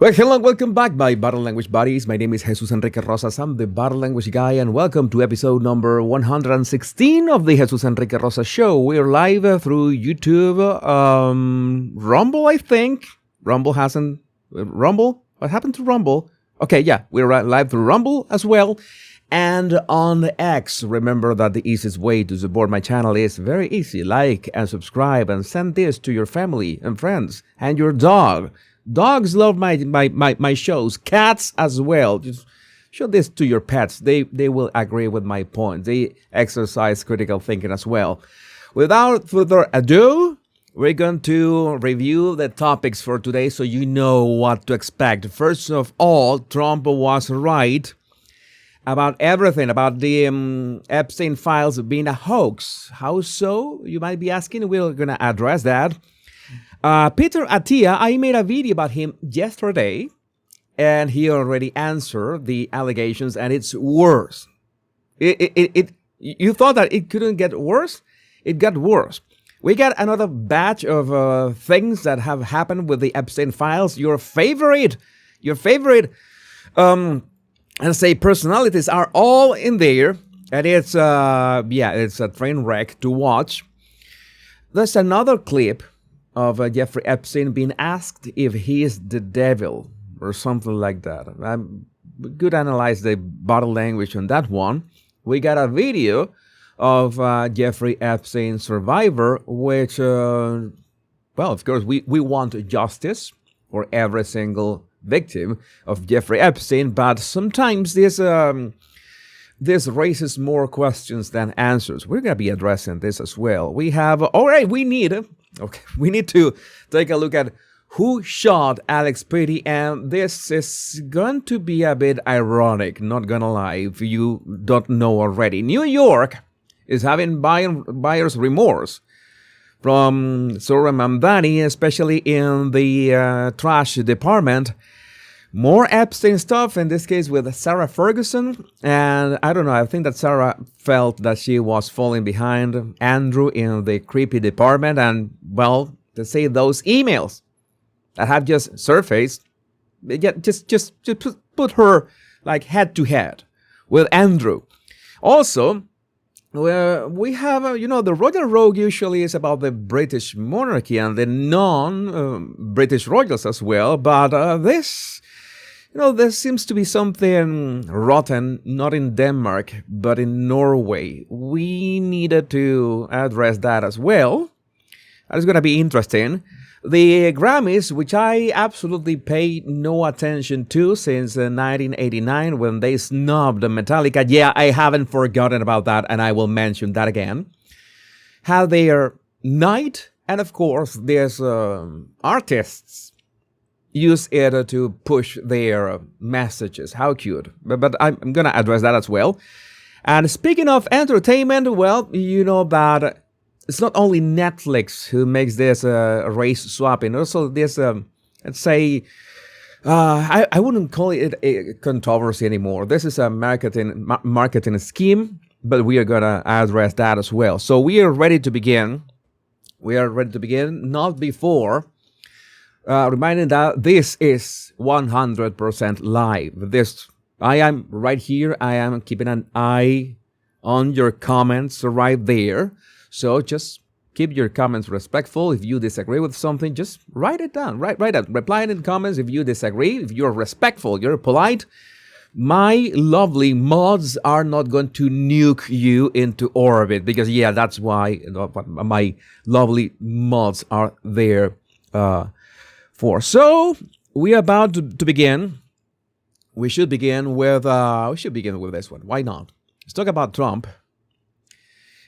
Well, hello and welcome back, my Bottle Language buddies. My name is Jesus Enrique Rosas. I'm the Bottle Language guy, and welcome to episode number 116 of the Jesus Enrique Rosas Show. We're live through YouTube, Rumble, I think. Rumble hasn't... Rumble? What happened to Rumble? Okay, yeah, we're live through Rumble as well. And on X, remember that the easiest way to support my channel is very easy. Like and subscribe and send this to your family and friends and your dog. Dogs love my shows. Cats as well. Just show this to your pets. They will agree with my point. They exercise critical thinking as well. Without further ado, we're going to review the topics for today so you know what to expect. First of all, Trump was right about everything, about the Epstein Files being a hoax. How so? You might be asking. We're going to address that. Peter Attia, I made a video about him yesterday, and he already answered the allegations, and it's worse. You thought that it couldn't get worse? It got worse. We got another batch of things that have happened with the Epstein Files. Your favorite, and say personalities are all in there, and it's it's a train wreck to watch. There's another clip of Jeffrey Epstein being asked if he is the devil or something like that. We could analyze the body language on that one. We got a video of Jeffrey Epstein survivor, which, well, of course, we want justice for every single victim of Jeffrey Epstein, but sometimes this raises more questions than answers. We're going to be addressing this as well. We have, all right, we need to take a look at who shot Alex Petty, and this is going to be a bit ironic, not gonna lie, if you don't know already. New York is having buyer's remorse from Sohram Mamdani, especially in the trash department. More Epstein stuff, in this case with Sarah Ferguson, and I don't know, I think that Sarah felt that she was falling behind Andrew in the creepy department, and, well, to say those emails that have just surfaced, just put her, like, head-to-head with Andrew. Also, we have, the Royal Rogue usually is about the British monarchy and the non-British royals as well, but this... there seems to be something rotten, not in Denmark, but in Norway. We needed to address that as well. That is going to be interesting. The Grammys, which I absolutely paid no attention to since 1989 when they snubbed Metallica. Yeah, I haven't forgotten about that, and I will mention that again. Had their night, and of course, there's artists use it to push their messages. How cute. But I'm going to address that as well. And speaking of entertainment, well, you know that it's not only Netflix who makes this race swapping. Also, there's, let's say, I wouldn't call it a controversy anymore. This is a marketing scheme, but we are going to address that as well. So we are ready to begin. Not before... reminding that this is 100% live. I am right here. I am keeping an eye on your comments right there. So just keep your comments respectful. If you disagree with something, just write it down. Write it. Reply in the comments if you disagree. If you're respectful, you're polite. My lovely mods are not going to nuke you into orbit because, yeah, that's why my lovely mods are there. So we are about to begin. We should begin with this one. Why not? Let's talk about Trump,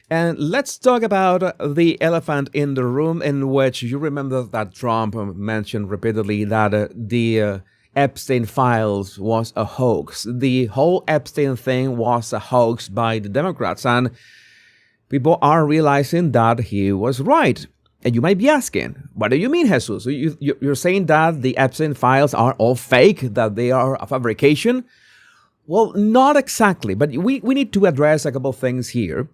and let's talk about the elephant in the room, in which you remember that Trump mentioned repeatedly that the Epstein Files was a hoax. The whole Epstein thing was a hoax by the Democrats, and people are realizing that he was right. And you might be asking, what do you mean, Jesus? You're saying that the Epstein Files are all fake, that they are a fabrication? Well, not exactly, but we need to address a couple of things here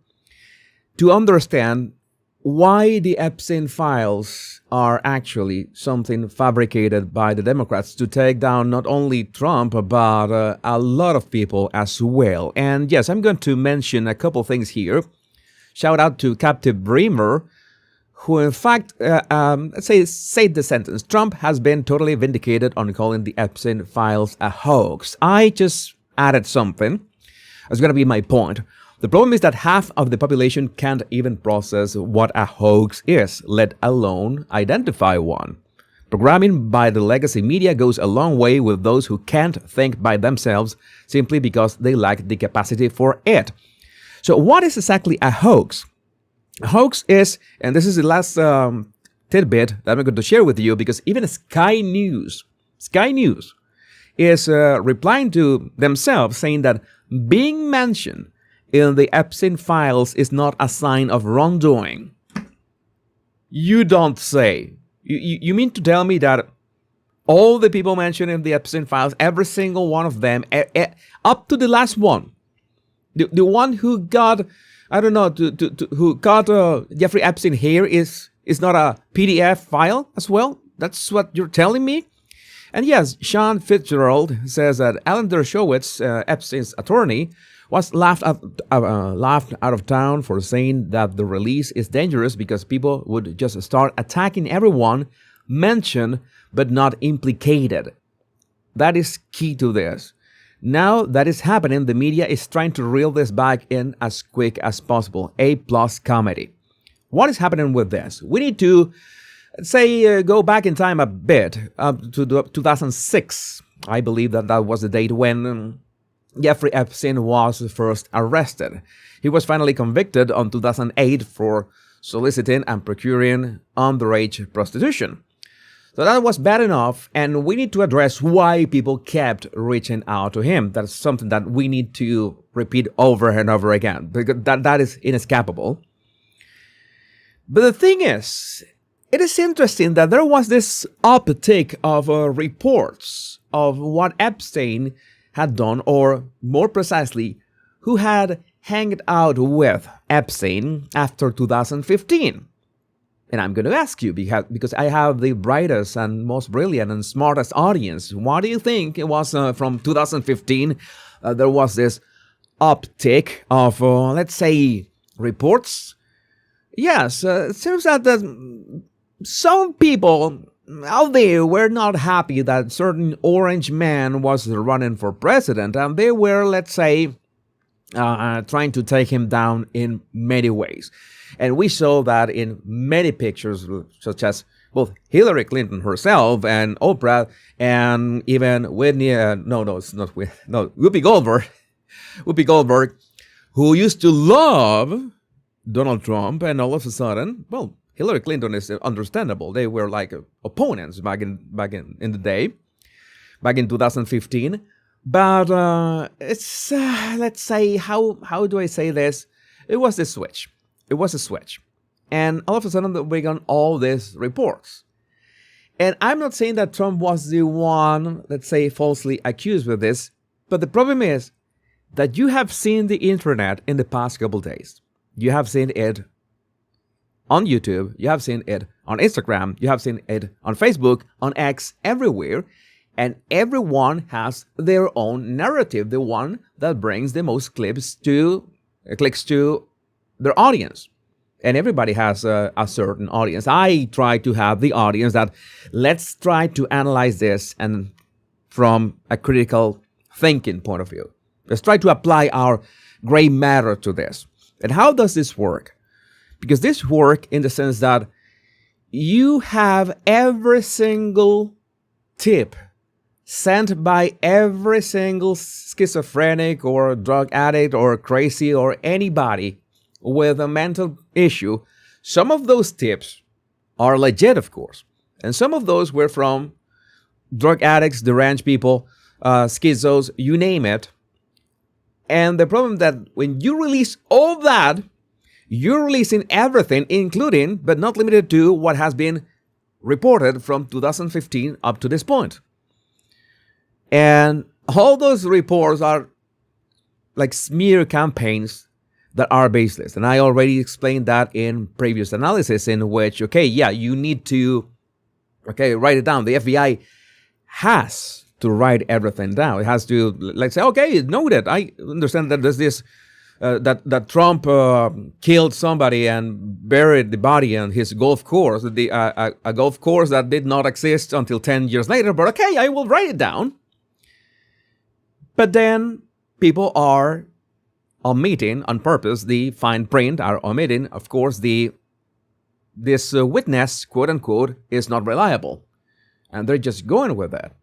to understand why the Epstein Files are actually something fabricated by the Democrats to take down not only Trump, but a lot of people as well. And yes, I'm going to mention a couple things here. Shout out to Captive Bremer, who in fact, let's say the sentence, Trump has been totally vindicated on calling the Epstein Files a hoax. I just added something. That's going to be my point. The problem is that half of the population can't even process what a hoax is, let alone identify one. Programming by the legacy media goes a long way with those who can't think by themselves simply because they lack the capacity for it. So what is exactly a hoax? A hoax is, and this is the last tidbit that I'm going to share with you, because even Sky News is replying to themselves saying that being mentioned in the Epstein Files is not a sign of wrongdoing. You don't say. You mean to tell me that all the people mentioned in the Epstein Files, every single one of them, up to the last one, the one who got, I don't know, who got Jeffrey Epstein here is not a PDF file as well? That's what you're telling me? And yes, Sean Fitzgerald says that Alan Dershowitz, Epstein's attorney, was laughed out of town for saying that the release is dangerous because people would just start attacking everyone mentioned but not implicated. That is key to this. Now that is happening, the media is trying to reel this back in as quick as possible. A-plus comedy. What is happening with this? We need to, say, go back in time a bit, up to 2006. I believe that was the date when Jeffrey Epstein was first arrested. He was finally convicted on 2008 for soliciting and procuring underage prostitution. So that was bad enough, and we need to address why people kept reaching out to him. That's something that we need to repeat over and over again, because that is inescapable. But the thing is, it is interesting that there was this uptick of reports of what Epstein had done, or more precisely, who had hanged out with Epstein after 2015. And I'm going to ask you, because I have the brightest and most brilliant and smartest audience. What do you think it was from 2015? There was this uptick of, let's say, reports. Yes, it seems that some people out there were not happy that certain orange man was running for president, and they were, let's say, trying to take him down in many ways. And we saw that in many pictures, such as both Hillary Clinton herself and Oprah, and even Whoopi Goldberg, who used to love Donald Trump, and all of a sudden, well, Hillary Clinton is understandable. They were like opponents back in the day, back in 2015. But it's let's say, how do I say this? It was a switch. And all of a sudden we got all these reports. And I'm not saying that Trump was the one, let's say, falsely accused with this, but the problem is that you have seen the internet in the past couple days. You have seen it on YouTube, you have seen it on Instagram, you have seen it on Facebook, on X, everywhere. And everyone has their own narrative, the one that brings the most clicks to their audience. And everybody has a certain audience. I try to have the audience that, let's try to analyze this and from a critical thinking point of view. Let's try to apply our gray matter to this. And how does this work? Because this works in the sense that you have every single tip sent by every single schizophrenic or drug addict or crazy or anybody with a mental issue. Some of those tips are legit, of course. And some of those were from drug addicts, deranged people, schizos, you name it. And the problem that when you release all that, you're releasing everything, including, but not limited to, what has been reported from 2015 up to this point. And all those reports are like smear campaigns that are baseless. And I already explained that in previous analysis in which, okay, yeah, you need to, okay, write it down. The FBI has to write everything down. It has to, like, say, okay, noted. I understand that there's this, that Trump killed somebody and buried the body on his golf course, a golf course that did not exist until 10 years later, but okay, I will write it down. But then people are omitting on purpose the fine print, are omitting, of course, this witness, quote unquote, is not reliable. And they're just going with that.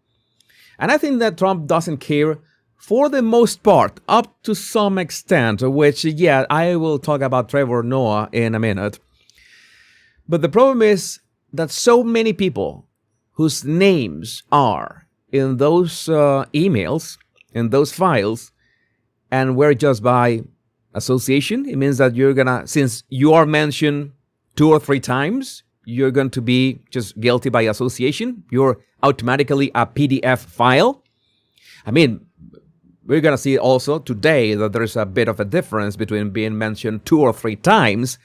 And I think that Trump doesn't care for the most part, up to some extent, which, yeah, I will talk about Trevor Noah in a minute. But the problem is that so many people whose names are in those emails, in those files, and were just by association. It means that you're gonna, since you are mentioned 2 or 3 times, you're going to be just guilty by association. You're automatically a PDF file. I mean, we're gonna see also today that there's a bit of a difference between being mentioned 2 or 3 times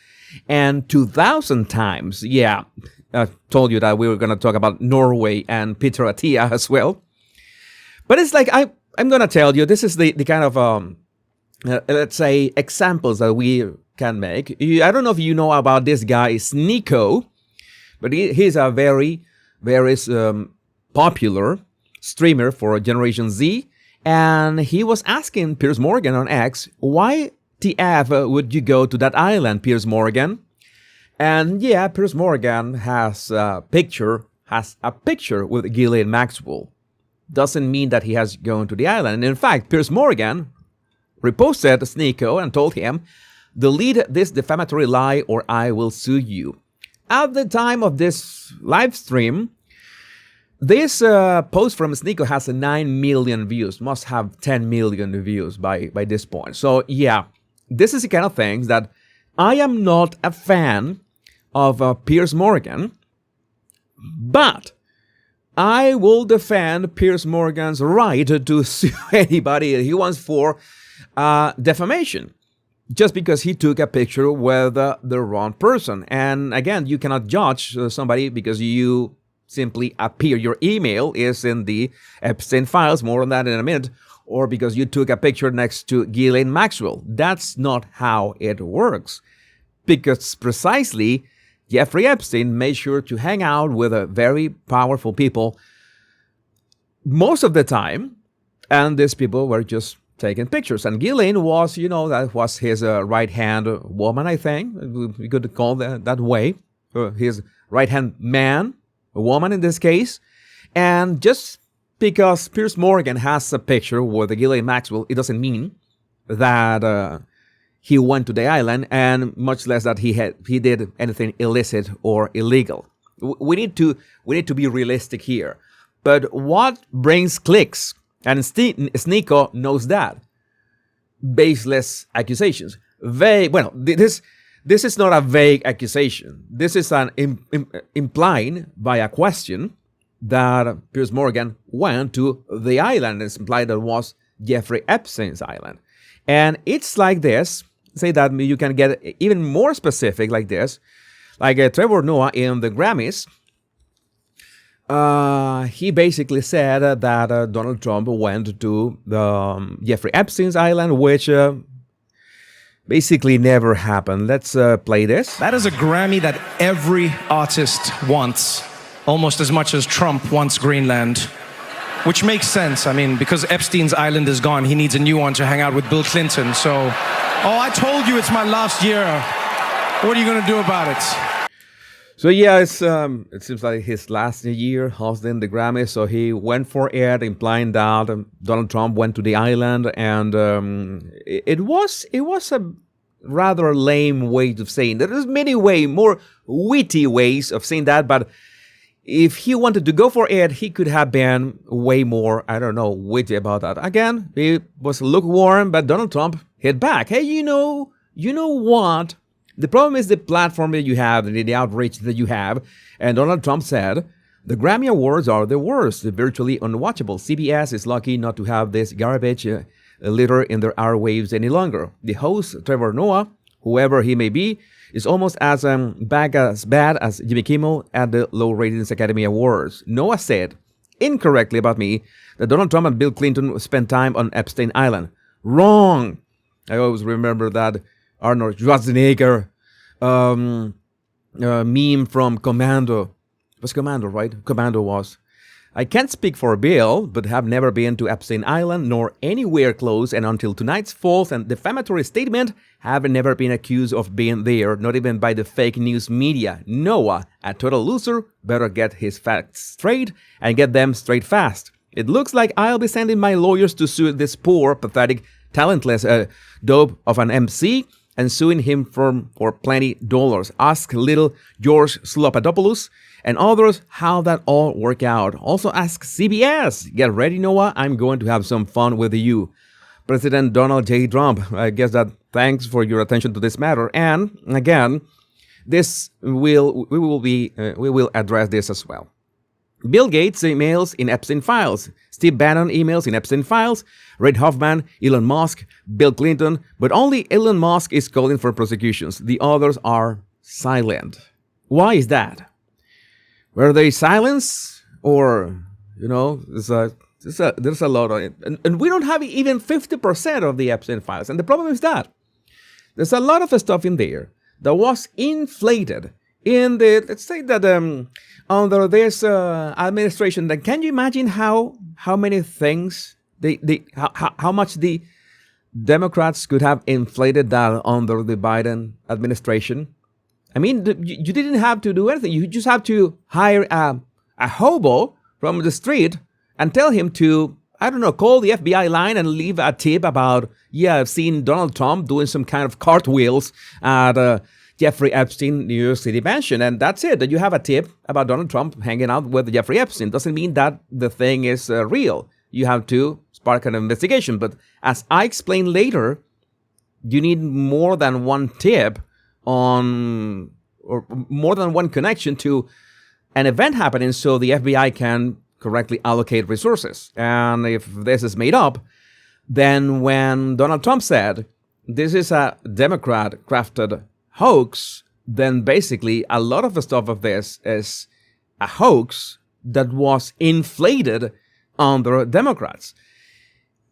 and 2,000 times. Yeah, I told you that we were gonna talk about Norway and Peter Attia as well. But it's like, I'm going to tell you, this is the kind of, let's say, examples that we can make. I don't know if you know about this guy, Sneeko, but he's a very, very popular streamer for Generation Z. And he was asking Piers Morgan on X, why the F would you go to that island, Piers Morgan? And yeah, Piers Morgan has a picture with Ghislaine Maxwell. Doesn't mean that he has gone to the island. And in fact, Piers Morgan reposted Sneeko and told him, delete this defamatory lie or I will sue you. At the time of this live stream, this post from Sneeko has 9 million views, must have 10 million views by this point. So yeah, this is the kind of things that I am not a fan of Piers Morgan, but I will defend Piers Morgan's right to sue anybody he wants for defamation, just because he took a picture with the wrong person. And again, you cannot judge somebody because you simply appear. Your email is in the Epstein Files, more on that in a minute, or because you took a picture next to Ghislaine Maxwell. That's not how it works, because precisely Jeffrey Epstein made sure to hang out with very powerful people most of the time, and these people were just taking pictures. And Ghislaine was, that was his right-hand woman, I think. We could call that way. His right-hand man, a woman in this case. And just because Piers Morgan has a picture with Ghislaine Maxwell, it doesn't mean that he went to the island, and much less that he did anything illicit or illegal. We need to be realistic here. But what brings clicks? And Sneeko knows that. Baseless accusations. This is not a vague accusation. This is an implying by a question that Piers Morgan went to the island. It's implied that it was Jeffrey Epstein's island. And it's like this. Say that you can get even more specific like this. Like Trevor Noah in the Grammys. He basically said that Donald Trump went to the Jeffrey Epstein's island, which basically never happened. Let's play this. That is a Grammy that every artist wants, almost as much as Trump wants Greenland, which makes sense. I mean, because Epstein's island is gone, he needs a new one to hang out with Bill Clinton. So, I told you it's my last year. What are you going to do about it? So yeah, it seems like his last year hosting the Grammy, so he went for it, implying that Donald Trump went to the island, and it was a rather lame way of saying that. There's many more witty ways of saying that, but if he wanted to go for it, he could have been way more, witty about that. Again, he was lukewarm, but Donald Trump hit back. Hey, you know what? The problem is the platform that you have, the outreach that you have. And Donald Trump said, the Grammy Awards are the worst, virtually unwatchable. CBS is lucky not to have this garbage. litter in their airwaves any longer. The host, Trevor Noah, whoever he may be, is almost as bad as Jimmy Kimmel at the Low Ratings Academy Awards. Noah said, incorrectly about me, that Donald Trump and Bill Clinton spent time on Epstein Island. Wrong! I always remember that Arnold Schwarzenegger meme from Commando. It was Commando, right? Commando was. I can't speak for Bill, but have never been to Epstein Island nor anywhere close, and until tonight's false and defamatory statement, have never been accused of being there, not even by the fake news media. Noah, a total loser, better get his facts straight and get them straight fast. It looks like I'll be sending my lawyers to sue this poor, pathetic, talentless dope of an MC and suing him for plenty dollars. Ask little George Slopadopoulos and others how that all work out. Also ask CBS. Get ready, Noah. I'm going to have some fun with you. President Donald J. Trump, I guess that thanks for your attention to this matter. And again, we will address this as well. Bill Gates emails in Epstein Files. Steve Bannon emails in Epstein Files. Reid Hoffman, Elon Musk, Bill Clinton. But only Elon Musk is calling for prosecutions. The others are silent. Why is that? Were they silence? Or, there's a lot on it. And we don't have even 50% of the Epstein Files. And the problem is that there's a lot of stuff in there that was inflated in the, let's say that under this administration. Then can you imagine how many things, how much the Democrats could have inflated that under the Biden administration? I mean, you didn't have to do anything. You just have to hire a hobo from the street and tell him to, I don't know, call the FBI line and leave a tip about, I've seen Donald Trump doing some kind of cartwheels at Jeffrey Epstein New York City mansion. And that's it. That you have a tip about Donald Trump hanging out with Jeffrey Epstein. Doesn't mean that the thing is real. You have to spark an investigation. But as I explain later, you need more than one tip on, or more than one connection to an event happening so the FBI can correctly allocate resources. And if this is made up, then when Donald Trump said this is a Democrat-crafted hoax, then basically a lot of the stuff of this is a hoax that was inflated under Democrats.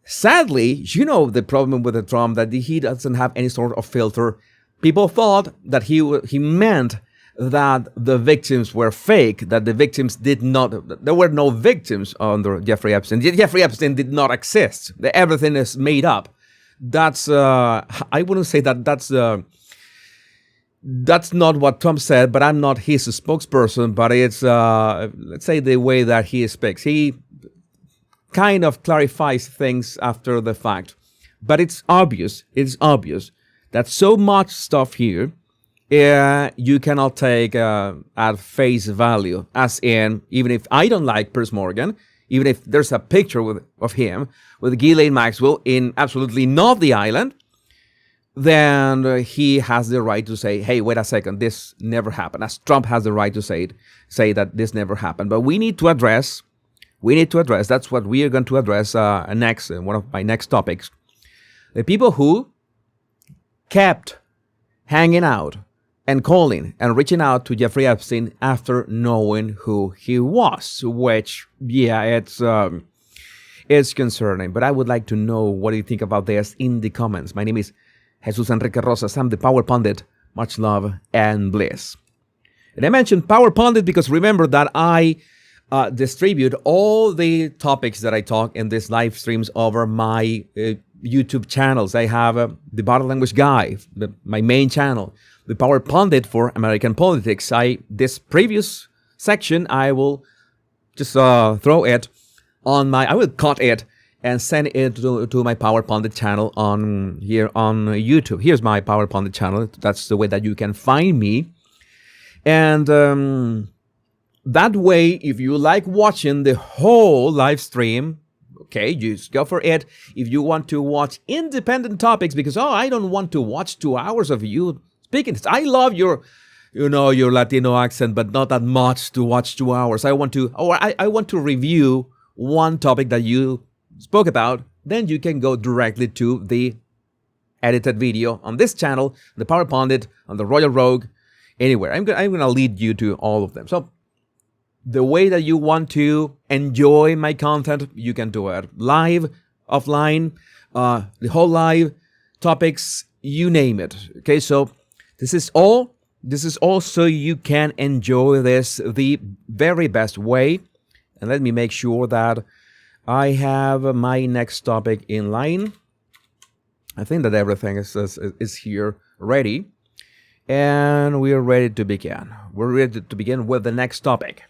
Sadly, the problem with Trump, that he doesn't have any sort of filter. People thought that he meant that the victims were fake, that the victims did not, there were no victims under Jeffrey Epstein. Jeffrey Epstein did not exist. Everything is made up. That's, I wouldn't say that's not what Trump said, but I'm not his spokesperson, but it's, let's say, the way that he speaks. He kind of clarifies things after the fact. But it's obvious that so much stuff here, you cannot take at face value. As in, even if I don't like Piers Morgan, even if there's a picture of him with Ghislaine Maxwell in absolutely not the island, then he has the right to say, hey, wait a second, this never happened. As Trump has the right to say that this never happened. But we need to address, that's what we are going to address next, one of my next topics. The people who kept hanging out and calling and reaching out to Jeffrey Epstein after knowing who he was, which, it's concerning. But I would like to know what you think about this in the comments. My name is Jesus Enrique Rosas. I'm the Power Pundit. Much love and bliss. And I mentioned Power Pundit because remember that I distribute all the topics that I talk in these live streams over my YouTube channels. I have the Body Language Guy, my main channel, the Power Pundit for American politics. This previous section, I will just throw it on I will cut it and send it to my Power Pundit channel here on YouTube. Here's my Power Pundit channel. That's the way that you can find me. And that way, if you like watching the whole live stream, okay, just go for it. If you want to watch independent topics, because, I don't want to watch 2 hours of you speaking. I love your Latino accent, but not that much to watch 2 hours. I want to review one topic that you spoke about then you can go directly to the edited video on this channel, the Power Pundit, on the Royal Rogue, anywhere. I'm gonna lead you to all of them. So the way that you want to enjoy my content, you can do it live, offline, the whole live, topics, you name it. Okay, so this is all so you can enjoy this the very best way. And let me make sure that I have my next topic in line. I think that everything is here ready. And we are ready to begin. We're ready to begin with the next topic.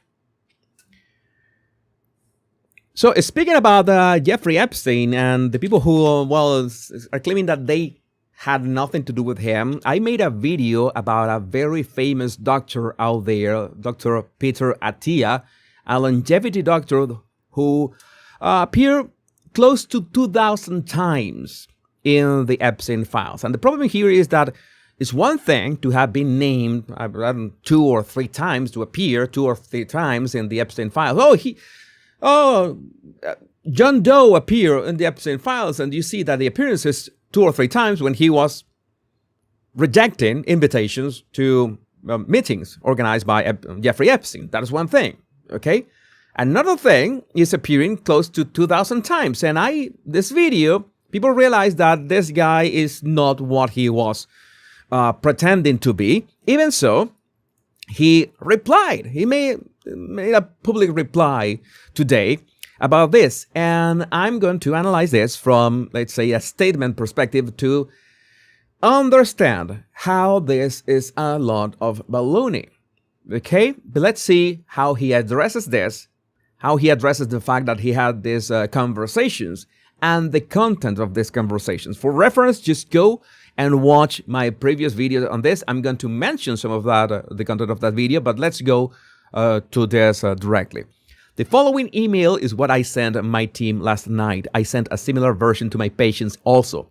So speaking about Jeffrey Epstein and the people who, well, are claiming that they had nothing to do with him, I made a video about a very famous doctor out there, Dr. Peter Attia, a longevity doctor who appeared close to 2,000 times in the Epstein Files. And the problem here is that it's one thing to have been named 2 or 3 times, to appear 2 or 3 times in the Epstein Files. John Doe appeared in the Epstein Files, and you see that the appearances 2 or 3 times when he was rejecting invitations to meetings organized by Jeffrey Epstein. That is one thing, okay? Another thing is appearing close to 2,000 times, and this video, people realize that this guy is not what he was pretending to be. Even so, he replied. He made a public reply today about this, and I'm going to analyze this from, let's say, a statement perspective to understand how this is a lot of baloney. Okay, but let's see how he addresses this, how he addresses the fact that he had these conversations and the content of these conversations. For reference, just go and watch my previous video on this. I'm going to mention some of that, the content of that video, but let's go to this directly. The following email is what I sent my team last night. I sent a similar version to my patients also.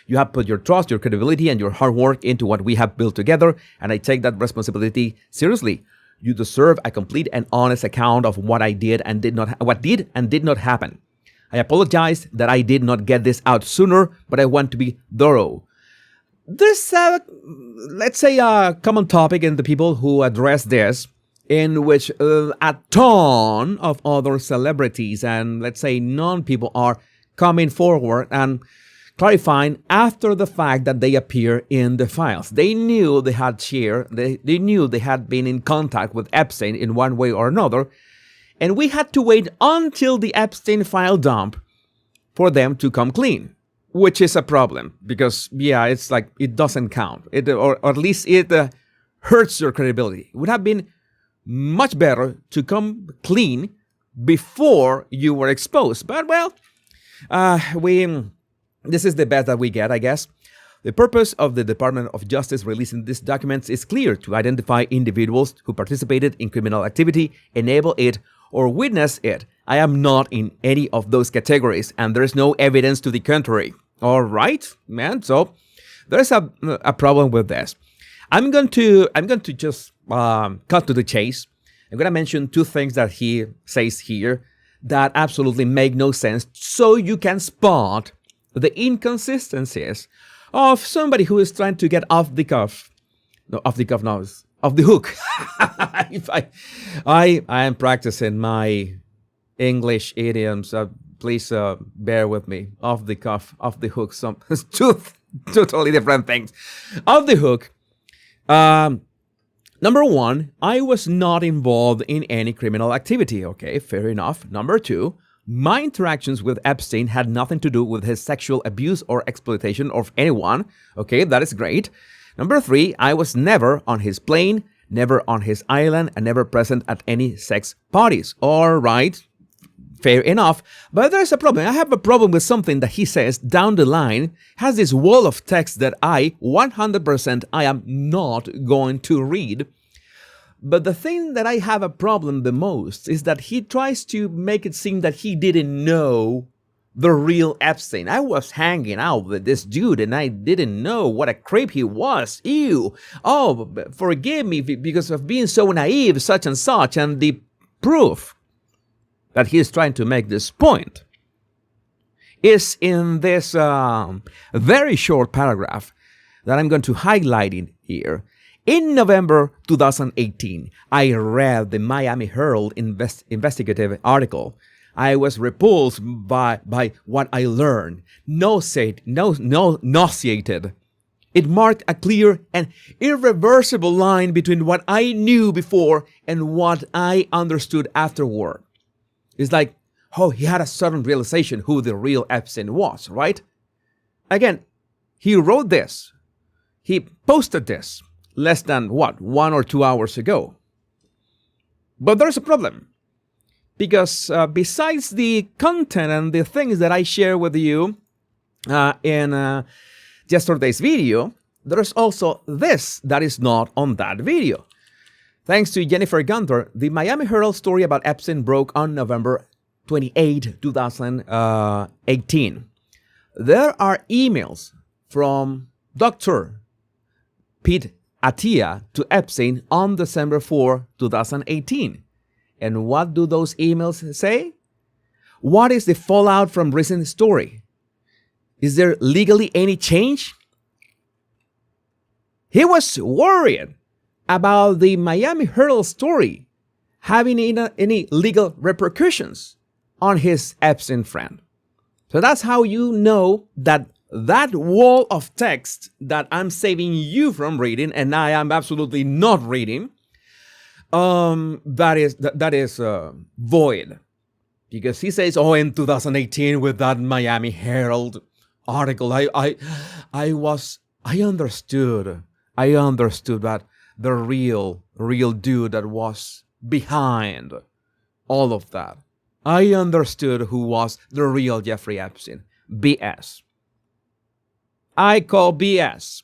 You have put your trust, your credibility, and your hard work into what we have built together, and I take that responsibility seriously. You deserve a complete and honest account of what I did and what did and did not happen. I apologize that I did not get this out sooner, but I want to be thorough. There's let's say a common topic in the people who address this, in which a ton of other celebrities and, let's say, non-people are coming forward and clarifying after the fact that they appear in the files. They knew they had shared, they knew they had been in contact with Epstein in one way or another, and we had to wait until the Epstein file dump for them to come clean, which is a problem because, yeah, it's like it doesn't count. Or at least it hurts your credibility. It would have been much better to come clean before you were exposed. But, well, this is the best that we get, I guess. The purpose of the Department of Justice releasing these documents is clear: to identify individuals who participated in criminal activity, enable it, or witness it. I am not in any of those categories, and there's no evidence to the contrary. All right, man. So there's a problem with this. I'm going to just cut to the chase. I'm going to mention 2 things that he says here that absolutely make no sense, so you can spot the inconsistencies of somebody who is trying to get off the hook. I am practicing my English idioms. Please bear with me. Off the cuff, off the hook. Some two totally different things. Off the hook. Number 1, I was not involved in any criminal activity. Okay, fair enough. Number 2, my interactions with Epstein had nothing to do with his sexual abuse or exploitation of anyone. Okay, that is great. Number 3, I was never on his plane, never on his island, and never present at any sex parties. All right, fair enough. But there's a problem. I have a problem with something that he says down the line, has this wall of text that I 100% I am not going to read. But the thing that I have a problem the most is that he tries to make it seem that he didn't know the real Epstein. I was hanging out with this dude and I didn't know what a creep he was. Ew. Oh, forgive me because of being so naive, such and such. And the proof that he is trying to make this point is in this very short paragraph that I'm going to highlight in here. In November 2018, I read the Miami Herald investigative article. I was repulsed by what I learned, nauseated. It marked a clear and irreversible line between what I knew before and what I understood afterward. It's like, oh, he had a sudden realization who the real Epstein was, right? Again, he wrote this. He posted this less than, 1 or 2 hours ago. But there's a problem. Because besides the content and the things that I share with you in yesterday's video, there's also this that is not on that video. Thanks to Jennifer Gunter, the Miami Herald story about Epstein broke on November 28, 2018. There are emails from Dr. Pete Attia to Epstein on December 4, 2018. And what do those emails say? What is the fallout from recent story? Is there legally any change? He was worried about the Miami Herald story having any legal repercussions on his Epstein friend. So that's how you know that that wall of text that I'm saving you from reading, and I am absolutely not reading, that is void. Because he says, oh, in 2018 with that Miami Herald article, I understood that the real dude that was behind all of that. I understood who was the real Jeffrey Epstein. BS. I call BS.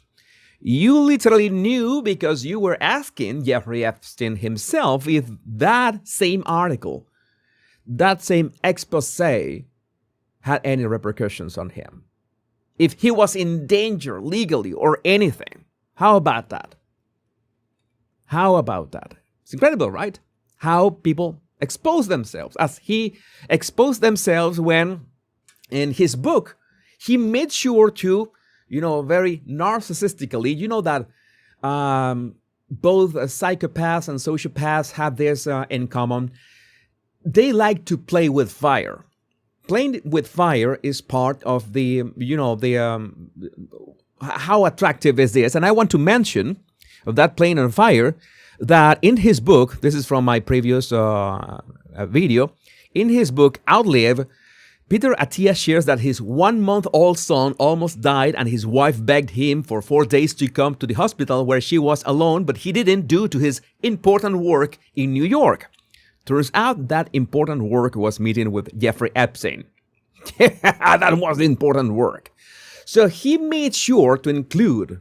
You literally knew because you were asking Jeffrey Epstein himself if that same article, that same expose had any repercussions on him. If he was in danger legally or anything. How about that? How about that? It's incredible, right? How people expose themselves. As he exposed themselves when, in his book, he made sure to, very narcissistically, that both psychopaths and sociopaths have this in common. They like to play with fire. Playing with fire is part of the, how attractive is this? And I want to mention of that playing on fire that in his book, this is from my previous video, in his book, Outlive, Peter Attia shares that his 1-month-old son almost died and his wife begged him for 4 days to come to the hospital where she was alone, but he didn't due to his important work in New York. Turns out that important work was meeting with Jeffrey Epstein. That was important work. So he made sure to include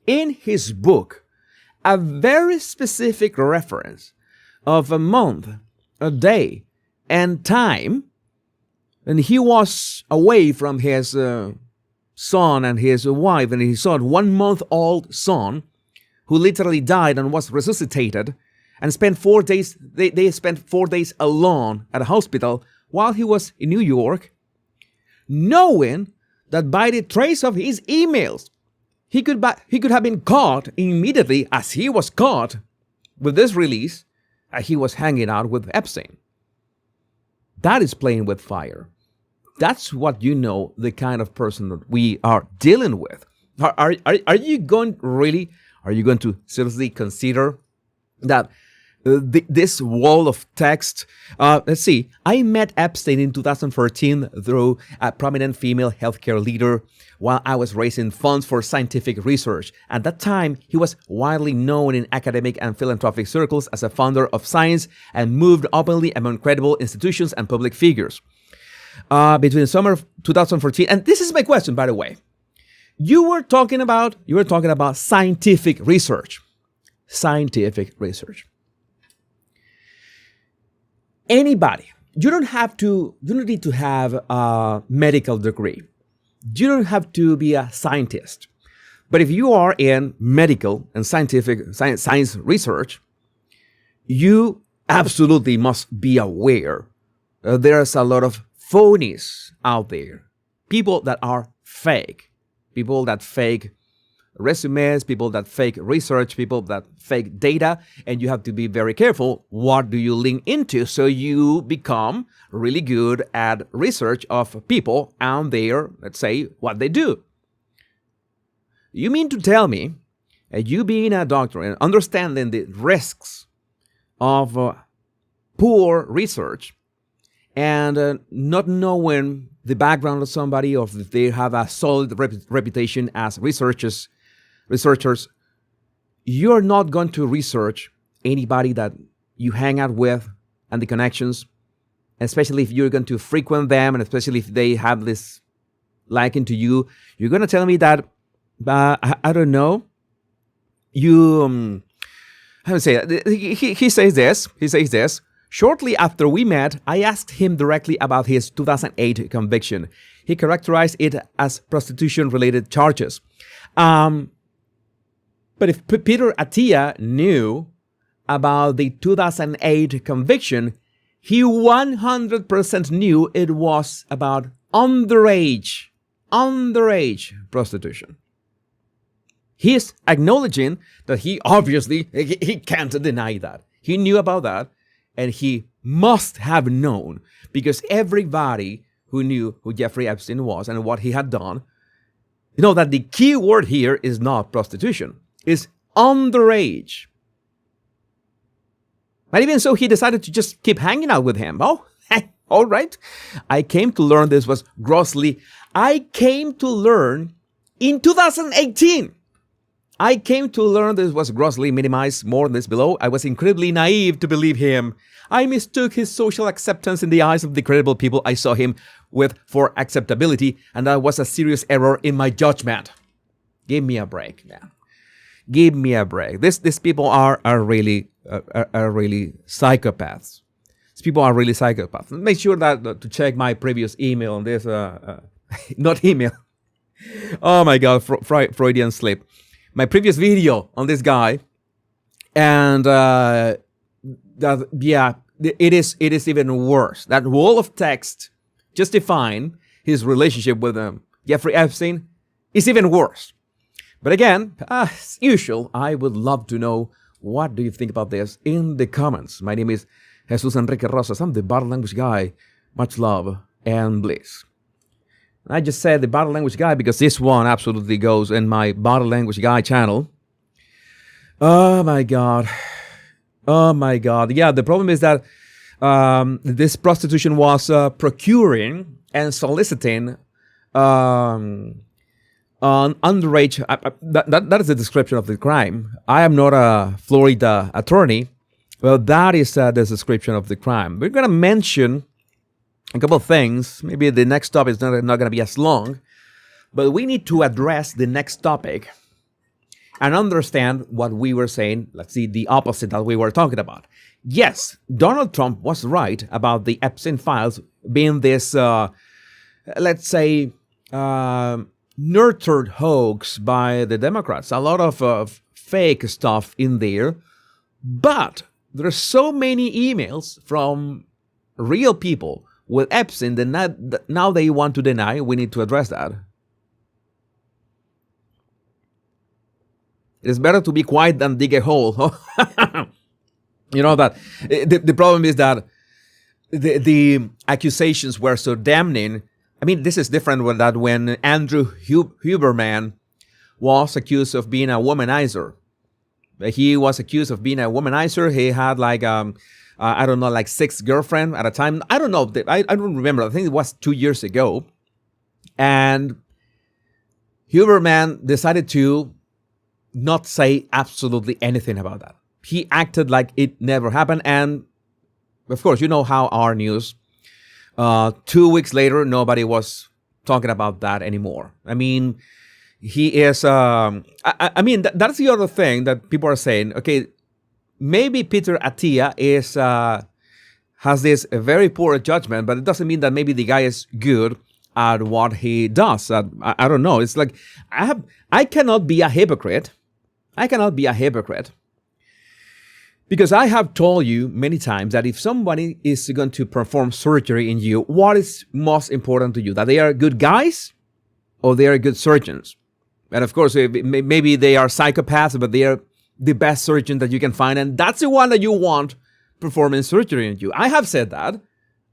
in his book a very specific reference of a month, a day, and time. And he was away from his son and his wife, and he saw a 1-month-old son who literally died and was resuscitated and spent 4 days, they spent 4 days alone at a hospital while he was in New York, knowing that by the trace of his emails, he could have been caught immediately as he was caught with this release, he was hanging out with Epstein. That is playing with fire. That's what the kind of person that we are dealing with. Are you going to seriously consider that this wall of text? Let's see. I met Epstein in 2014 through a prominent female healthcare leader while I was raising funds for scientific research. At that time, he was widely known in academic and philanthropic circles as a founder of science and moved openly among credible institutions and public figures. Between the summer of 2014, and this is my question, by the way. You were talking about scientific research. Scientific research. Anybody, you don't need to have a medical degree. You don't have to be a scientist. But if you are in medical and science research, you absolutely must be aware there's a lot of phonies out there. people that are fake, people that fake resumes, people that fake research, people that fake data, and you have to be very careful what do you link into so you become really good at research of people and their, let's say, what they do. You mean to tell me, you being a doctor and understanding the risks of poor research and not knowing the background of somebody or if they have a solid reputation as researchers, you're not going to research anybody that you hang out with and the connections, especially if you're going to frequent them and especially if they have this liking to you. You're going to tell me that, I don't know, you, how to say it? He says this. Shortly after we met, I asked him directly about his 2008 conviction. He characterized it as prostitution-related charges. But if Peter Attia knew about the 2008 conviction, he 100% knew it was about underage prostitution. He's acknowledging that he can't deny that. He knew about that. And he must have known, because everybody who knew who Jeffrey Epstein was and what he had done, you know that the key word here is not prostitution, it's underage. But even so, he decided to just keep hanging out with him. Oh, all right. I came to learn in 2018. I came to learn this was grossly minimized. More on this below. I was incredibly naive to believe him. I mistook his social acceptance in the eyes of the credible people I saw him with for acceptability, and that was a serious error in my judgment. Give me a break, man. Give me a break. These people are really psychopaths. These people are really psychopaths. Make sure that to check my previous email on this. Not email. Oh my God, Freudian slip. My previous video on this guy, and it is even worse. That wall of text justifying his relationship with Jeffrey Epstein is even worse. But again, as usual, I would love to know what do you think about this in the comments. My name is Jesus Enrique Rosas. I'm the body language guy. Much love and bliss. I just said the body language guy because this one absolutely goes in my body language guy channel. Oh my God. Yeah, the problem is that this prostitution was procuring and soliciting on underage. That is the description of the crime. I am not a Florida attorney. Well, that is the description of the crime. We're going to mention a couple of things. Maybe the next topic is not going to be as long, but we need to address the next topic and understand what we were saying. Let's see, the opposite that we were talking about. Yes, Donald Trump was right about the Epstein Files being this, let's say, nurtured hoax by the Democrats. A lot of fake stuff in there, but there's so many emails from real people with Epstein that now they want to deny. We need to address that. It's better to be quiet than dig a hole. You know that the problem is that the accusations were so damning. I mean, this is different with that when Andrew Huberman was accused of being a womanizer. He was accused of being a womanizer. He had like I don't know, like 6 girlfriends at a time. I don't know. I don't remember. I think it was 2 years ago. And Huberman decided to not say absolutely anything about that. He acted like it never happened. And of course, you know how our news, 2 weeks later, nobody was talking about that anymore. I mean, he is, I mean, that's the other thing that people are saying. Okay, maybe Peter Attia has this very poor judgment, but it doesn't mean that maybe the guy is good at what he does. I don't know. It's like I cannot be a hypocrite. I cannot be a hypocrite Because I have told you many times that if somebody is going to perform surgery in you, what is most important to you? That they are good guys or they are good surgeons? And of course, maybe they are psychopaths, but they are the best surgeon that you can find. And that's the one that you want performing surgery on you. I have said that.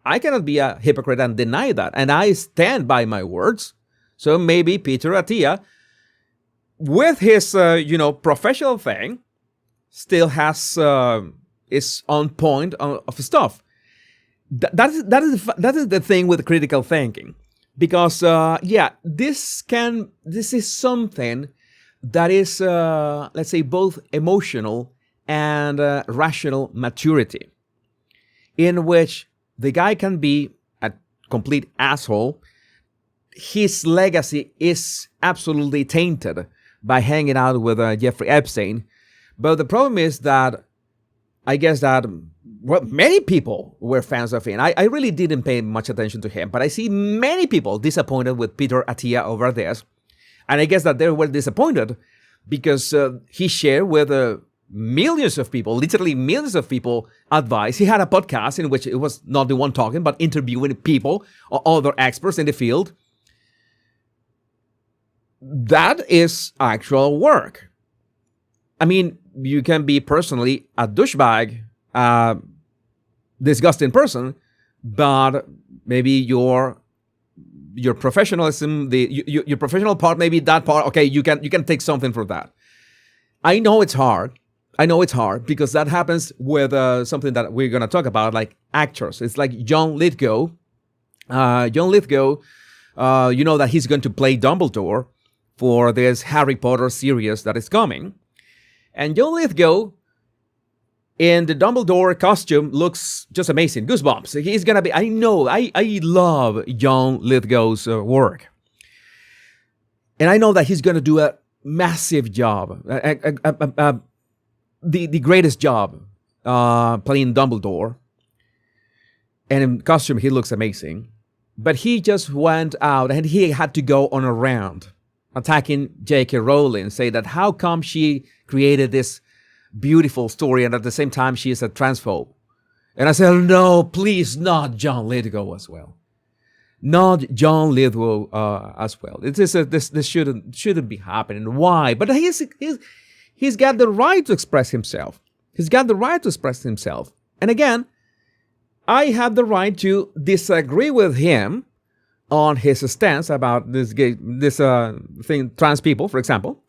I cannot be a hypocrite and deny that. And I stand by my words. So maybe Peter Attia, with his, professional thing, still has is on point of stuff. That is the thing with critical thinking, because this is something that is let's say both emotional and rational maturity, in which the guy can be a complete asshole. His legacy is absolutely tainted by hanging out with Jeffrey Epstein. But the problem is that I guess that many people were fans of him. I really didn't pay much attention to him, but I see many people disappointed with Peter Attia over this. And I guess that they were disappointed because he shared with millions of people, literally millions of people, advice. He had a podcast in which it was not the one talking, but interviewing people or other experts in the field. That is actual work. I mean, you can be personally a douchebag, disgusting person, but maybe your professionalism, your professional part, maybe that part, okay, you can take something from that. I know it's hard. Because that happens with something that we're going to talk about, like actors. It's like John Lithgow. John Lithgow, you know that he's going to play Dumbledore for this Harry Potter series that is coming. And John Lithgow in the Dumbledore costume looks just amazing. Goosebumps. He's going to be, I know, I love John Lithgow's work. And I know that he's going to do a massive job, the greatest job playing Dumbledore. And in costume, he looks amazing. But he just went out and he had to go on a round attacking J.K. Rowling, say that how come she created this beautiful story and at the same time she is a transphobe. And I said, no, please, not John Lithgow as well. Not John Lithgow as well. This shouldn't be happening. Why? But he's got the right to express himself. He's got the right to express himself. And again, I have the right to disagree with him on his stance about this thing, trans people, for example.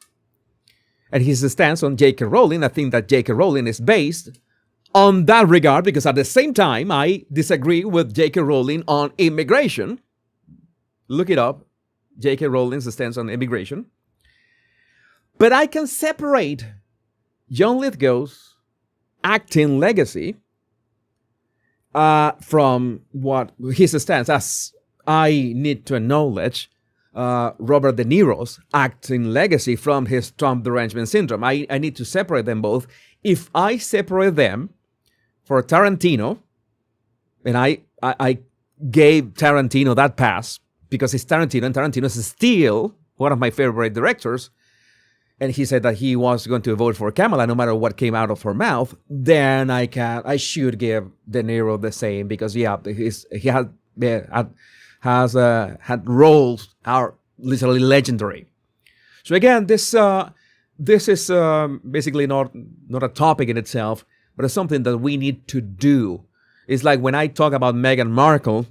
And his stance on J.K. Rowling. I think that J.K. Rowling is based on that regard, because at the same time, I disagree with J.K. Rowling on immigration. Look it up. J.K. Rowling's stance on immigration. But I can separate John Lithgow's acting legacy from what his stance, as I need to acknowledge Robert De Niro's acting legacy from his Trump derangement syndrome. I need to separate them both. If I separate them for Tarantino, and I gave Tarantino that pass because it's Tarantino, and Tarantino is still one of my favorite directors, and he said that he was going to vote for Kamala no matter what came out of her mouth, then I should give De Niro the same, because he had roles are literally legendary. So again, this is basically not a topic in itself, but it's something that we need to do. It's like when I talk about Meghan Markle,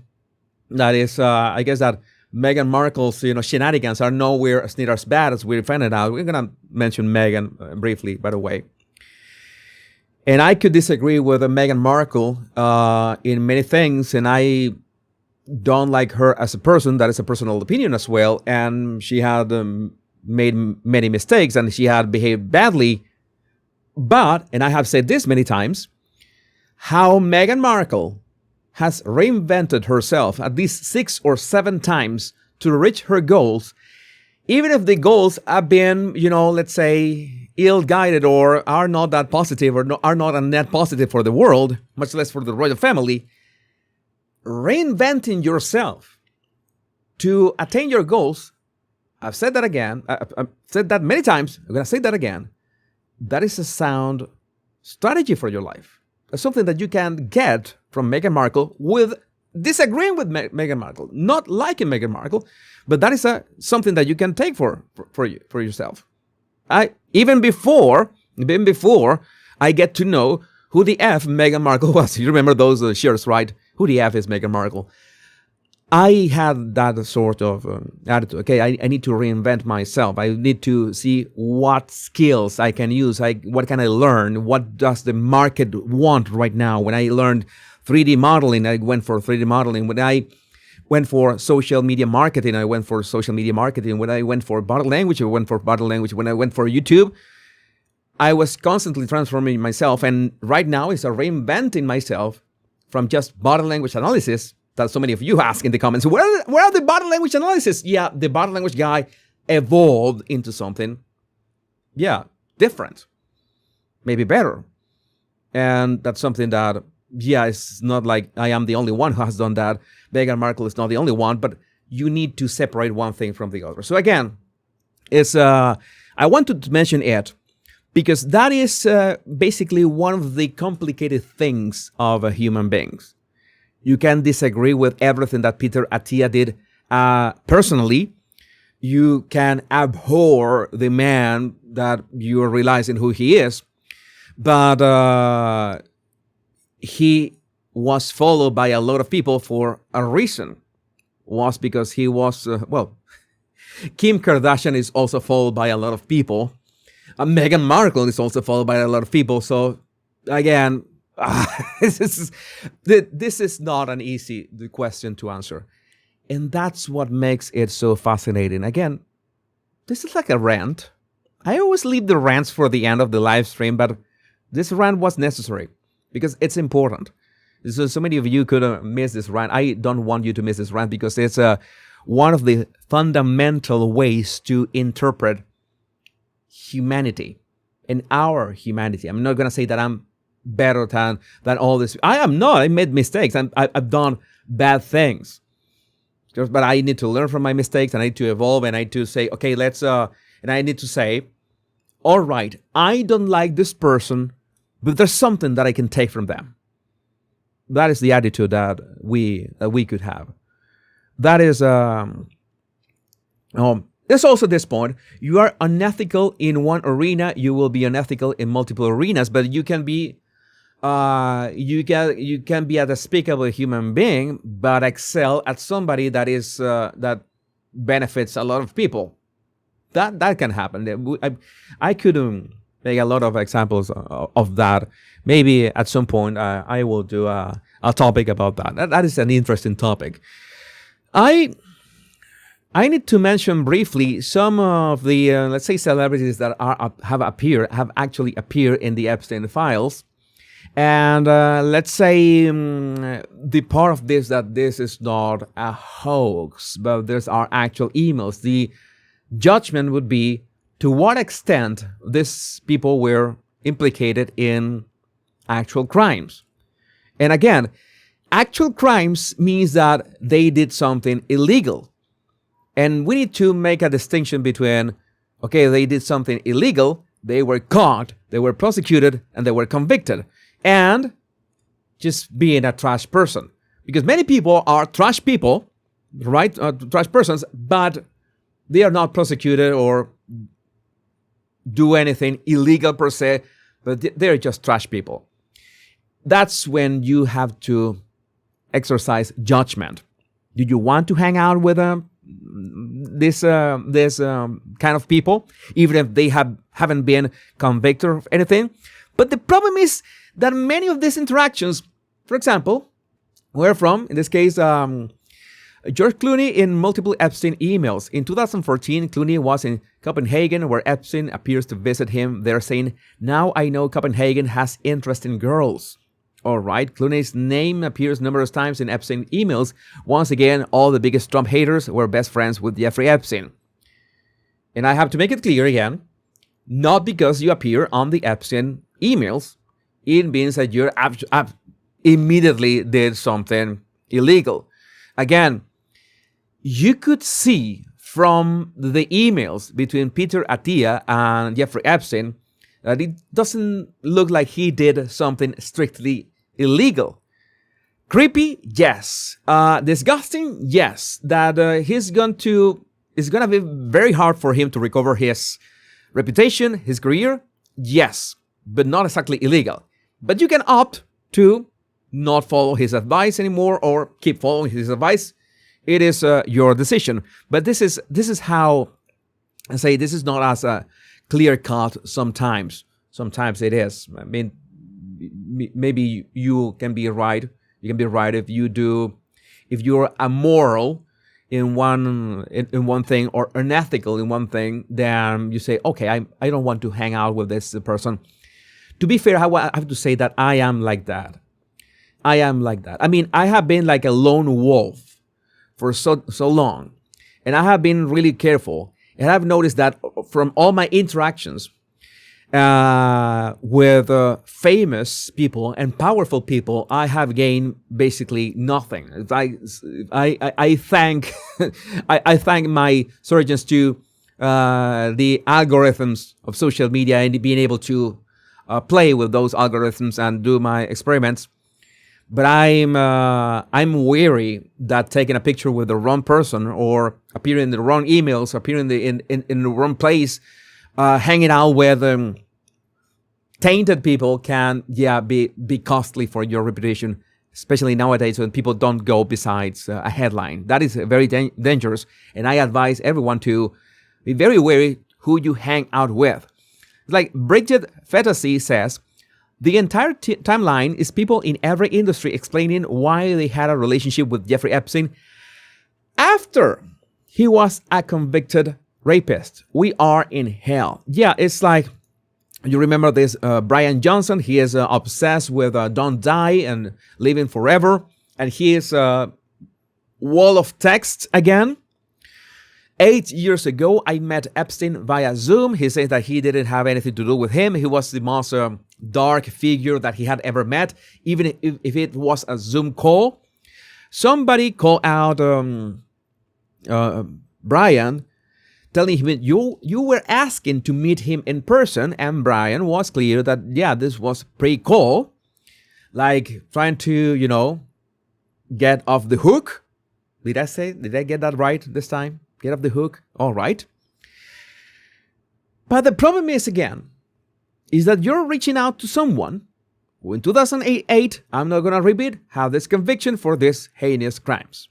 that is, I guess that Meghan Markle's shenanigans are nowhere near as bad as we're finding out. We're gonna mention Meghan briefly, by the way. And I could disagree with Meghan Markle in many things, and I don't like her as a person. That is a personal opinion as well. And she had made many mistakes, and she had behaved badly. But, and I have said this many times, how Meghan Markle has reinvented herself at least 6 or 7 times to reach her goals, even if the goals have been, let's say, ill-guided or are not that positive or are not a net positive for the world, much less for the royal family. Reinventing yourself to attain your goals, I've said that again, I've said that many times, I'm going to say that again, that is a sound strategy for your life. It's something that you can get from Meghan Markle with disagreeing with Meghan Markle, not liking Meghan Markle, but that is something that you can take for yourself. Even before I get to know who the F Meghan Markle was. You remember those shirts, right? Who the F is Meghan Markle? I had that sort of attitude. Okay, I need to reinvent myself. I need to see what skills I can use. What can I learn? What does the market want right now? When I learned 3D modeling, I went for 3D modeling. When I went for social media marketing, I went for social media marketing. When I went for body language, I went for body language. When I went for YouTube, I was constantly transforming myself. And right now, it's reinventing myself from just body language analysis that so many of you ask in the comments. Where are the body language analysis? Yeah, the body language guy evolved into something, different, maybe better. And that's something that, it's not like I am the only one who has done that. Meghan Markle is not the only one, but you need to separate one thing from the other. So again, I wanted to mention it because that is basically one of the complicated things of human beings. You can disagree with everything that Peter Attia did personally. You can abhor the man that you are realizing who he is. But he was followed by a lot of people for a reason. Was because he was, Kim Kardashian is also followed by a lot of people. Meghan Markle is also followed by a lot of people. So again, this is not an easy question to answer. And that's what makes it so fascinating. Again, this is like a rant. I always leave the rants for the end of the live stream, but this rant was necessary because it's important. So many of you could miss this rant. I don't want you to miss this rant because it's one of the fundamental ways to interpret humanity and our humanity. I'm not going to say that I'm better than all this. I am not. I made mistakes. I've done bad things. But I need to learn from my mistakes and I need to evolve and I need to say, okay, and I need to say, all right, I don't like this person, but there's something that I can take from them. That is the attitude that we could have. That is, there's also this point. You are unethical in one arena, you will be unethical in multiple arenas, but you can be you can be a despicable human being, but excel at somebody that is that benefits a lot of people. That can happen. I could make a lot of examples of that. Maybe at some point I will do a topic about that. That is an interesting topic. I need to mention briefly some of the let's say celebrities that have actually appeared in the Epstein Files. And let's say the part of this that this is not a hoax, but there's are actual emails. The judgment would be to what extent these people were implicated in actual crimes. And again, actual crimes means that they did something illegal. And we need to make a distinction between, okay, they did something illegal, they were caught, they were prosecuted, and they were convicted. And just being a trash person. Because many people are trash people, right? Trash persons, but they are not prosecuted or do anything illegal per se, but they're just trash people. That's when you have to exercise judgment. Do you want to hang out with this kind of people, even if they haven't been convicted of anything? But the problem is that many of these interactions, for example, were from, in this case, George Clooney in multiple Epstein emails. In 2014, Clooney was in Copenhagen, where Epstein appears to visit him. They're saying, now I know Copenhagen has interest in girls. All right, Clooney's name appears numerous times in Epstein emails. Once again, all the biggest Trump haters were best friends with Jeffrey Epstein. And I have to make it clear again, not because you appear on the Epstein emails, it means that you immediately did something illegal. Again, you could see from the emails between Peter Attia and Jeffrey Epstein That it doesn't look like he did something strictly illegal. Creepy, yes. Disgusting, yes. That it's gonna be very hard for him to recover his reputation, his career, yes, but not exactly illegal. But you can opt to not follow his advice anymore or keep following his advice. It is your decision. But this is how I say, this is not as a clear cut sometimes. Sometimes it is. I mean, maybe you can be right. You can be right if you're immoral in one thing or unethical in one thing, then you say, okay, I don't want to hang out with this person. To be fair, I have to say that I am like that. I mean, I have been like a lone wolf for so long, and I have been really careful. And I've noticed that from all my interactions with famous people and powerful people, I have gained basically nothing. I thank I thank my surgeons to the algorithms of social media and being able to play with those algorithms and do my experiments. But I'm wary that taking a picture with the wrong person or appearing in the wrong emails, appearing in the wrong place, hanging out with tainted people can be costly for your reputation, especially nowadays when people don't go besides a headline. That is very dangerous, and I advise everyone to be very wary who you hang out with. Like Bridget Fetasi says, the entire timeline is people in every industry explaining why they had a relationship with Jeffrey Epstein after he was a convicted rapist. We are in hell. Yeah, it's like, you remember this Brian Johnson. He is obsessed with don't die and living forever. And he is wall of text again. 8 years ago, I met Epstein via Zoom. He says that he didn't have anything to do with him. He was the most dark figure that he had ever met, even if it was a Zoom call. Somebody called out Brian, telling him you were asking to meet him in person, and Brian was clear that, yeah, this was pre-call, like trying to, get off the hook. Did I get that right this time? Get off the hook. All right. But the problem is that you're reaching out to someone who in 2008, I'm not going to repeat, had this conviction for these heinous crimes.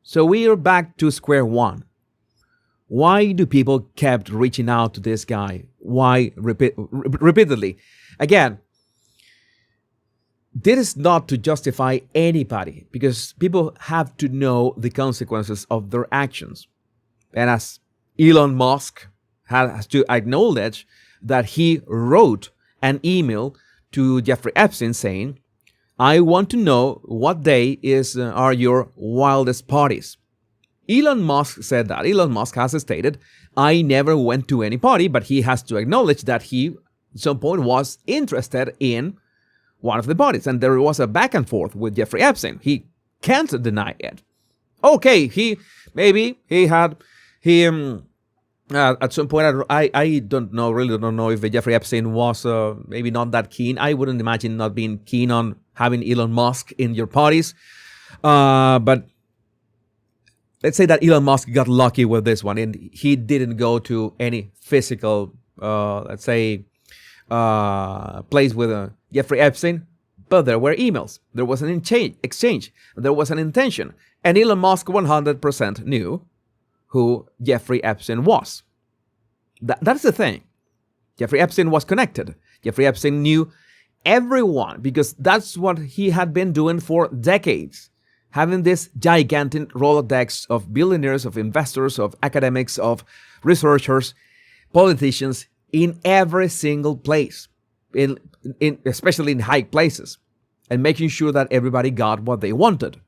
So we are back to square one. Why do people kept reaching out to this guy? Why repeatedly? Again, this is not to justify anybody, because people have to know the consequences of their actions. And as Elon Musk has to acknowledge that he wrote an email to Jeffrey Epstein saying, I want to know what day are your wildest parties. Elon Musk said that. Elon Musk has stated, I never went to any party, but he has to acknowledge that he at some point was interested in one of the parties. And there was a back and forth with Jeffrey Epstein. He can't deny it. Okay, at some point, I really don't know if Jeffrey Epstein was maybe not that keen. I wouldn't imagine not being keen on having Elon Musk in your parties. But let's say that Elon Musk got lucky with this one and he didn't go to any physical, place with Jeffrey Epstein, but there were emails. There was an exchange. There was an intention. And Elon Musk 100% knew who Jeffrey Epstein was. That's the thing. Jeffrey Epstein was connected. Jeffrey Epstein knew everyone because that's what he had been doing for decades. Having this gigantic Rolodex of billionaires, of investors, of academics, of researchers, politicians in every single place, especially in high places, and making sure that everybody got what they wanted.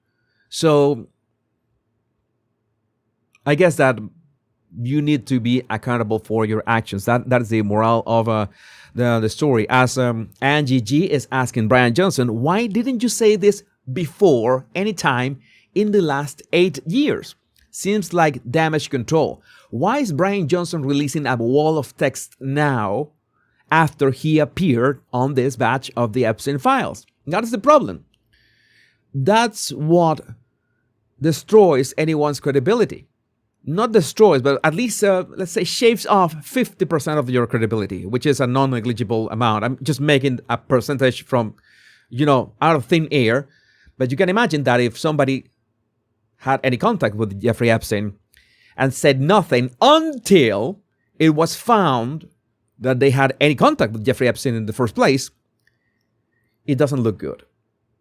So I guess that you need to be accountable for your actions. That is the moral of the story. As Angie G is asking Brian Johnson, why didn't you say this before any time in the last 8 years? Seems like damage control. Why is Brian Johnson releasing a wall of text now after he appeared on this batch of the Epstein Files. That's the problem. That's what destroys anyone's credibility. Not destroys, but at least, let's say, shaves off 50% of your credibility, which is a non-negligible amount. I'm just making a percentage from, out of thin air. But you can imagine that if somebody had any contact with Jeffrey Epstein and said nothing until it was found that they had any contact with Jeffrey Epstein in the first place, it doesn't look good.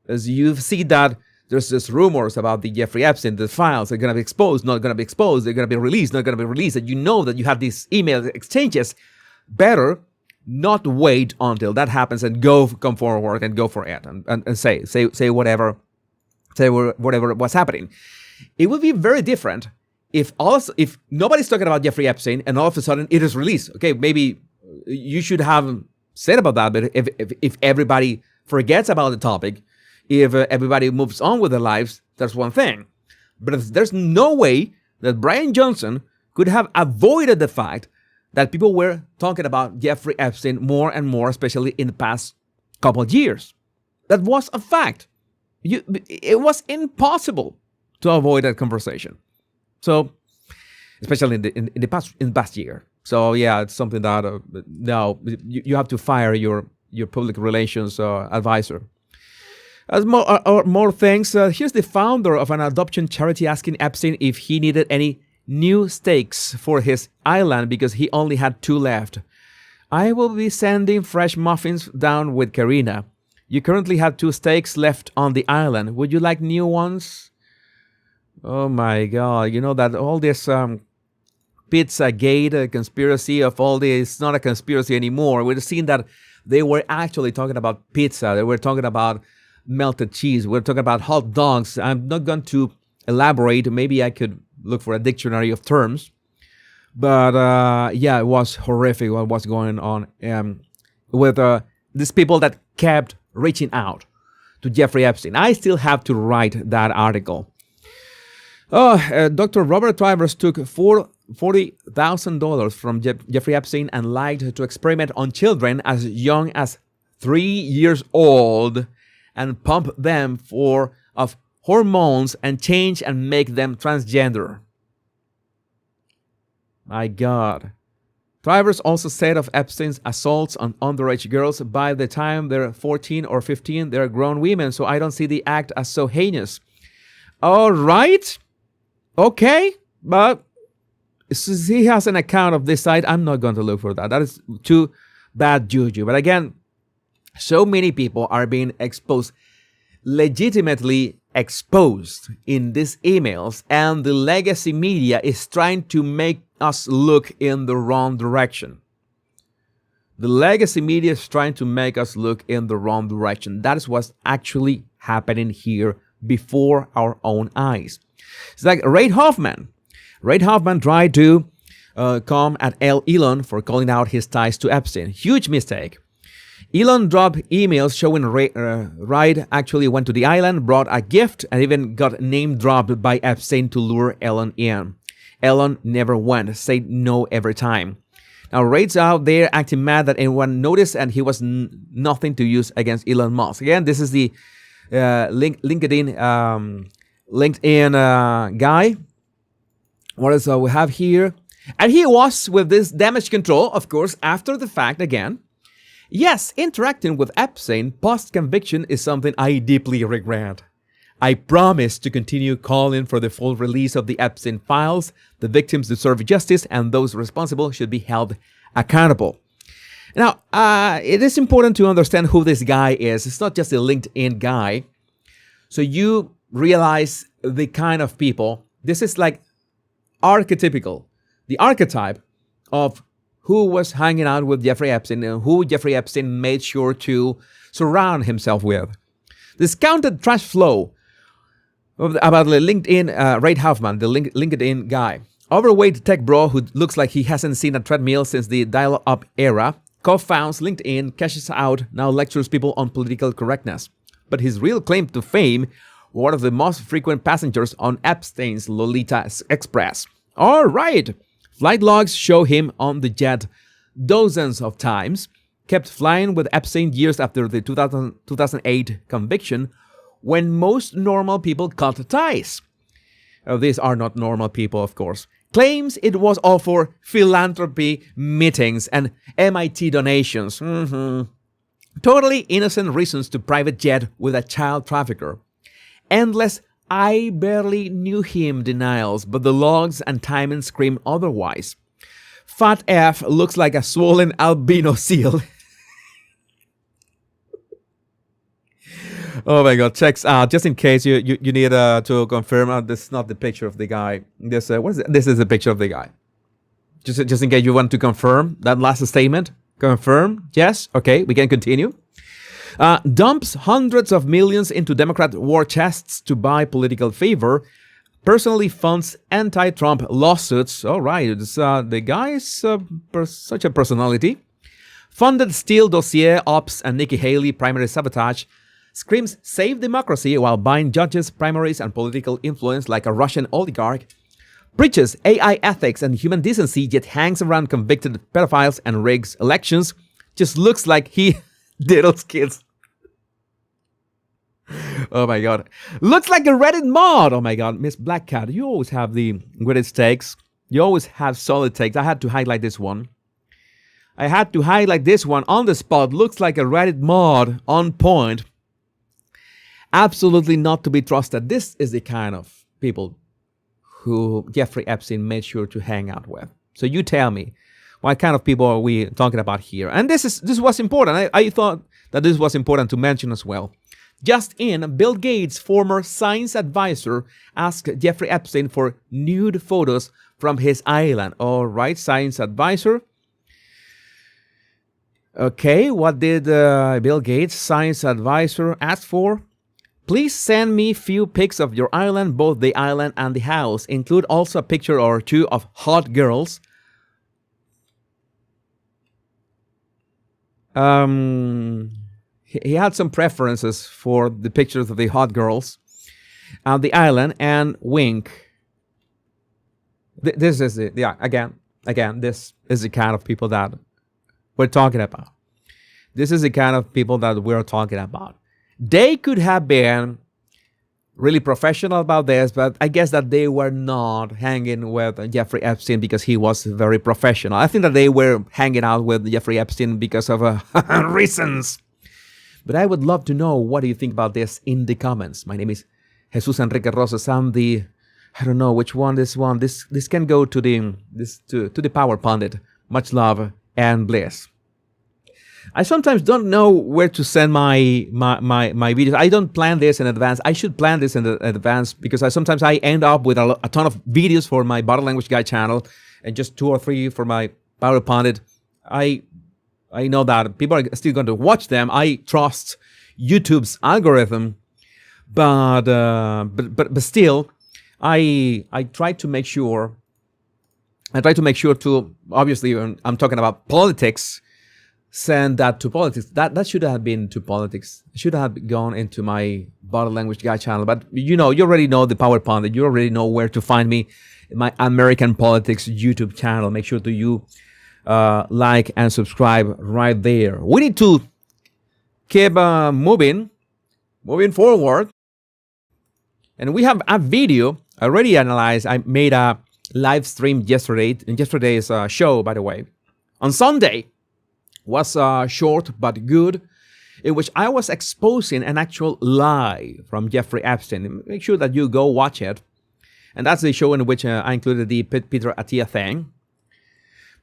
As you see that there's just rumors about the Jeffrey Epstein, the files are going to be exposed, not going to be exposed, they're going to be released, not going to be released, and you know that you have these email exchanges. Better not wait until that happens and come forward and go for it and say whatever was happening. It would be very different if nobody's talking about Jeffrey Epstein and all of a sudden it is released. Okay, maybe you should have said about that, but if everybody forgets about the topic, if everybody moves on with their lives, that's one thing. But if there's no way that Brian Johnson could have avoided the fact that people were talking about Jeffrey Epstein more and more, especially in the past couple of years. That was a fact. It was impossible to avoid that conversation. So, especially in the past year. So yeah, it's something that now you have to fire your public relations advisor. As more things, here's the founder of an adoption charity asking Epstein if he needed any new steaks for his island because he only had 2 left. I will be sending fresh muffins down with Karina. You currently have 2 steaks left on the island. Would you like new ones? Oh my God. You know that all this Pizzagate conspiracy of all this, it's not a conspiracy anymore. We're seeing that they were actually talking about pizza. They were talking about melted cheese. We're talking about hot dogs. I'm not going to elaborate. Maybe I could look for a dictionary of terms. But yeah, it was horrific what was going on with these people that kept reaching out to Jeffrey Epstein. I still have to write that article. Dr. Robert Trivers took $40,000 from Jeffrey Epstein and lied to experiment on children as young as 3 years old and pump them full of hormones and change and make them transgender. My God. Trivers also said of Epstein's assaults on underage girls, by the time they're 14 or 15, they're grown women, so I don't see the act as so heinous. All right. Okay. But since he has an account of this side, I'm not going to look for that. That is too bad juju. But again, so many people are being exposed, legitimately exposed in these emails, and the legacy media is trying to make us look in the wrong direction. The legacy media is trying to make us look in the wrong direction. That is what's actually happening here before our own eyes. It's like Reid Hoffman. Reid Hoffman tried to come at Elon for calling out his ties to Epstein. Huge mistake. Elon dropped emails showing Reid actually went to the island, brought a gift, and even got name dropped by Epstein to lure Elon in. Elon never went, said no every time. Now, Reid's out there acting mad that anyone noticed, and he was nothing to use against Elon Musk. Again, this is the LinkedIn guy. What else we have here? And he was with this damage control, of course, after the fact again. Yes, interacting with Epstein post-conviction is something I deeply regret. I promise to continue calling for the full release of the Epstein Files. The victims deserve justice, and those responsible should be held accountable. Now, it is important to understand who this guy is. It's not just a LinkedIn guy. So you realize the kind of people. This is like archetypical, the archetype of who was hanging out with Jeffrey Epstein and who Jeffrey Epstein made sure to surround himself with. Discounted trash flow about the LinkedIn, Reid Hoffman, the LinkedIn guy. Overweight tech bro who looks like he hasn't seen a treadmill since the dial-up era, co-founds LinkedIn, cashes out, now lectures people on political correctness. But his real claim to fame, one of the most frequent passengers on Epstein's Lolita Express. All right. Flight logs show him on the jet dozens of times, kept flying with Epstein years after the 2008 conviction, when most normal people cut ties. These are not normal people, of course. Claims it was all for philanthropy meetings and MIT donations. Totally innocent reasons to private jet with a child trafficker. Endless "I barely knew him" denials, but the logs and timing scream otherwise. Fat F looks like a swollen albino seal. Oh my God! Checks out. Just in case you need to confirm, this is not the picture of the guy. This what is it? This is the picture of the guy. Just in case you want to confirm that last statement. Confirm? Yes. Okay, we can continue. Dumps hundreds of millions into Democrat war chests to buy political favor. Personally funds anti-Trump lawsuits. All right, the guy is such a personality. Funded Steele dossier ops and Nikki Haley primary sabotage. Screams save democracy while buying judges, primaries, and political influence like a Russian oligarch. Breaches AI ethics and human decency, yet hangs around convicted pedophiles and rigs elections. Just looks like he diddles kids. Oh my God. Looks like a Reddit mod. Oh my God. Miss Black Cat, you always have the greatest takes. You always have solid takes. I had to highlight this one. On the spot. Looks like a Reddit mod. On point. Absolutely not to be trusted. This is the kind of people who Jeffrey Epstein made sure to hang out with. So you tell me, what kind of people are we talking about here? And this was important. I thought that this was important to mention as well. Just in, Bill Gates' former science advisor asked Jeffrey Epstein for nude photos from his island. All right, science advisor. Okay, what did Bill Gates' science advisor ask for? Please send me few pics of your island, both the island and the house. Include also a picture or two of hot girls. He had some preferences for the pictures of the hot girls on the island, and wink. This is it. Yeah, again, this is the kind of people that we're talking about. This is the kind of people that we're talking about. They could have been really professional about this, but I guess that they were not hanging with Jeffrey Epstein because he was very professional. I think that they were hanging out with Jeffrey Epstein because of reasons. But I would love to know, what do you think about this in the comments? My name is Jesus Enrique Rosas. I'm the, I don't know which one this one. This can go to the Power Pundit. Much love and bliss. I sometimes don't know where to send my videos. I don't plan this in advance. I should plan this in advance because sometimes I end up with a ton of videos for my Body Language Guy channel and just 2 or 3 for my Power Pundit. I know that people are still going to watch them. I trust YouTube's algorithm, but still, I try to make sure. To obviously, when I'm talking about politics, send that to politics. That should have been to politics. It should have gone into my Body Language Guy channel. But you already know the Power Pundit. You already know where to find me in my American Politics YouTube channel. Make sure you like and subscribe right there. We need to keep moving forward. And we have a video already analyzed. I made a live stream yesterday, in yesterday's show, by the way. On Sunday was short but good, in which I was exposing an actual lie from Jeffrey Epstein. Make sure that you go watch it. And that's the show in which I included the Peter Attia thing.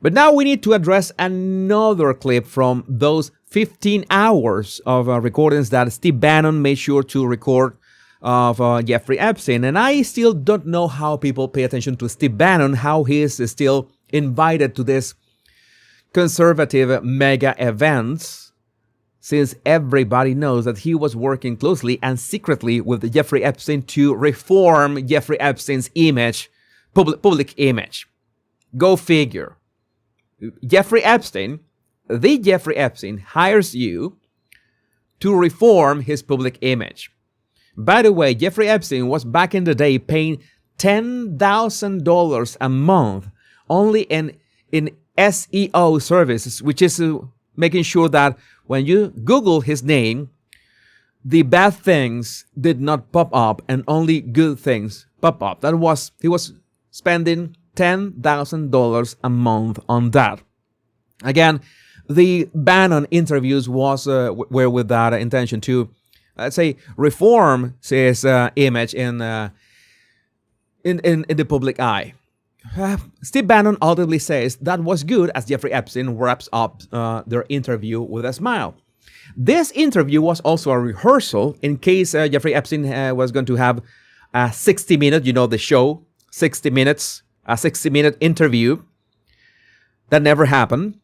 But now we need to address another clip from those 15 hours of recordings that Steve Bannon made sure to record of Jeffrey Epstein. And I still don't know how people pay attention to Steve Bannon, how he is still invited to this conservative mega events, since everybody knows that he was working closely and secretly with Jeffrey Epstein to reform Jeffrey Epstein's image, public image. Go figure. Jeffrey Epstein hires you to reform his public image. By the way, Jeffrey Epstein was back in the day paying $10,000 a month only in SEO services, which is making sure that when you Google his name, the bad things did not pop up and only good things pop up. He was spending $10,000 a month on that. Again, the ban on interviews was were with that intention to, let's say, reform his image in the public eye. Steve Bannon audibly says that was good as Jeffrey Epstein wraps up their interview with a smile. This interview was also a rehearsal in case Jeffrey Epstein was going to have a 60-minute, the show, 60 minutes, a 60-minute interview. That never happened.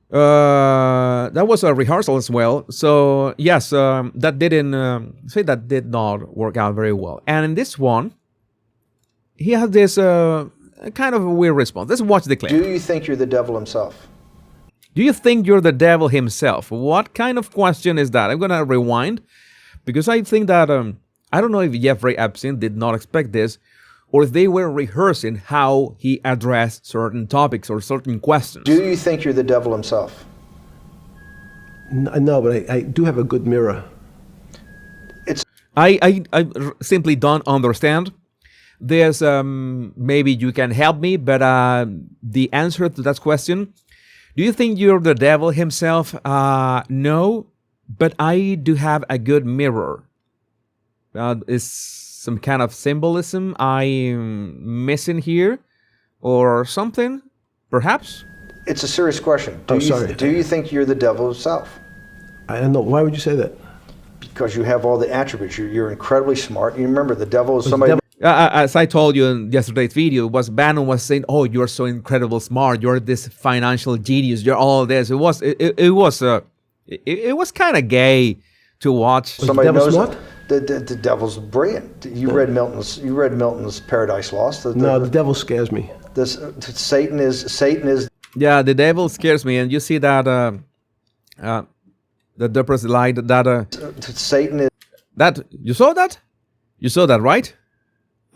That was a rehearsal as well. So yes, that did not work out very well. And in this one, he had this kind of a weird response. Let's watch the clip. Do you think you're the devil himself? Do you think you're the devil himself? What kind of question is that? I'm going to rewind because I think that, I don't know if Jeffrey Epstein did not expect this or if they were rehearsing how he addressed certain topics or certain questions. Do you think you're the devil himself? No, but I do have a good mirror. I simply don't understand. There's, maybe you can help me, but the answer to that question, do you think you're the devil himself? No, but I do have a good mirror. Is some kind of symbolism I'm missing here or something, perhaps? It's a serious question. Do you think you're the devil himself? I don't know. Why would you say that? Because you have all the attributes. You're incredibly smart. You remember, the devil is somebody... As I told you in yesterday's video, Bannon was saying, "Oh, you're so incredible smart. You're this financial genius. You're all this." It was kind of gay to watch. Somebody knows smart? The devil's brilliant. You read Milton's Paradise Lost. The devil scares me. Satan is. Yeah, the devil scares me, and you see that the Depressed light that Satan is. That you saw that? You saw that, right?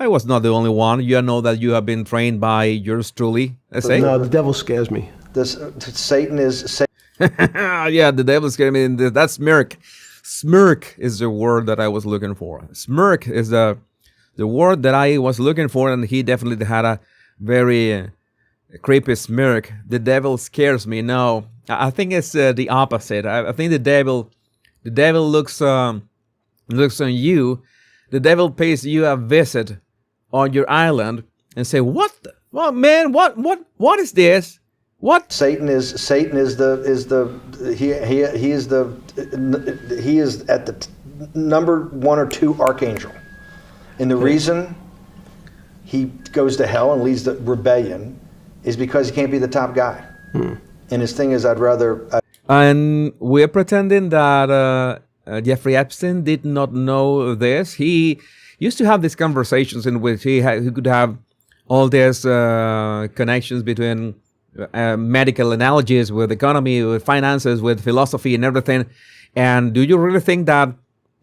I was not the only one. You know that you have been trained by yours truly. No, the devil scares me. Satan is. Yeah, the devil scares me. That's smirk. Smirk is the word that I was looking for. Smirk is the word that I was looking for, and he definitely had a very creepy smirk. The devil scares me. No, I think it's the opposite. I think the devil looks on you. The devil pays you a visit on your island and say, "What? Well, man, what is this? What?" Satan is at the number 1 or 2 archangel, and the reason he goes to hell and leads the rebellion is because he can't be the top guy. And his thing is, and we're pretending that Jeffrey Epstein did not know this. He used to have these conversations in which he could have all these connections between medical analogies with economy, with finances, with philosophy and everything. And do you really think that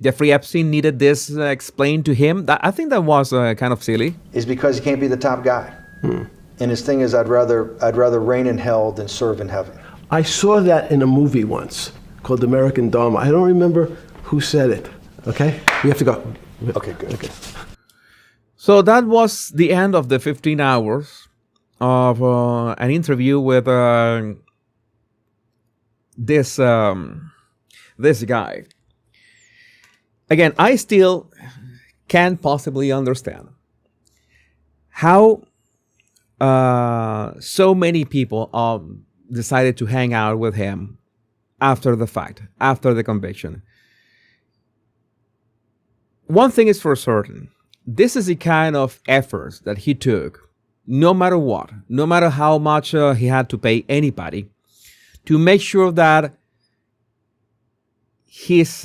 Jeffrey Epstein needed this explained to him? I think that was kind of silly. Is because he can't be the top guy. And his thing is, I'd rather reign in hell than serve in heaven. I saw that in a movie once called American Dharma. I don't remember who said it. Okay? We have to go. Okay, good. Okay. So that was the end of the 15 hours of an interview with this guy. Again, I still can't possibly understand how so many people decided to hang out with him after the fact, after the conviction. One thing is for certain. This is the kind of efforts that he took, no matter what, no matter how much he had to pay anybody, to make sure that his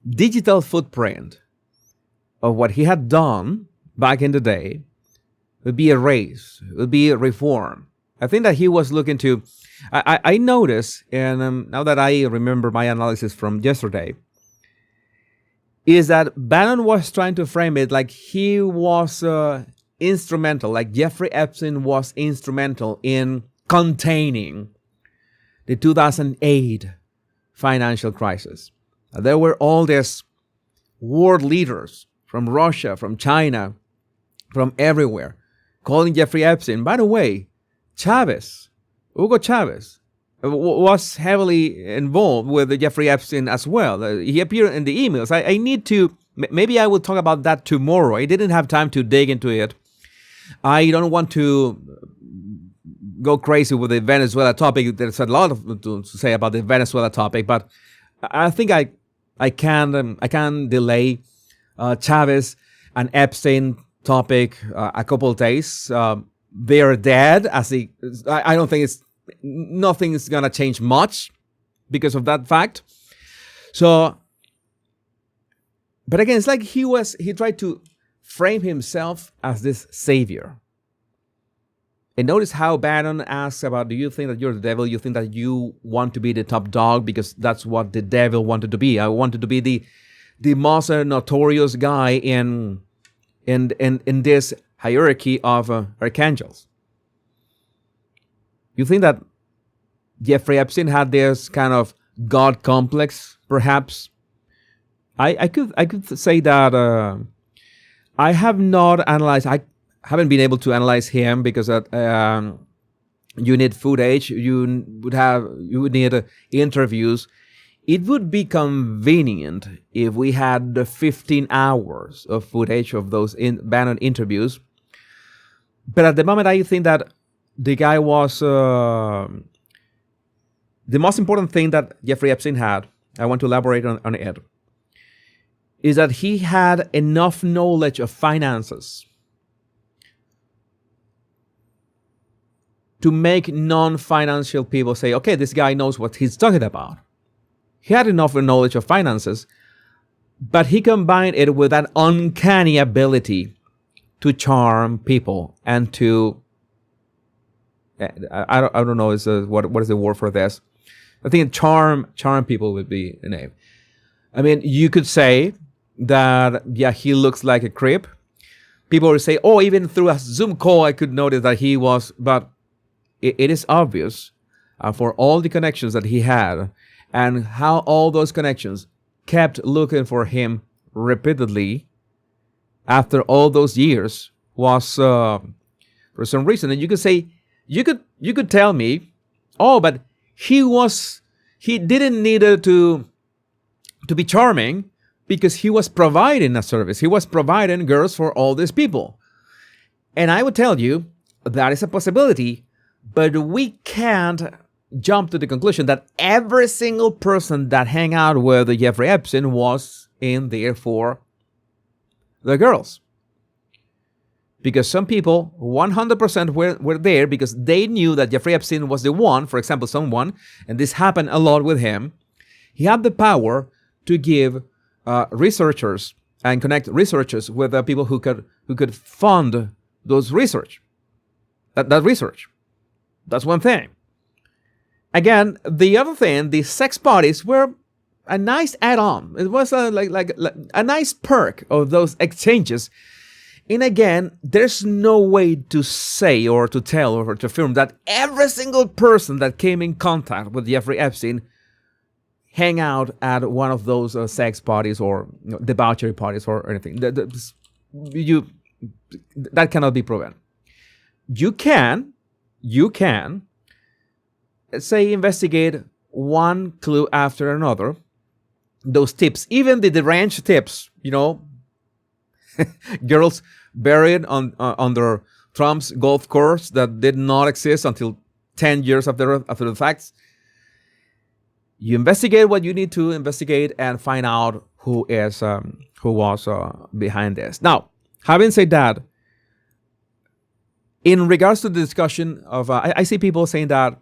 digital footprint of what he had done back in the day would be erased, would be reformed. I think that he was looking to, I noticed, and now that I remember my analysis from yesterday, is that Bannon was trying to frame it like he was instrumental, like Jeffrey Epstein was instrumental in containing the 2008 financial crisis. There were all these world leaders from Russia, from China, from everywhere, calling Jeffrey Epstein. By the way, Hugo Chavez, was heavily involved with Jeffrey Epstein as well. He appeared in the emails. I need to, maybe I will talk about that tomorrow. I didn't have time to dig into it. I don't want to go crazy with the Venezuela topic. There's a lot to say about the Venezuela topic, but I think I can delay Chavez and Epstein topic a couple of days. They're dead. I don't think nothing is gonna change much because of that fact. So, but again, it's like he tried to frame himself as this savior. And notice how Bannon asks about, do you think that you're the devil? You think that you want to be the top dog because that's what the devil wanted to be. I wanted to be the most notorious guy in this hierarchy of archangels. You think that Jeffrey Epstein had this kind of God complex, perhaps? I could say that I have not analyzed. I haven't been able to analyze him because you need footage. You would need interviews. It would be convenient if we had the 15 hours of footage of those Bannon interviews. But at the moment, I think that the guy was the most important thing that Jeffrey Epstein had. I want to elaborate on it. Is that he had enough knowledge of finances to make non-financial people say, okay, this guy knows what he's talking about. He had enough knowledge of finances, but he combined it with that uncanny ability to charm people and to, I don't know what is the word for this. I think charm people would be the name. I mean, you could say that, yeah, he looks like a creep. People would say, oh, even through a Zoom call, I could notice that he was, but it is obvious for all the connections that he had and how all those connections kept looking for him repeatedly after all those years was for some reason. And you could say, you could tell me, oh, but he didn't need to be charming because he was providing a service. He was providing girls for all these people. And I would tell you that is a possibility, but we can't jump to the conclusion that every single person that hang out with Jeffrey Epstein was in there for the girls. Because some people 100% were there because they knew that Jeffrey Epstein was the one, for example, someone, and this happened a lot with him. He had the power to give researchers and connect researchers with people who could fund those research. That research. That's one thing. Again, the other thing, the sex parties were a nice add-on. It was like a nice perk of those exchanges. And again, there's no way to say or to tell or to affirm that every single person that came in contact with Jeffrey Epstein hang out at one of those sex parties or debauchery parties or anything. That cannot be proven. You can say investigate one clue after another. Those tips, even the deranged tips, girls buried under Trump's golf course that did not exist until 10 years after the facts. You investigate what you need to investigate and find out who was behind this. Now, having said that, in regards to the discussion of, I see people saying that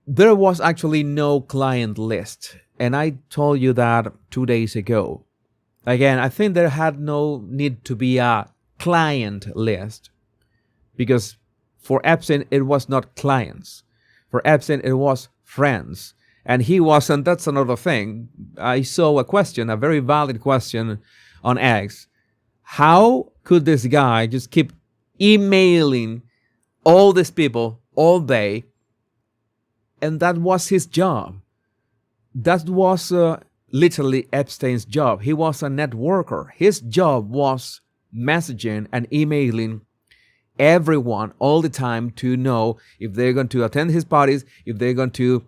there was actually no client list. And I told you that 2 days ago. Again, I think there had no need to be a client list because for Epstein, it was not clients. For Epstein, it was friends. And he wasn't, that's another thing. I saw a very valid question on X. How could this guy just keep emailing all these people all day And that was his job. That was literally Epstein's job. He was a networker. His job was messaging and emailing everyone all the time to know if they're going to attend his parties, if they're going to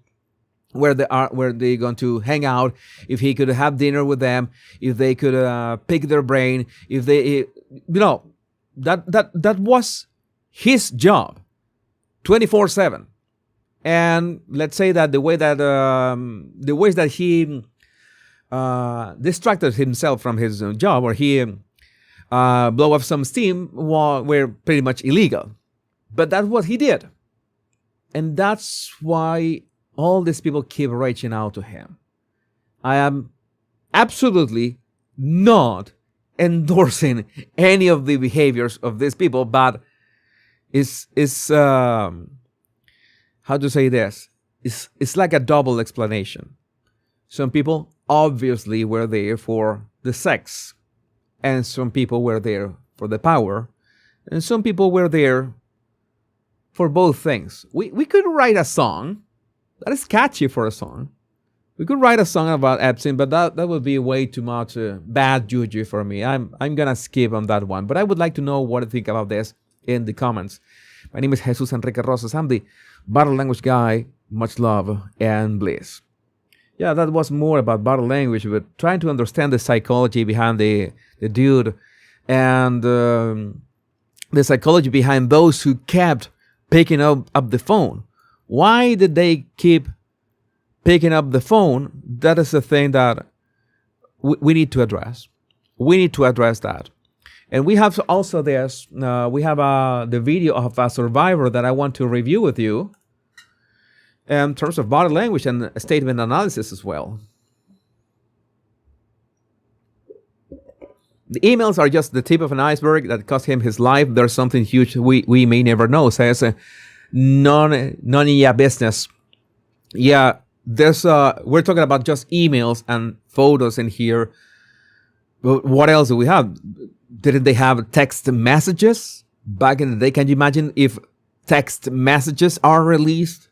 where they're going to hang out, if he could have dinner with them, if they could pick their brain, if they, that was his job, 24/7. And let's say that the ways that he distracted himself from his job, or he blow off some steam, were pretty much illegal. But that's what he did. And that's why all these people keep reaching out to him. I am absolutely not endorsing any of the behaviors of these people, but it's how to say this? It's like a double explanation. Some people obviously were there for the sex, and some people were there for the power, and some people were there for both things. We could write a song that is catchy for a song. We could write a song about Epstein, but that would be way too much bad juju for me. I'm gonna skip on that one. But I would like to know what you think about this in the comments. My name is Jesus Enrique Rosas. I'm the bottle language guy. Much love and bliss. Yeah, that was more about bottle language, but trying to understand the psychology behind the dude, and the psychology behind those who kept picking up the phone. Why did they keep picking up the phone? That is the thing that we need to address. We need to address that. And we have also this, we have the video of a survivor that I want to review with you in terms of body language and statement analysis as well. The emails are just the tip of an iceberg that cost him his life. There's something huge we may never know. Says none of your business. Yeah, there's we're talking about just emails and photos in here. But what else do we have? Didn't they have text messages back in the day? Can you imagine if text messages are released?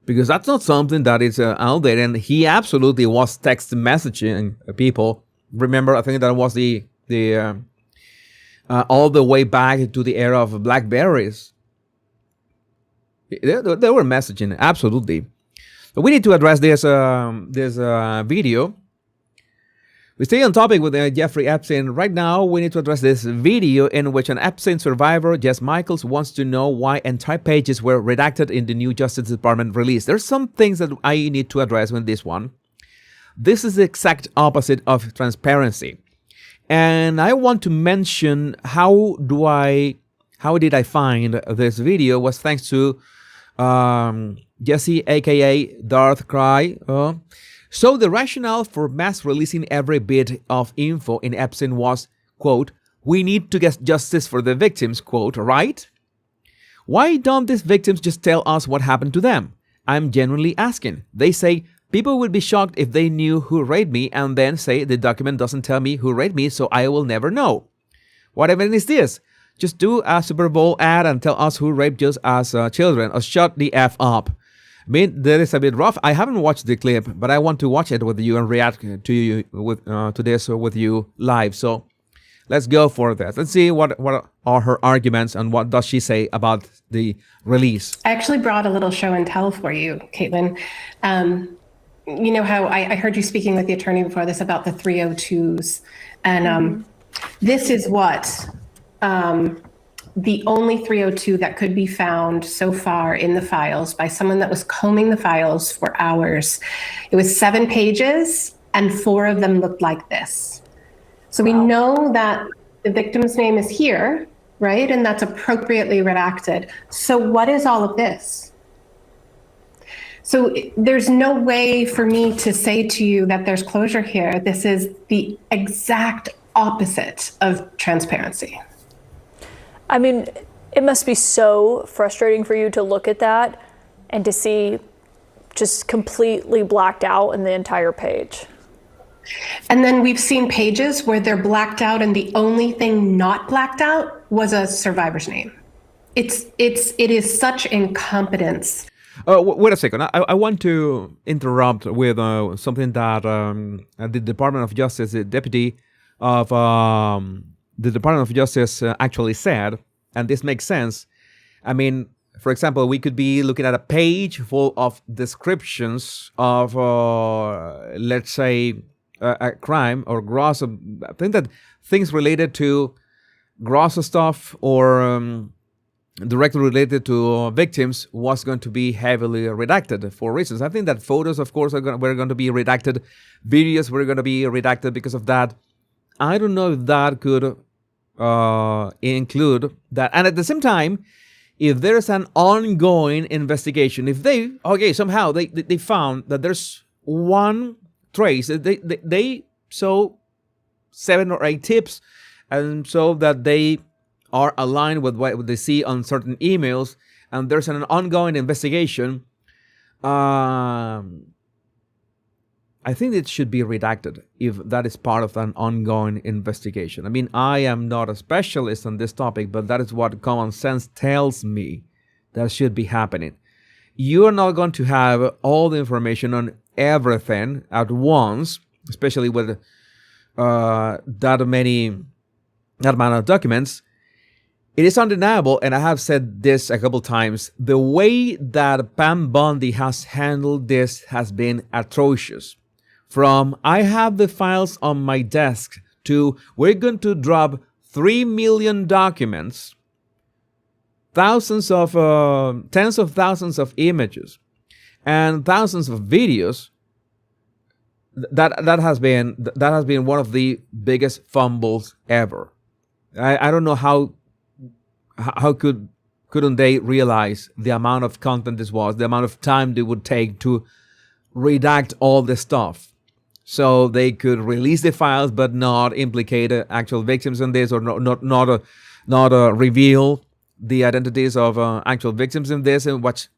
Because that's not something that is out there. And he absolutely was text messaging people. Remember, I think that was the all the way back to the era of Blackberries. They were messaging, absolutely. But we need to address this video. We stay on topic with Jeffrey Epstein. Right now, we need to address this video in which an Epstein survivor, Jess Michaels, wants to know why entire pages were redacted in the new Justice Department release. There's some things that I need to address with this one. This is the exact opposite of transparency. And I want to mention how did I find this video was thanks to Jesse, aka Darth Cry. So the rationale for mass releasing every bit of info in Epstein was, quote, we need to get justice for the victims, quote, right? Why don't these victims just tell us what happened to them? I'm genuinely asking. They say, people would be shocked if they knew who raped me, and then say the document doesn't tell me who raped me, so I will never know. What evidence is this? Just do a Super Bowl ad and tell us who raped us as children, or shut the F up. I mean, that is a bit rough. I haven't watched the clip, but I want to watch it with you and react to you to this with you live. So let's go for that. Let's see what are her arguments and what does she say about the release. I actually brought a little show and tell for you, Caitlin. You know how I heard you speaking with the attorney before this about the 302s, and this is what the only 302 that could be found so far in the files by someone that was combing the files for hours. It was 7 pages and 4 of them looked like this. So we know that the victim's name is here, right? And that's appropriately redacted. So what is all of this? So there's no way for me to say to you that there's closure here. This is the exact opposite of transparency. I mean, it must be so frustrating for you to look at that and to see just completely blacked out in the entire page. And then we've seen pages where they're blacked out and the only thing not blacked out was a survivor's name. It is such incompetence. Wait a second. I want to interrupt with something that the Department of Justice, the deputy of the Department of Justice actually said, and this makes sense. I mean, for example, we could be looking at a page full of descriptions of, let's say, a crime or gross. I think that things related to gross stuff or directly related to victims was going to be heavily redacted for reasons. I think that photos, of course, were going to be redacted. Videos were going to be redacted because of that. I don't know if that could include that. And at the same time, if there's an ongoing investigation, if somehow they found that there's one trace, they saw 7 or 8 tips, and so that they are aligned with what they see on certain emails, and there's an ongoing investigation, I think it should be redacted if that is part of an ongoing investigation. I mean, I am not a specialist on this topic, but that is what common sense tells me that should be happening. You are not going to have all the information on everything at once, especially with that amount of documents. It is undeniable, and I have said this a couple times, the way that Pam Bondi has handled this has been atrocious. From I have the files on my desk to we're going to drop 3 million documents, tens of thousands of images, and thousands of videos. That has been one of the biggest fumbles ever. I don't know how couldn't they realize the amount of content this was, the amount of time they would take to redact all the stuff, so they could release the files but not implicate actual victims in this, or not reveal the identities of actual victims in this, and which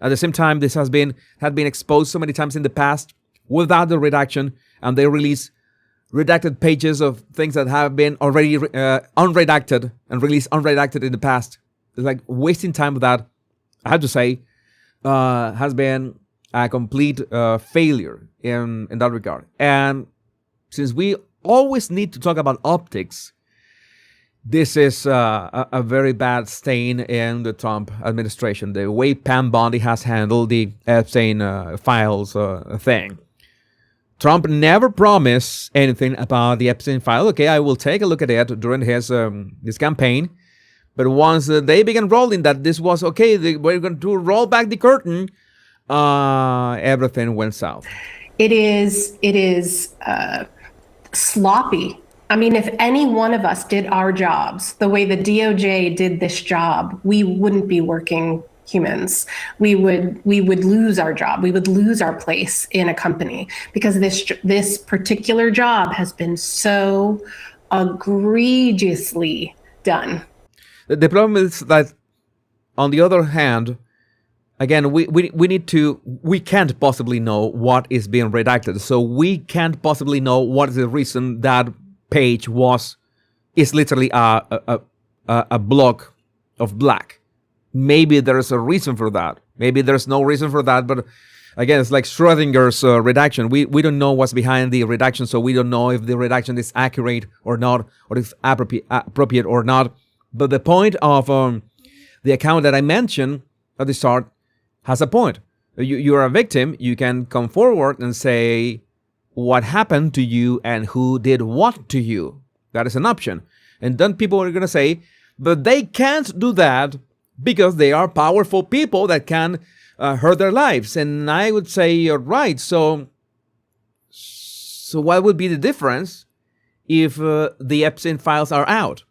at the same time this had been exposed so many times in the past without the redaction, and they release redacted pages of things that have been already unredacted and released unredacted in the past. It's like wasting time with that, I have to say, has been a complete failure in that regard. And since we always need to talk about optics, this is a very bad stain in the Trump administration, the way Pam Bondi has handled the Epstein Files thing. Trump never promised anything about the Epstein file. Okay, I will take a look at it during his campaign. But once they began rolling that this was okay, we're going to roll back the curtain, everything went south. It is sloppy. I mean, if any one of us did our jobs the way the DOJ did this job, we wouldn't be working humans. We would lose our job. We would lose our place in a company, because this particular job has been so egregiously done. The problem is that, on the other hand, again, we can't possibly know what is being redacted. So we can't possibly know what is the reason that page is literally a block of black. Maybe there's a reason for that. Maybe there's no reason for that. But again, it's like Schrodinger's redaction. We don't know what's behind the redaction, so we don't know if the redaction is accurate or not, or if appropriate or not. But the point of the account that I mentioned at the start has a point. You're a victim. You can come forward and say what happened to you and who did what to you. That is an option. And then people are going to say, but they can't do that because they are powerful people that can hurt their lives. And I would say you're right. So what would be the difference if the Epstein files are out?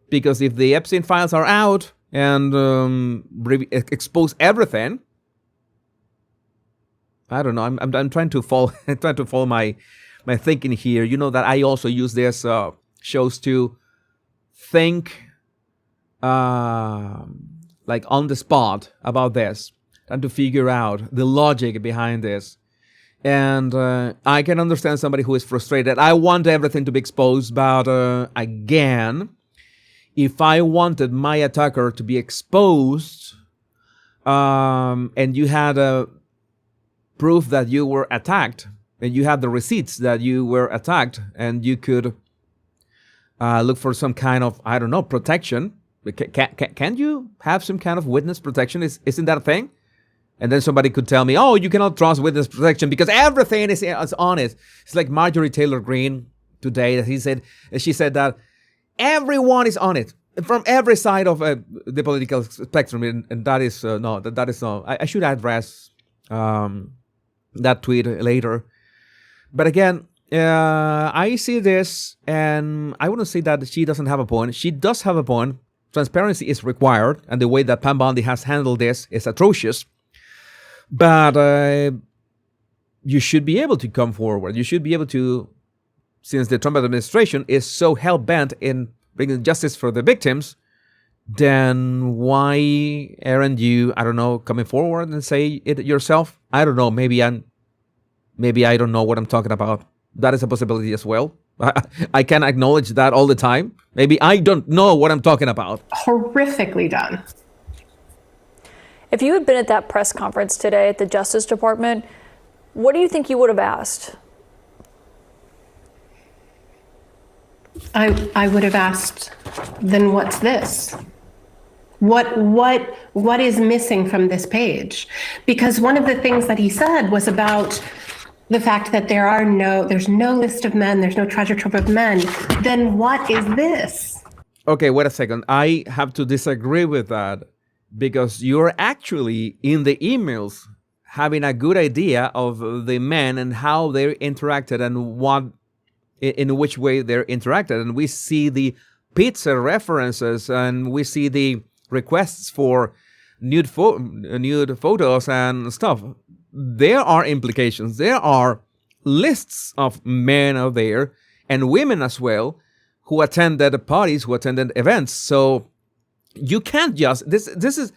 Because if the Epstein files are out and expose everything, I don't know. I'm trying to follow my thinking here. You know that I also use this shows to think like on the spot about this, and to figure out the logic behind this. And I can understand somebody who is frustrated. I want everything to be exposed, but again, if I wanted my attacker to be exposed, and you had proof that you were attacked, and you had the receipts that you were attacked, and you could look for some kind of, I don't know, protection. Can you have some kind of witness protection? Isn't that a thing? And then somebody could tell me, oh, you cannot trust witness protection because everything is honest. It's like Marjorie Taylor Greene today, that she said that everyone is on it from every side of the political spectrum, and that is no. That is no. I should address that tweet later. But again, I see this, and I wouldn't say that she doesn't have a point. She does have a point. Transparency is required, and the way that Pam Bondi has handled this is atrocious. But you should be able to come forward. You should be able to, since the Trump administration is so hell-bent in bringing justice for the victims, then why aren't you, I don't know, coming forward and say it yourself? I don't know. Maybe I don't know what I'm talking about. That is a possibility as well. I can acknowledge that all the time. Maybe I don't know what I'm talking about. Horrifically done. If you had been at that press conference today at the Justice Department, what do you think you would have asked? I would have asked, then what's this? What is missing from this page? Because one of the things that he said was about the fact that there's no list of men, there's no treasure trove of men. Then what is this? Okay, wait a second. I have to disagree with that, because you're actually in the emails having a good idea of the men and how they interacted and in which way they're interacted. And we see the pizza references, and we see the requests for nude photos and stuff. There are implications. There are lists of men out there, and women as well, who attended parties, who attended events. So you can't just, this is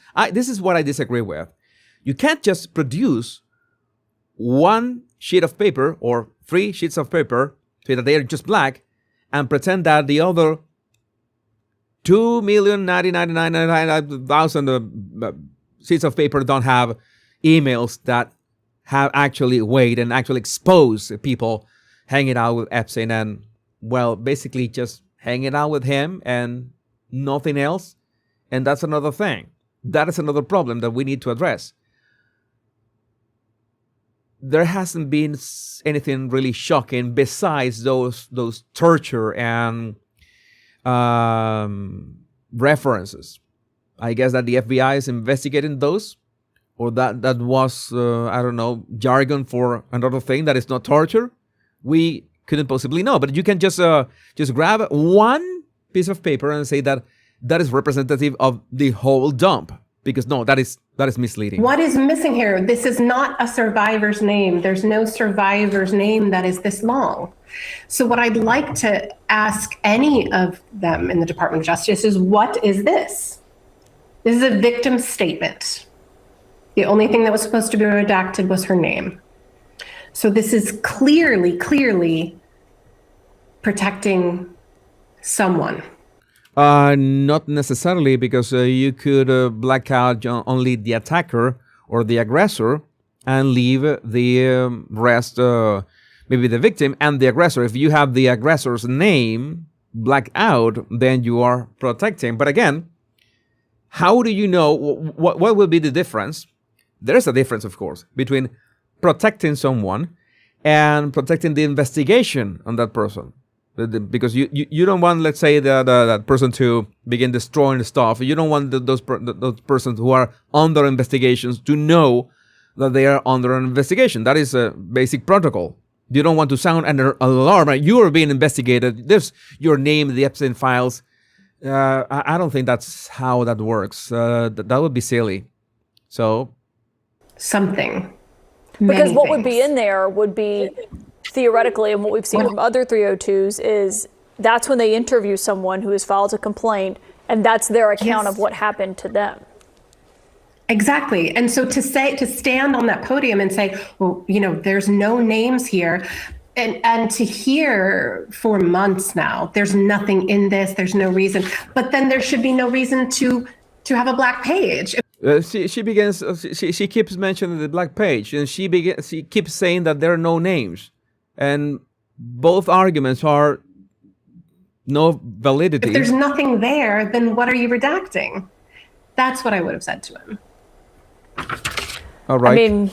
what I disagree with. You can't just produce one sheet of paper or 3 sheets of paper so that they are just black and pretend that the other 2,099,000 sheets of paper don't have emails that have actually weighed and actually exposed people hanging out with Epstein and, well, basically just hanging out with him and nothing else. And that's another thing. That is another problem that we need to address. There hasn't been anything really shocking besides those torture and references. I guess that the FBI is investigating those, or that was I don't know, jargon for another thing that is not torture. We couldn't possibly know, but you can just grab one piece of paper and say that is representative of the whole dump, because no, that is misleading. What is missing here? This is not a survivor's name. There's no survivor's name that is this long. So what I'd like to ask any of them in the Department of Justice is, what is this? This is a victim statement. The only thing that was supposed to be redacted was her name. So this is clearly protecting someone. Not necessarily, because you could black out only the attacker or the aggressor and leave the rest, maybe the victim and the aggressor. If you have the aggressor's name blacked out, then you are protecting. But again, how do you know what will be the difference? There is a difference, of course, between protecting someone and protecting the investigation on that person. Because you don't want, let's say, that person to begin destroying the stuff. You don't want those persons who are under investigations to know that they are under an investigation. That is a basic protocol. You don't want to sound an alarm. You are being investigated. There's your name in the Epstein Files. I don't think that's how that works. That would be silly. So Something. Because what would be in there would be, theoretically, and what we've seen from other 302s is that's when they interview someone who has filed a complaint, and that's their account of what happened to them. Exactly. And so to stand on that podium and say, well, there's no names here, and to hear for months now, there's nothing in this, there's no reason, but then there should be no reason to have a black page. She begins. She keeps mentioning the black page, and she keeps saying that there are no names, and both arguments are no validity. If there's nothing there, then what are you redacting? That's what I would have said to him. All right. I mean,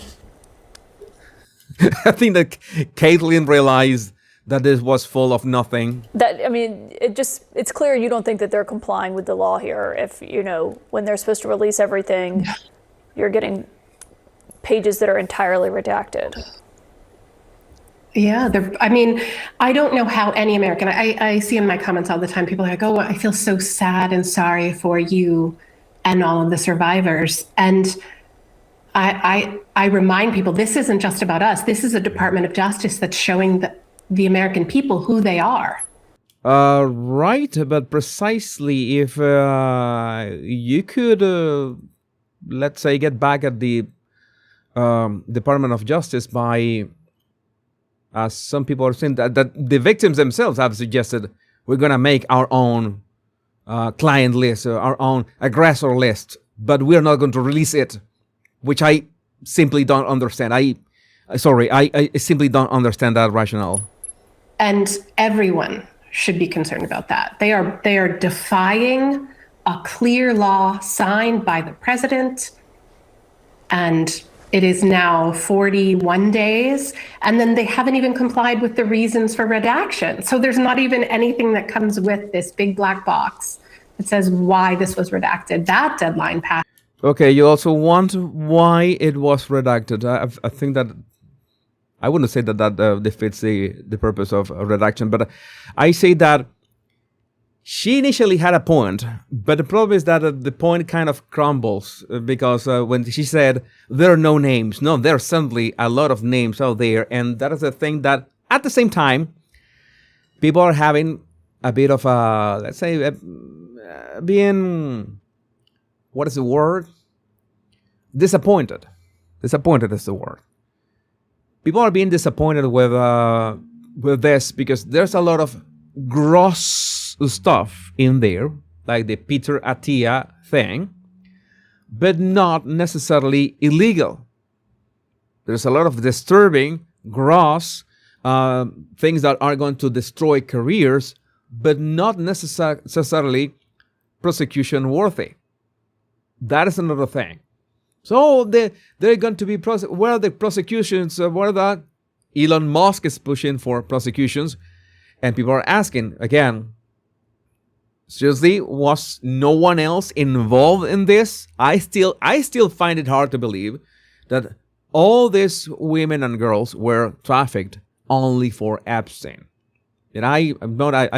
I think that Caitlin realized that this was full of nothing. it's clear you don't think that they're complying with the law here. If, when they're supposed to release everything, you're getting pages that are entirely redacted. Yeah, I don't know how any American, I see in my comments all the time, people are like, oh, I feel so sad and sorry for you and all of the survivors. And I remind people, this isn't just about us. This is a Department of Justice that's showing the American people who they are. Right, but precisely if you could, let's say, get back at the Department of Justice by, as some people are saying, that the victims themselves have suggested, we're going to make our own client list, our own aggressor list, but we're not going to release it, which I simply don't understand. I simply don't understand that rationale. And everyone should be concerned about that. They are defying a clear law signed by the president, and it is now 41 days, and then they haven't even complied with the reasons for redaction. So there's not even anything that comes with this big black box that says why this was redacted. That deadline passed. Okay, you also want why it was redacted. I think that I wouldn't say that defeats the purpose of redaction, but I say that she initially had a point, but the problem is that the point kind of crumbles because when she said there are no names, no, there are certainly a lot of names out there, and that is the thing that at the same time people are having a bit of a, let's say, being, what is the word? Disappointed. Disappointed is the word. People are being disappointed with this because there's a lot of gross stuff in there, like the Peter Attia thing, but not necessarily illegal. There's a lot of disturbing, gross things that are going to destroy careers, but not necessarily prosecution worthy. That is another thing. So they're going to be where are the prosecutions? Where that Elon Musk is pushing for prosecutions, and people are asking again. Seriously, was no one else involved in this? I still find it hard to believe that all these women and girls were trafficked only for Epstein. And I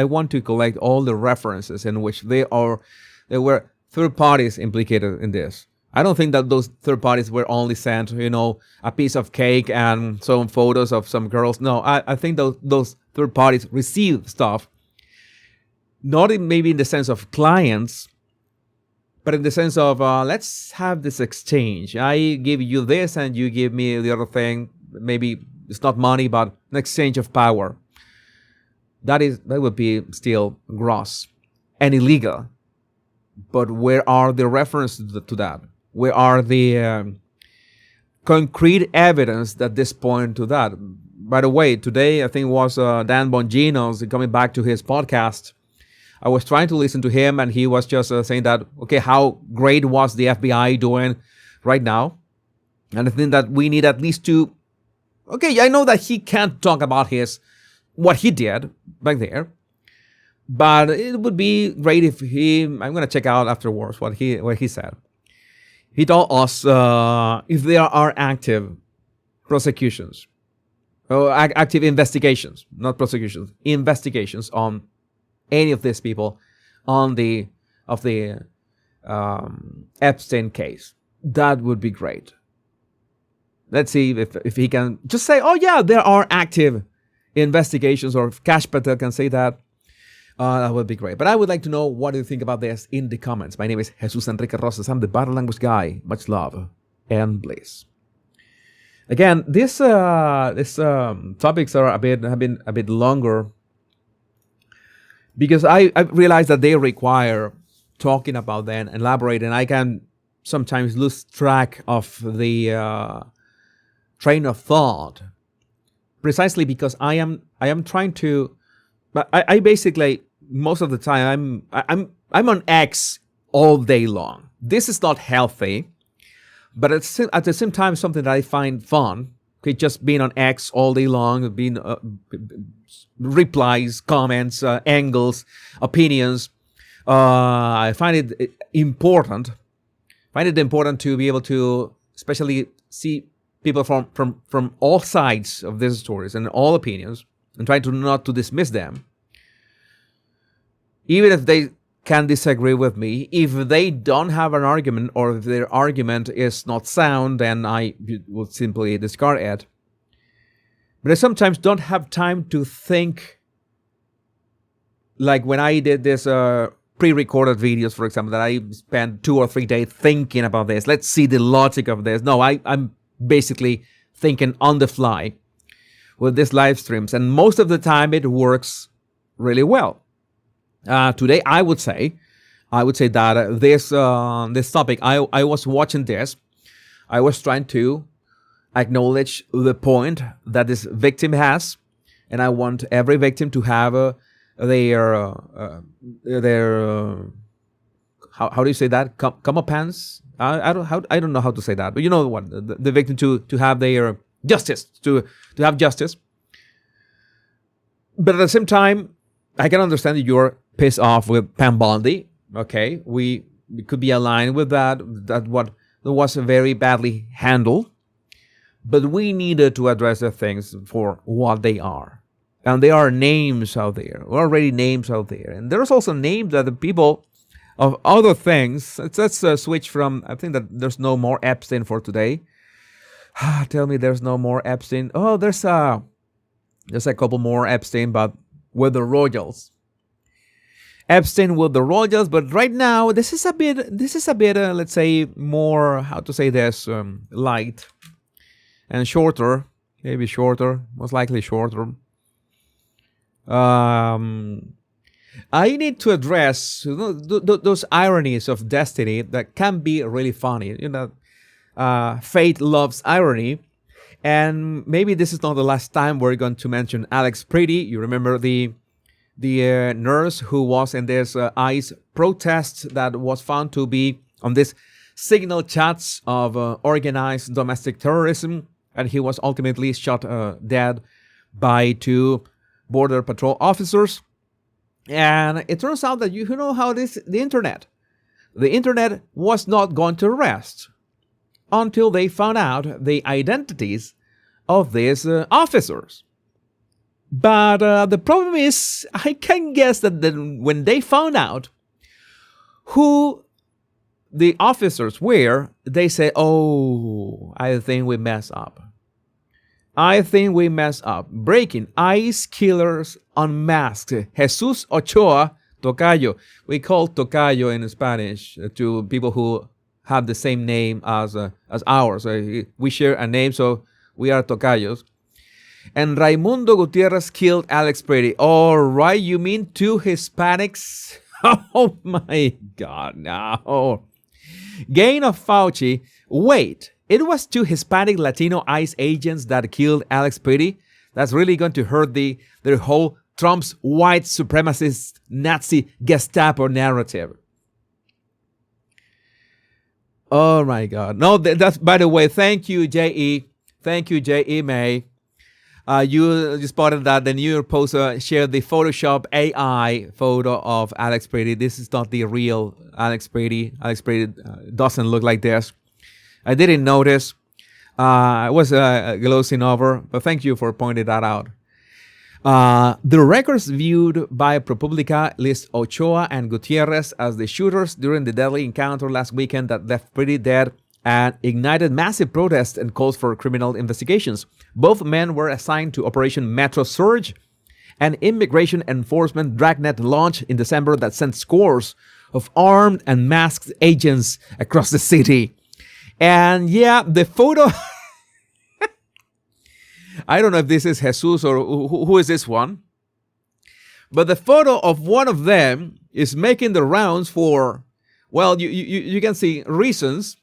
want to collect all the references in which there were third parties implicated in this. I don't think that those third parties were only sent, a piece of cake and some photos of some girls. No, I think those third parties received stuff, not maybe in the sense of clients, but in the sense of, let's have this exchange. I give you this and you give me the other thing. Maybe it's not money, but an exchange of power. That would be still gross and illegal. But where are the references to that? Where are the concrete evidence that this point to that? By the way, today I think it was Dan Bongino's coming back to his podcast. I was trying to listen to him, and he was just saying that, okay, how great was the FBI doing right now? And I think that we need at least to, okay, I know that he can't talk about what he did back there, but it would be great if I'm going to check out afterwards what he said. He told us if there are active prosecutions, or active investigations, not prosecutions, investigations on any of these people of the Epstein case. That would be great. Let's see if he can just say, oh yeah, there are active investigations, or if Kash Patel can say that. That would be great. But I would like to know what do you think about this in the comments. My name is Jesus Enrique Rosas. I'm the Body Language Guy. Much love and bliss. Again, these topics have been a bit longer because I realize that they require talking about them, elaborating. I can sometimes lose track of the train of thought, precisely because I am trying to. But I basically, most of the time I'm on X all day long. This is not healthy, but at the same time something that I find fun. Okay, just being on X all day long, being replies, comments, angles, opinions. I find it important. Find it important to be able to, especially see people from all sides of these stories and all opinions, and try to not to dismiss them, even if they can disagree with me. If they don't have an argument, or if their argument is not sound, then I will simply discard it. But I sometimes don't have time to think, like when I did this pre-recorded videos, for example, that I spent 2 or 3 days thinking about this. Let's see the logic of this. No, I'm basically thinking on the fly with these live streams, and most of the time it works really well. Today, I would say that this topic, I was watching this, I was trying to acknowledge the point that this victim has, and I want every victim to have their how do you say that? Comeuppance? I don't know how to say that, but you know what? The victim to have their justice, to have justice. But at the same time, I can understand that you're pissed off with Pam Bondi. Okay, we could be aligned with that. That was very badly handled. But we needed to address the things for what they are. And there are names out there, already names out there. And there's also names that the people of other things. Let's switch from, I think that there's no more Epstein for today. Tell me there's no more Epstein. Oh, there's a couple more Epstein, but with the royals. Epstein with the royals, but right now this is a bit let's say more, how to say this, light and shorter, maybe shorter, most likely shorter. I need to address those ironies of destiny that can be really funny. Fate loves irony. And maybe this is not the last time we're going to mention Alex Pretty. You remember the nurse who was in this ICE protest that was found to be on this signal chats of organized domestic terrorism. And he was ultimately shot dead by 2 Border Patrol officers. And it turns out that you know how the internet was not going to rest until they found out the identities of these officers. But the problem is, I can guess that when they found out who the officers were, they say, oh, I think we messed up. Breaking ICE killers unmasked. Jesus Ochoa, Tocayo. We call Tocayo in Spanish to people who have the same name as ours. We share a name, so we are Tocayos. And Raimundo Gutierrez killed Alex Pretty. All right, you mean 2 Hispanics? Oh my God, no. Gain of Fauci. Wait, it was 2 Hispanic Latino ICE agents that killed Alex Pretty? That's really going to hurt their whole Trump's white supremacist Nazi Gestapo narrative. Oh my God. No, that's, by the way, thank you, J.E. Thank you, J.E. May. You spotted that the New York Post shared the Photoshop AI photo of Alex Pretty. This is not the real Alex Pretty. Alex Pretty doesn't look like this. I didn't notice. I was glossing over, but thank you for pointing that out. The records viewed by ProPublica list Ochoa and Gutierrez as the shooters during the deadly encounter last weekend that left Pretty dead and ignited massive protests and calls for criminal investigations. Both men were assigned to Operation Metro Surge, an immigration enforcement dragnet launch in December that sent scores of armed and masked agents across the city. And yeah, the photo... I don't know if this is Jesus or who is this one. But the photo of one of them is making the rounds for Well, you can see reasons.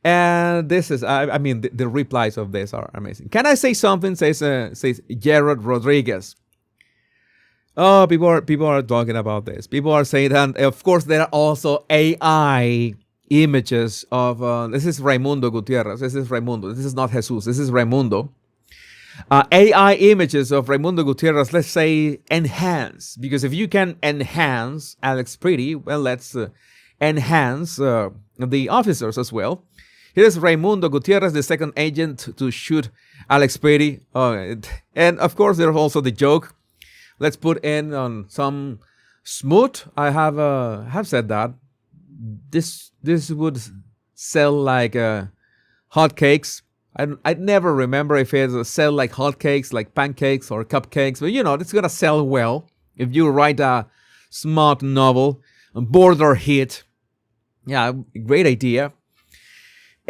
And this is, I mean, the replies of this are amazing. Can I say something? Says Jared Rodriguez. Oh, people are talking about this. People are saying that, of course, there are also AI images of, this is Raimundo Gutierrez. This is Raimundo. This is not Jesus. This is Raimundo. AI images of Raimundo Gutierrez, let's say, enhance. Because if you can enhance Alex Pretty, well, let's enhance the officers as well. Here's Raimundo Gutierrez, the second agent to shoot Alex Pretty. And of course, there's also the joke. Let's put in on some smooth. I have said that this would sell like hotcakes. I never remember if it's sell like hotcakes, like pancakes or cupcakes. But it's gonna sell well if you write a smart novel, a border hit. Yeah, great idea.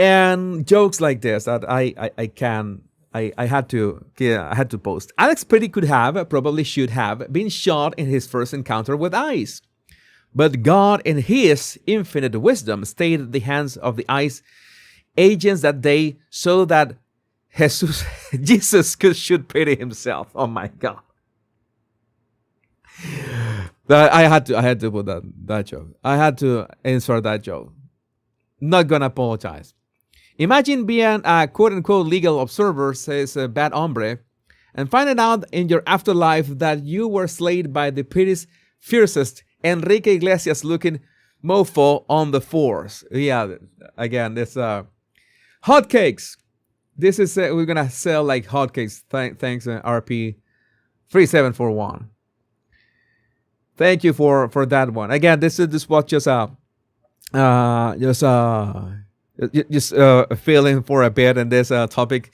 And jokes like this that I had to post. Alex Pretty probably should have been shot in his first encounter with ICE. But God in his infinite wisdom stayed at the hands of the ICE agents that day so that Jesus could shoot Pretty himself. Oh my God. I had to put that joke. I had to insert that joke. Not gonna apologize. Imagine being a quote-unquote legal observer, says Bad Hombre, and finding out in your afterlife that you were slayed by the prettiest, fiercest Enrique Iglesias-looking mofo on the force. Yeah, again, this hotcakes. This is we're gonna sell like hotcakes. Thanks, RP 3741. Thank you for that one. Again, this was just feeling for a bit in this topic.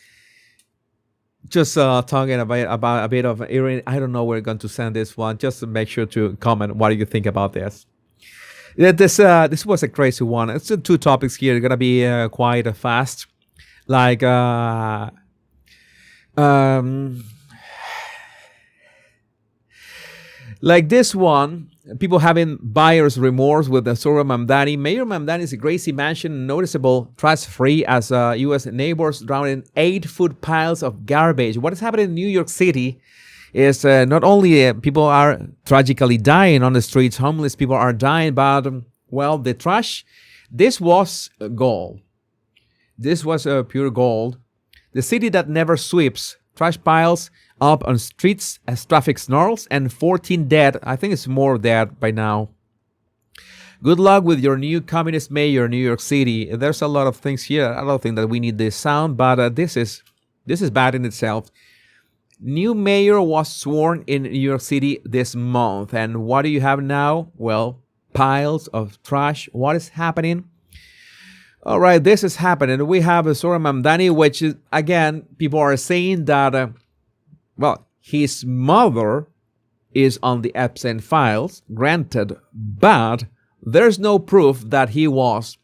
Just talking about a bit of I don't know where we're going to send this one. Just to make sure to comment what do you think about this. This was a crazy one. It's two topics here. They're gonna be quite fast. Like like this one. People having buyer's remorse with the Sora Mamdani. Mayor Mamdani's Gracie mansion noticeable trash-free as U.S. neighbors drown in 8-foot piles of garbage. What is happening in New York City is not only people are tragically dying on the streets, homeless people are dying, but, well, the trash, this was gold. This was pure gold. The city that never sweeps, trash piles up on streets as traffic snarls, and 14 dead. I think it's more dead by now. Good luck with your new communist mayor, New York City. There's a lot of things here. I don't think that we need this sound, but this is bad in itself. New mayor was sworn in New York City this month, and what do you have now? Well, piles of trash. What is happening? All right, this is happening. We have Sora Mamdani, which is, again, people are saying that well, his mother is on the Epstein Files, granted, but there's no proof that he is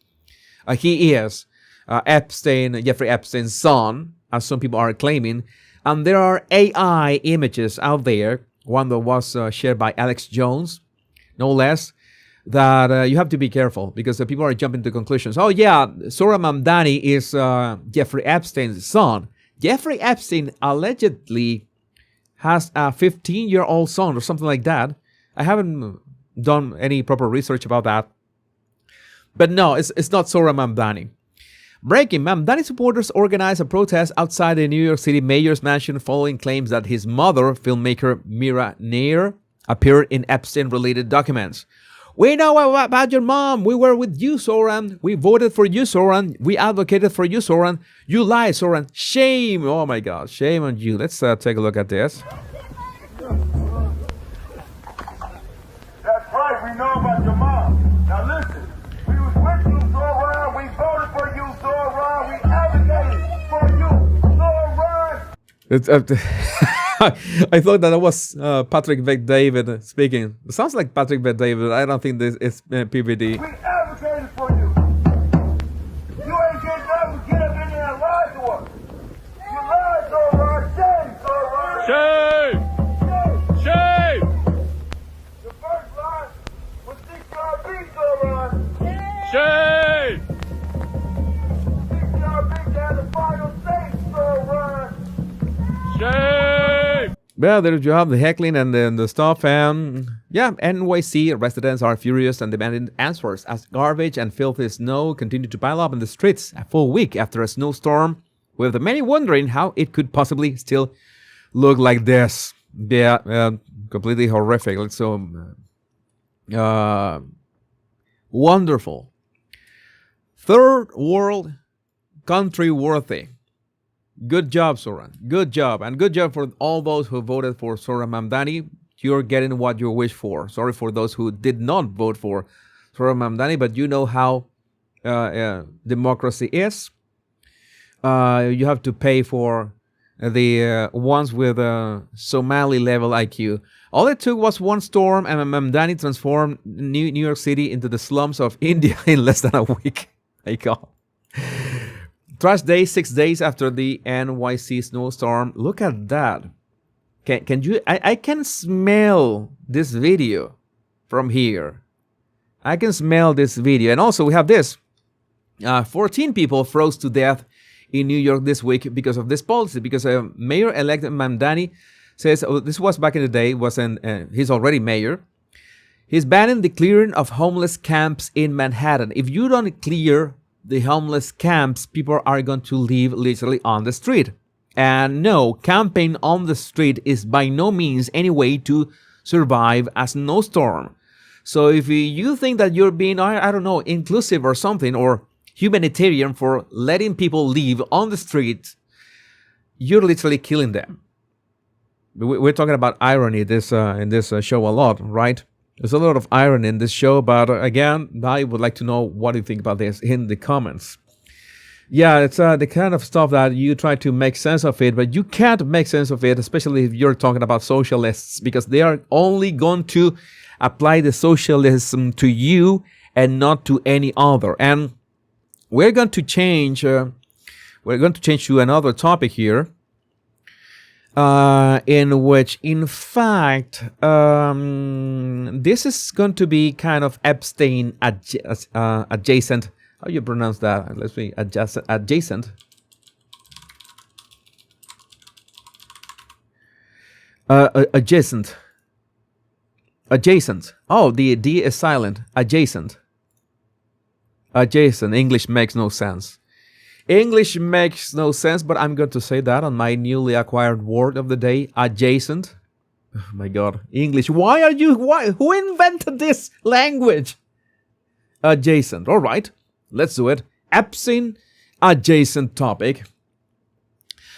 Jeffrey Epstein's son, as some people are claiming. And there are AI images out there, one that was shared by Alex Jones, no less, that you have to be careful because people are jumping to conclusions. Oh yeah, Sora Mamdani is Jeffrey Epstein's son. Jeffrey Epstein allegedly has a 15-year-old son or something like that. I haven't done any proper research about that. But no, it's not Sora Mamdani. Breaking: Mamdani supporters organized a protest outside the New York City mayor's mansion following claims that his mother, filmmaker Mira Nair, appeared in Epstein-related documents. We know about your mom. We were with you, Soran. We voted for you, Soran. We advocated for you, Soran. You lie, Soran. Shame. Oh, my God. Shame on you. Let's take a look at this. That's right. We know about your mom. Now, listen. We was with you, Soran. We voted for you, Soran. We advocated for you, Soran. I thought that was Patrick Bet-David speaking. It sounds like Patrick Bet-David. I don't think this is PVD. We advocated for you. You ain't getting up and get up in there and lie to us. You lied, Soran. Shame, Soran. Shame! Shame! The first lie was CRB, Soran. Well, there you have the heckling and then the stuff. And yeah, NYC residents are furious and demanding answers as garbage and filthy snow continue to pile up in the streets a full week after a snowstorm, with many wondering how it could possibly still look like this. Yeah, completely horrific. It's so wonderful. Third world country worthy. Good job, Soran. Good job. And good job for all those who voted for Soran Mamdani. You're getting what you wish for. Sorry for those who did not vote for Soran Mamdani, but you know how democracy is. You have to pay for the ones with Somali level IQ. All it took was one storm, and Mamdani transformed New York City into the slums of India in less than a week. My God. Trash day 6 days after the NYC snowstorm. Look at that. Can you? I can smell this video from here. I can smell this video. And also we have this. 14 people froze to death in New York this week because of this policy. Because Mayor-elect Mamdani says, this was back in the day, he's already mayor. He's banning the clearing of homeless camps in Manhattan. If you don't clear the homeless camps, people are going to live literally on the street. And no, camping on the street is by no means any way to survive a snowstorm. So if you think that you're being, I don't know, inclusive or something, or humanitarian for letting people live on the street, you're literally killing them. We're talking about irony in this show a lot, right? There's a lot of irony in this show, but again, I would like to know what you think about this in the comments. Yeah, it's the kind of stuff that you try to make sense of it, but you can't make sense of it, especially if you're talking about socialists, because they are only going to apply the socialism to you and not to any other. And we're going to change. We're going to change to another topic here. In which, in fact, this is going to be kind of Epstein adjacent. How do you pronounce that? Let's see, adjacent. Adjacent. Adjacent. Oh, the D is silent. Adjacent. Adjacent. English makes no sense. English makes no sense, but I'm going to say that on my newly acquired word of the day, adjacent. Oh my God, English. Who invented this language? Adjacent. All right, let's do it. Epstein adjacent topic.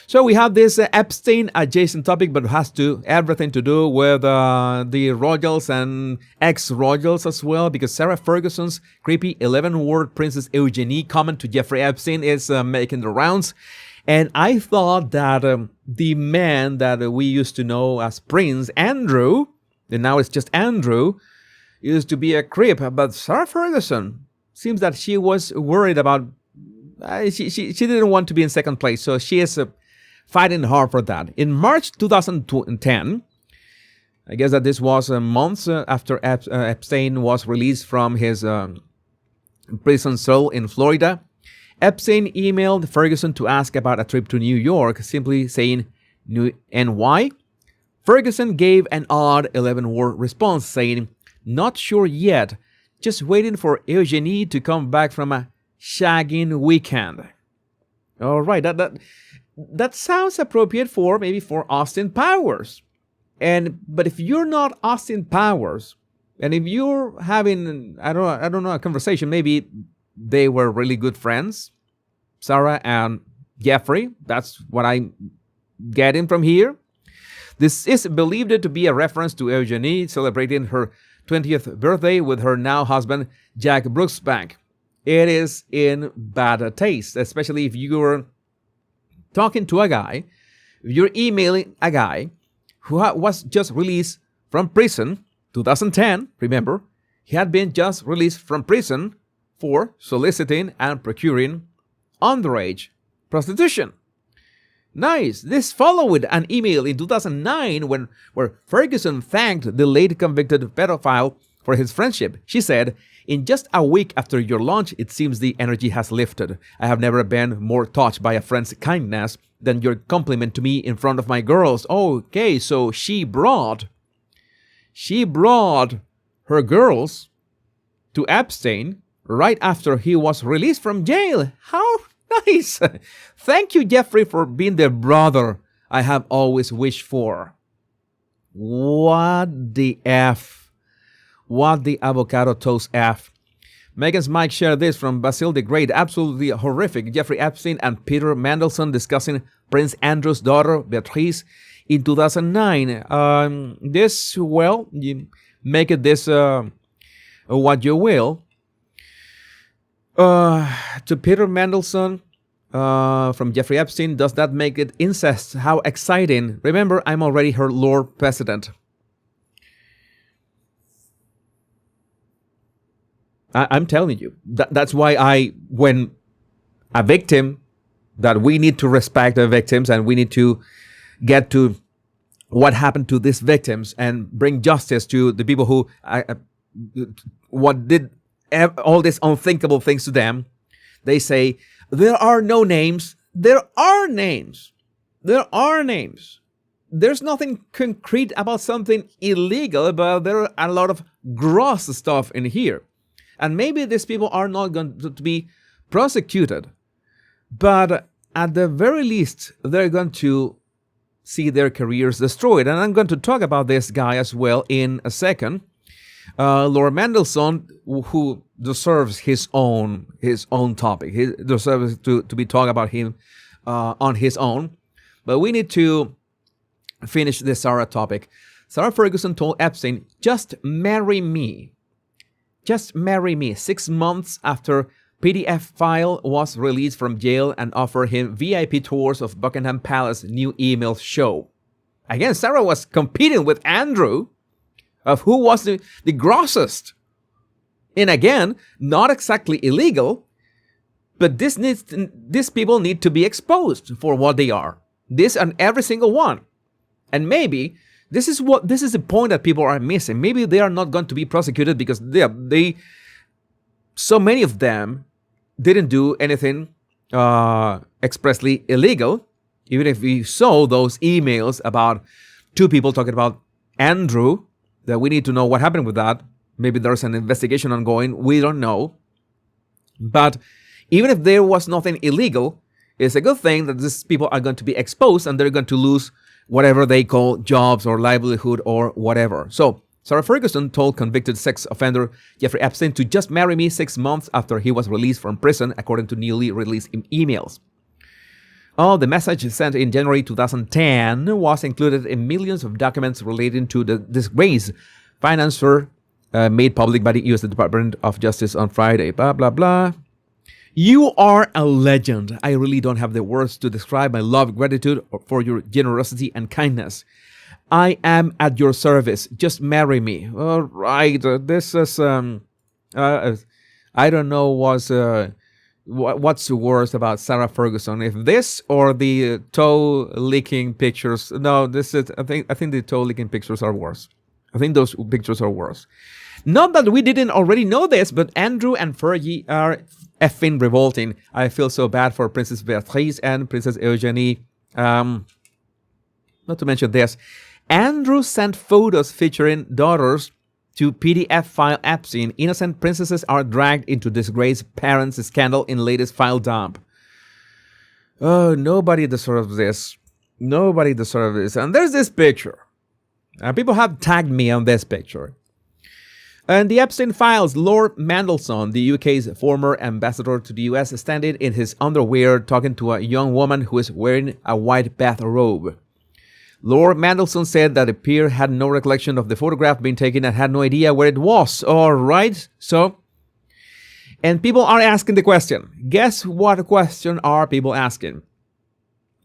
So we have this Epstein adjacent topic, but it has everything to do with the royals and ex-royals as well, because Sarah Ferguson's creepy 11-word Princess Eugenie comment to Jeffrey Epstein is making the rounds. And I thought that the man that we used to know as Prince Andrew, and now it's just Andrew, used to be a creep. But Sarah Ferguson seems that she was worried about, she didn't want to be in second place, so she is fighting hard for that. In March 2010, I guess that this was months after Epstein was released from his prison cell in Florida, Epstein emailed Ferguson to ask about a trip to New York, simply saying, "And why?" Ferguson gave an odd 11-word response saying, "Not sure yet, just waiting for Eugenie to come back from a shagging weekend." All right, that sounds appropriate for maybe for Austin Powers. But if you're not Austin Powers, and if you're having I don't know a conversation, maybe they were really good friends, Sarah and Jeffrey. That's what I'm getting from here. This is believed to be a reference to Eugenie celebrating her 20th birthday with her now husband Jack Brooksbank. It is in bad taste, especially if you're talking to a guy, you're emailing a guy who was just released from prison, 2010, remember, he had been just released from prison for soliciting and procuring underage prostitution. Nice. This followed an email in 2009 where Ferguson thanked the late convicted pedophile for his friendship. She said, "In just a week after your launch, it seems the energy has lifted. I have never been more touched by a friend's kindness than your compliment to me in front of my girls. Okay, so she brought her girls to Epstein right after he was released from jail. How nice. Thank you, Jeffrey, for being the brother I have always wished for. What the F? What the avocado toast F? Megan's Mike shared this from Basil the Great. Absolutely horrific. Jeffrey Epstein and Peter Mandelson discussing Prince Andrew's daughter, Beatrice, in 2009. This, well, you make it this what you will. To Peter Mandelson from Jeffrey Epstein, does that make it incest? How exciting. Remember, I'm already her Lord President. I'm telling you, that's why when a victim, that we need to respect the victims and we need to get to what happened to these victims and bring justice to the people who what did all these unthinkable things to them. They say, there are no names. There are names. There are names. There's nothing concrete about something illegal, but there are a lot of gross stuff in here. And maybe these people are not going to be prosecuted, but at the very least, they're going to see their careers destroyed. And I'm going to talk about this guy as well in a second. Lord Mandelson, who deserves his own topic. He deserves to be talked about him on his own. But we need to finish the Sarah topic. Sarah Ferguson told Epstein, just marry me. Just marry me 6 months after PDF File was released from jail and offered him VIP tours of Buckingham Palace new email show. Again, Sarah was competing with Andrew of who was the grossest. And again, not exactly illegal, but these people need to be exposed for what they are. This and every single one. And maybe this is the point that people are missing. Maybe they are not going to be prosecuted because they so many of them didn't do anything expressly illegal. Even if we saw those emails about two people talking about Andrew, that we need to know what happened with that. Maybe there's an investigation ongoing. We don't know. But even if there was nothing illegal, it's a good thing that these people are going to be exposed and they're going to lose whatever they call jobs or livelihood or whatever. So Sarah Ferguson told convicted sex offender Jeffrey Epstein to just marry me 6 months after he was released from prison, according to newly released emails. Oh, the message sent in January 2010 was included in millions of documents relating to the disgrace financer made public by the U.S. Department of Justice on Friday. Blah, blah, blah. You are a legend. I really don't have the words to describe my love, gratitude for your generosity and kindness. I am at your service. Just marry me. All right. This is, I don't know what's worse about Sarah Ferguson. If this or the toe licking pictures. No, this is, I think the toe licking pictures are worse. I think those pictures are worse. Not that we didn't already know this, but Andrew and Fergie are effing revolting. I feel so bad for Princess Beatrice and Princess Eugenie. Not to mention this. Andrew sent photos featuring daughters to PDF File Epstein. Innocent princesses are dragged into disgraced parents' scandal in latest file dump. Oh, nobody deserves this. Nobody deserves this. And there's this picture. People have tagged me on this picture. And the Epstein Files, Lord Mandelson, the UK's former ambassador to the US, standing in his underwear talking to a young woman who is wearing a white bathrobe. Lord Mandelson said that the peer had no recollection of the photograph being taken and had no idea where it was. All right, so... And people are asking the question. Guess what question are people asking?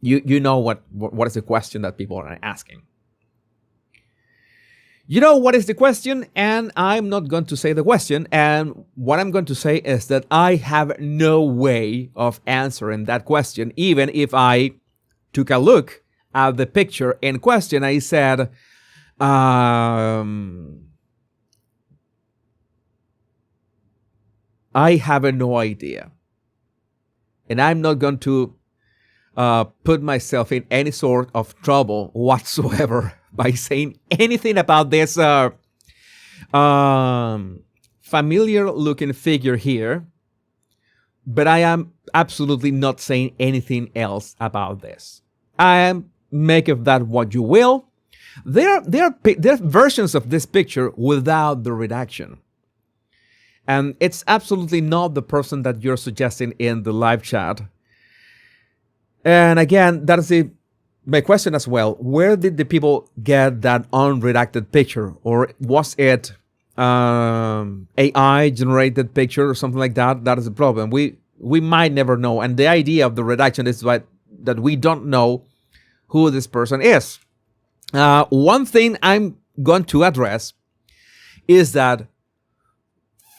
You know what is the question that people are asking. You know what is the question, and I'm not going to say the question, and what I'm going to say is that I have no way of answering that question, even if I took a look at the picture in question. I said, I have no idea. And I'm not going to put myself in any sort of trouble whatsoever by saying anything about this familiar looking figure here. But I am absolutely not saying anything else about this. I am make of that what you will. There are versions of this picture without the redaction. And it's absolutely not the person that you're suggesting in the live chat. And again, that is my question as well. Where did the people get that unredacted picture? Or was it AI generated picture or something like that? That is the problem. We might never know. And the idea of the redaction is that we don't know who this person is. One thing I'm going to address is that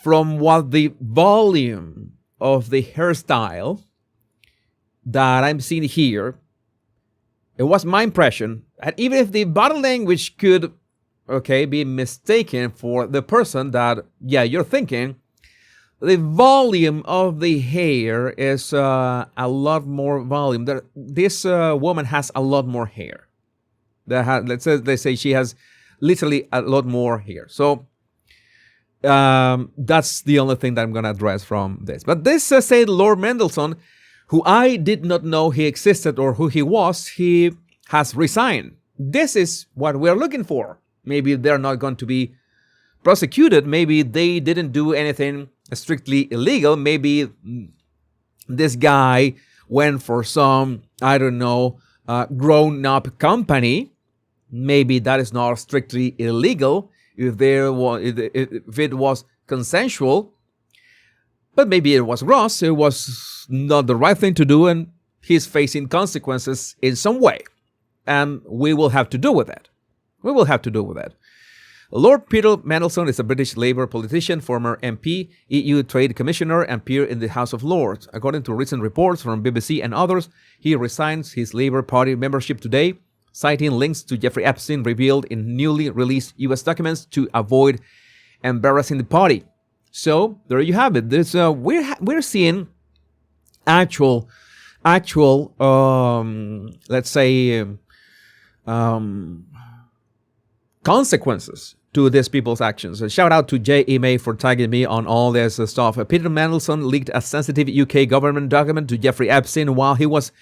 from what the volume of the hairstyle that I'm seeing here, it was my impression that even if the body language could, be mistaken for the person that, you're thinking, the volume of the hair is a lot more volume. This woman has a lot more hair. Let's say she has literally a lot more hair. So that's the only thing that I'm going to address from this. But this said Lord Mendelsohn, who I did not know he existed or who he was, he has resigned. This is what we're looking for. Maybe they're not going to be prosecuted. Maybe they didn't do anything strictly illegal. Maybe this guy went for some, grown-up company. Maybe that is not strictly illegal if it was consensual. But maybe it was Ross. It was not the right thing to do, and he's facing consequences in some way. And we will have to deal with it. Lord Peter Mandelson is a British Labour politician, former MP, EU Trade Commissioner, and peer in the House of Lords. According to recent reports from BBC and others, he resigns his Labour Party membership today, citing links to Jeffrey Epstein revealed in newly released US documents to avoid embarrassing the party. So there you have it. There's we're seeing actual consequences to these people's actions. A shout out to J.E. May for tagging me on all this stuff. Peter Mandelson leaked a sensitive UK government document to Jeffrey Epstein while he was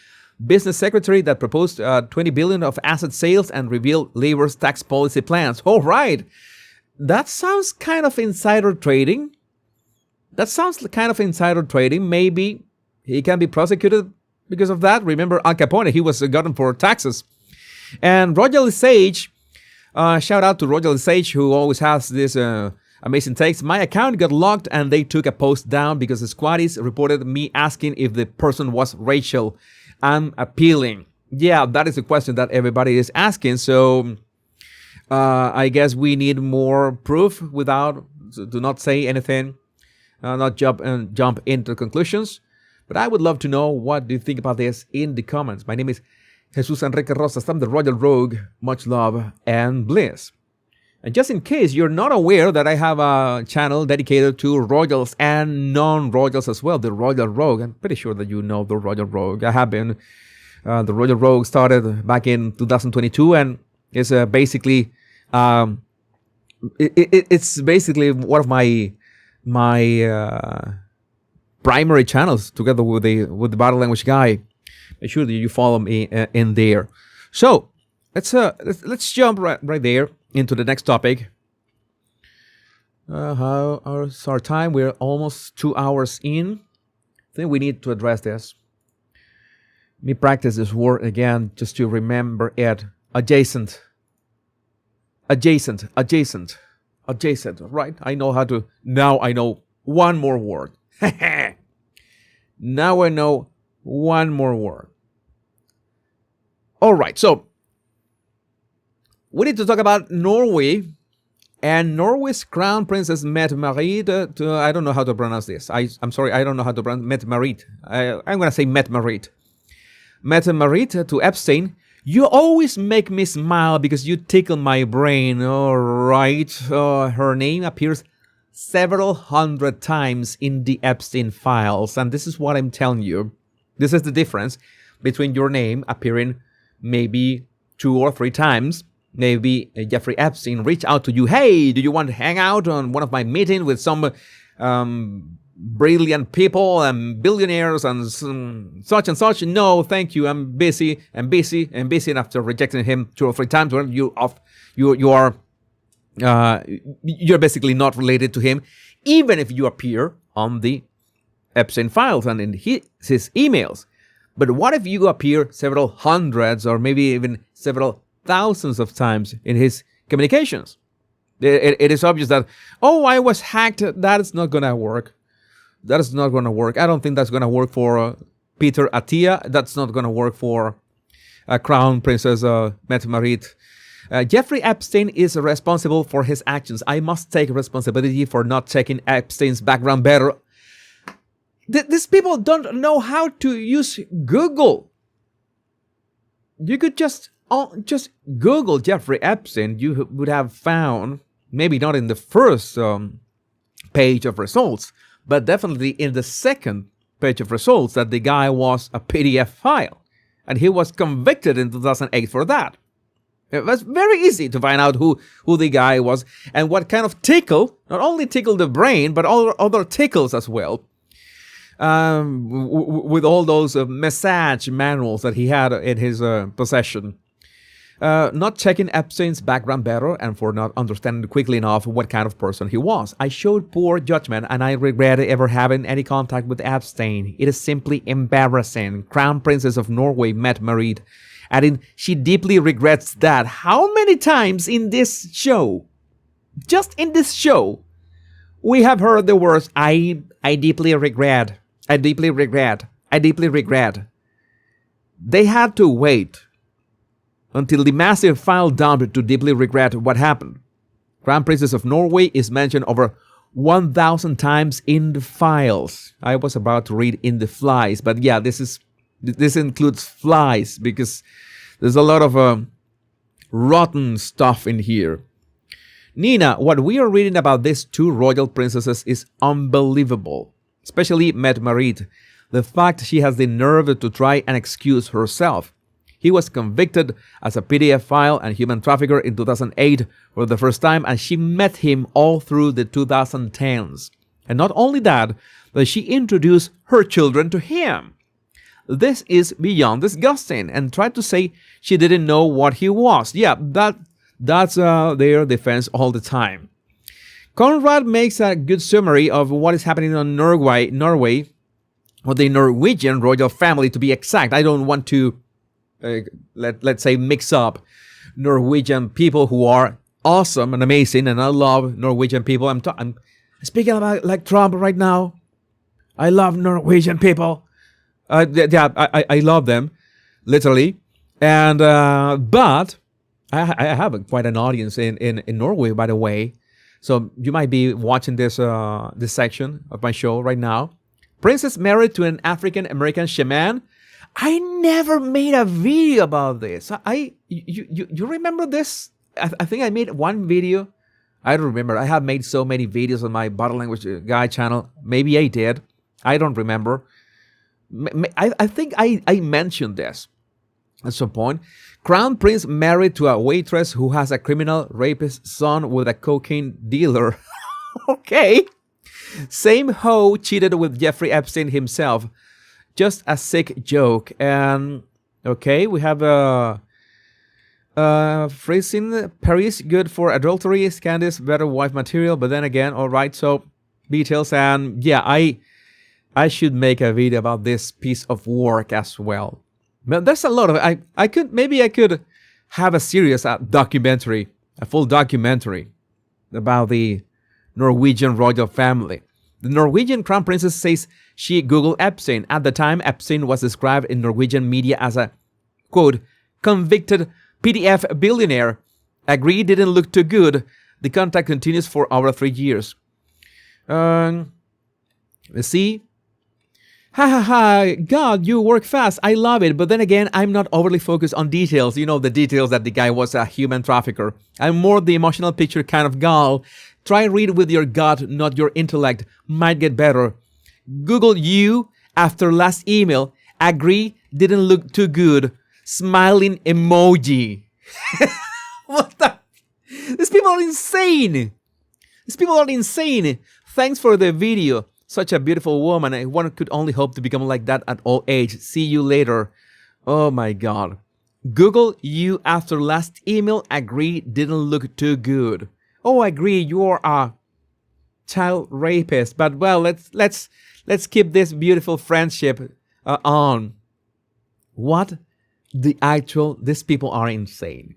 business secretary that proposed 20 billion of asset sales and revealed Labour's tax policy plans. All right. That sounds kind of insider trading. Maybe he can be prosecuted because of that. Remember Al Capone, he was gotten for taxes. And Roger Sage, shout out to Roger Sage, who always has this amazing takes. My account got locked and they took a post down because the squatties reported me asking if the person was Rachel. I'm appealing. Yeah, that is a question that everybody is asking. So I guess we need more proof do not say anything, not jump into conclusions. But I would love to know what do you think about this in the comments. My name is Jesus Enrique Rosas. I'm the Royal Rogue. Much love and bliss. And just in case you're not aware that I have a channel dedicated to Royals and non-Royals as well, the Royal Rogue. I'm pretty sure that you know the Royal Rogue. I have been. The Royal Rogue started back in 2022 and it's basically it's basically one of my primary channels together with the Body Language Guy. Make sure that you follow me in there. So let's jump right there into the next topic. How's our time? We're almost 2 hours in. I think we need to address this. Let me practice this word again just to remember it. Adjacent. Right? Now I know one more word. Now I know one more word. All right, so we need to talk about Norway. And Norway's crown princess Mette-Marit, I don't know how to pronounce this. I'm sorry, I don't know how to pronounce Mette-Marit. I'm going to say Mette-Marit. Mette-Marit to Epstein. You always make me smile because you tickle my brain. All right. Her name appears several hundred times in the Epstein Files. And this is what I'm telling you. This is the difference. between your name appearing maybe 2 or 3 times. Maybe Jeffrey Epstein reached out to you. Hey, do you want to hang out on one of my meetings with some brilliant people and billionaires and such and such? No, thank you. I'm busy. And after rejecting him 2 or 3 times, well, you're basically not related to him, even if you appear on the Epstein Files and in his emails. But what if you appear several hundreds or maybe even several thousands of times in his communications? It is obvious that, I was hacked. That is not going to work. That is not going to work. I don't think that's going to work for Peter Attia. That's not going to work for Crown Princess Mette-Marit. Jeffrey Epstein is responsible for his actions. I must take responsibility for not checking Epstein's background better. These people don't know how to use Google. You could just Google Jeffrey Epstein. You would have found, maybe not in the first page of results, but definitely in the second page of results, that the guy was a PDF file. And he was convicted in 2008 for that. It was very easy to find out who the guy was and what kind of tickle, not only tickled the brain, but all other tickles as well. With all those massage manuals that he had in his possession. Not checking Epstein's background better and for not understanding quickly enough what kind of person he was. I showed poor judgment and I regret ever having any contact with Epstein. It is simply embarrassing. Crown Princess of Norway Mette-Marit, adding she deeply regrets that. How many times in this show, just in this show, we have heard the words, I deeply regret. I deeply regret. I deeply regret. They had to wait until the massive file dump to deeply regret what happened. Crown Princess of Norway is mentioned over 1,000 times in the files. I was about to read in the flies, but yeah, this includes flies because there's a lot of rotten stuff in here. Nina, what we are reading about these 2 royal princesses is unbelievable. Especially Mette-Marit, the fact she has the nerve to try and excuse herself. He was convicted as a PDF file and human trafficker in 2008 for the first time, and she met him all through the 2010s. And not only that, but she introduced her children to him. This is beyond disgusting, and tried to say she didn't know what he was. Yeah, that's their defense all the time. Conrad makes a good summary of what is happening in Norway, or the Norwegian royal family to be exact. I don't want to, let's say, mix up Norwegian people who are awesome and amazing, and I love Norwegian people. I'm speaking about like Trump right now. I love Norwegian people. I love them, literally. And but I have quite an audience in Norway, by the way. So you might be watching this section of my show right now. Princess married to an African American shaman. I never made a video about this. You remember this? I think I made one video. I don't remember. I have made so many videos on my Body Language Guy channel. Maybe I did. I don't remember. I think I mentioned this at some point. Crown Prince married to a waitress who has a criminal rapist son with a cocaine dealer. Okay. Same hoe cheated with Jeffrey Epstein himself. Just a sick joke. And okay, we have freezing Paris, good for adultery. Candice, better wife material. But then again, all right. So details, and yeah, I should make a video about this piece of work as well. But there's a lot of I could have a serious documentary, a full documentary about the Norwegian royal family. The Norwegian crown princess says she Googled Epstein. At the time, Epstein was described in Norwegian media as a, quote, convicted PDF billionaire. Agree didn't look too good. The contact continues for over 3 years. Let's see. Ha ha ha, God, you work fast. I love it. But then again, I'm not overly focused on details. You know, the details that the guy was a human trafficker. I'm more the emotional picture kind of gal. Try read with your gut, not your intellect. Might get better. Google you after last email. Agree didn't look too good. Smiling emoji. What the? These people are insane. These people are insane. Thanks for the video. Such a beautiful woman. One could only hope to become like that at all age. See you later. Oh my God. Google you after last email. Agree didn't look too good. Oh, agree you're a child rapist. But well, let's keep this beautiful friendship on. What the actual? These people are insane.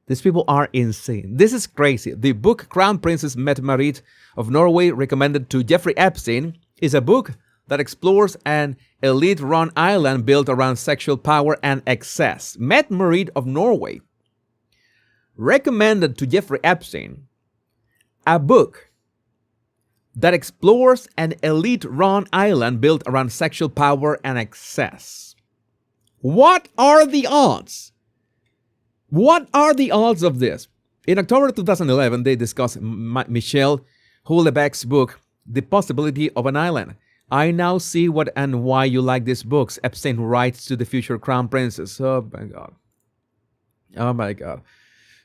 These people are insane. This is crazy. The book Crown Princess Mette Marit of Norway, recommended to Jeffrey Epstein, is a book that explores an elite-run island built around sexual power and excess. Mette Marit of Norway recommended to Jeffrey Epstein a book that explores an elite-run island built around sexual power and excess. What are the odds? What are the odds of this? In October 2011, they discussed Michelle Houellebecq's book, The Possibility of an Island. I now see what and why you like these books, Epstein writes to the future crown princess. Oh my God. Oh my God.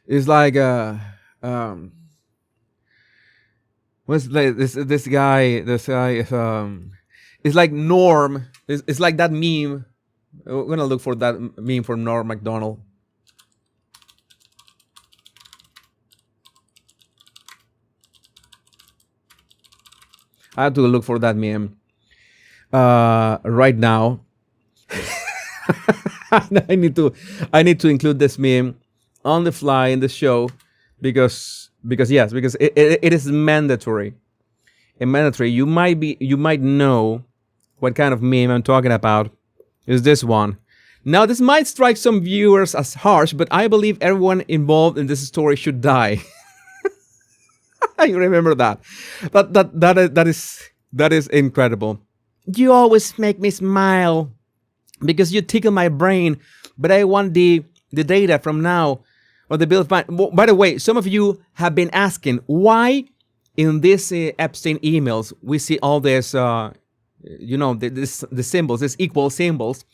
It's like what's this guy is it's like Norm. It's like that meme. We're gonna look for that meme from Norm Macdonald. I have to look for that meme right now. I need to include this meme on the fly in the show because it is mandatory. Mandatory. You might know what kind of meme I'm talking about. Is this one. Now this might strike some viewers as harsh, but I believe everyone involved in this story should die. You remember that. That is incredible. You always make me smile because you tickle my brain, but I want the data from now or the bill of fine. By the way, some of you have been asking why in these Epstein emails we see all this, the symbols, these equal symbols.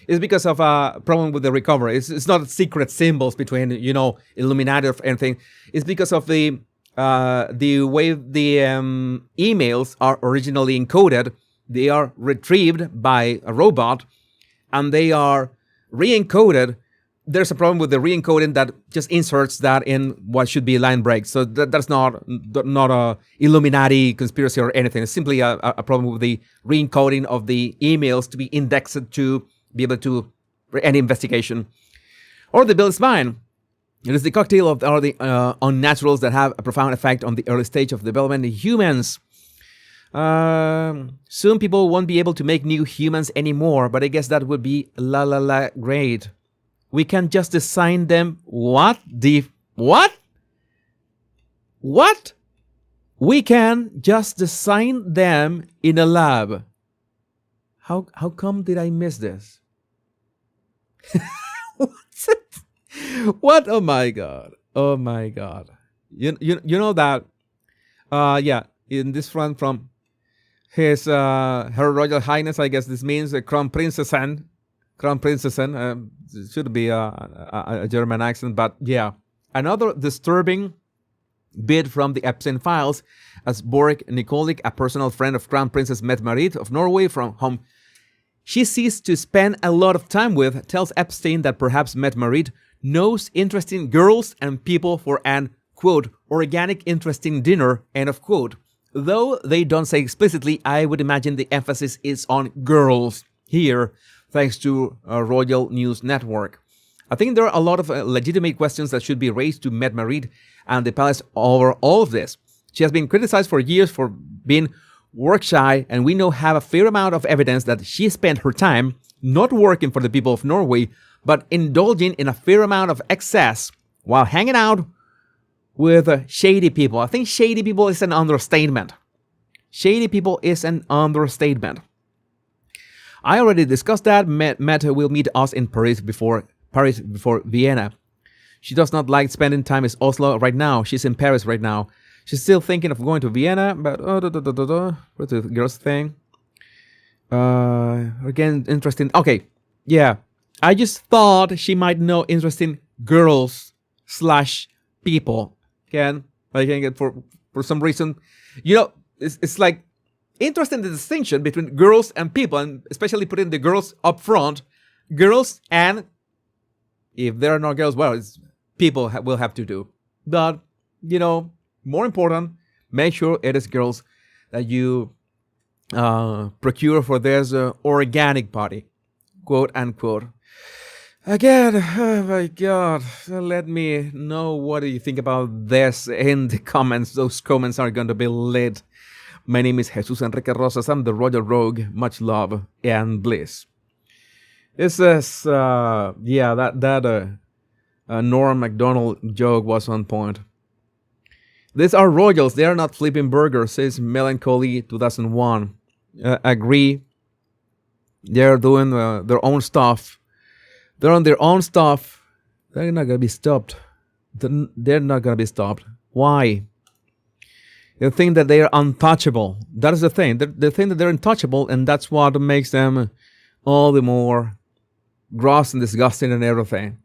It's because of a problem with the recovery. It's not secret symbols between Illuminati or anything. It's because of the way the emails are originally encoded. They are retrieved by a robot and they are re-encoded. There's a problem with the re-encoding that just inserts that in what should be line breaks. So that's not a Illuminati conspiracy or anything. It's simply a problem with the re-encoding of the emails to be indexed to be able to any investigation. Or the bill is fine. It is the cocktail of all the unnaturals that have a profound effect on the early stage of development in humans. Soon people won't be able to make new humans anymore, but I guess that would be great. We can just design them. What? What? We can just design them in a lab. How come did I miss this? What's it? What? Oh my God. Oh my God. You know that in this front from his Her Royal Highness, I guess this means Crown Princessen. It should be a German accent, but yeah. Another disturbing bit from the Epstein Files, as Borg Nikolic, a personal friend of Crown Princess Mette Marit of Norway, from whom she ceased to spend a lot of time with, tells Epstein that perhaps Mette Marit knows interesting girls and people for an, quote, organic interesting dinner, end of quote. Though they don't say explicitly, I would imagine the emphasis is on girls here, thanks to Royal News Network. I think there are a lot of legitimate questions that should be raised to Mette Marit and the palace over all of this. She has been criticized for years for being work shy, and we now have a fair amount of evidence that she spent her time not working for the people of Norway, but indulging in a fair amount of excess while hanging out with shady people. I think shady people is an understatement. Shady people is an understatement. I already discussed that. Mette will meet us in Paris before Vienna. She does not like spending time in Oslo right now. She's in Paris right now. She's still thinking of going to Vienna, but what's the girls thing? Again, interesting. Okay, yeah. I just thought she might know interesting girls slash people. Again, I can get for some reason, it's like interesting the distinction between girls and people, and especially putting the girls up front. Girls, and if there are no girls, well, it's people will have to do. But more important, make sure it is girls that you procure for this organic body, quote unquote. Again, oh my God, let me know what do you think about this in the comments. Those comments are going to be lit. My name is Jesus Enrique Rosas. I'm the Royal Rogue. Much love and bliss. This is, that Norm MacDonald joke was on point. These are royals. They are not flipping burgers, says Melancholy 2001. Agree. They're doing their own stuff. They're on their own stuff. They're not going to be stopped. They're not going to be stopped. Why? They think that they are untouchable. That is the thing. They think that they're untouchable, and that's what makes them all the more gross and disgusting and everything.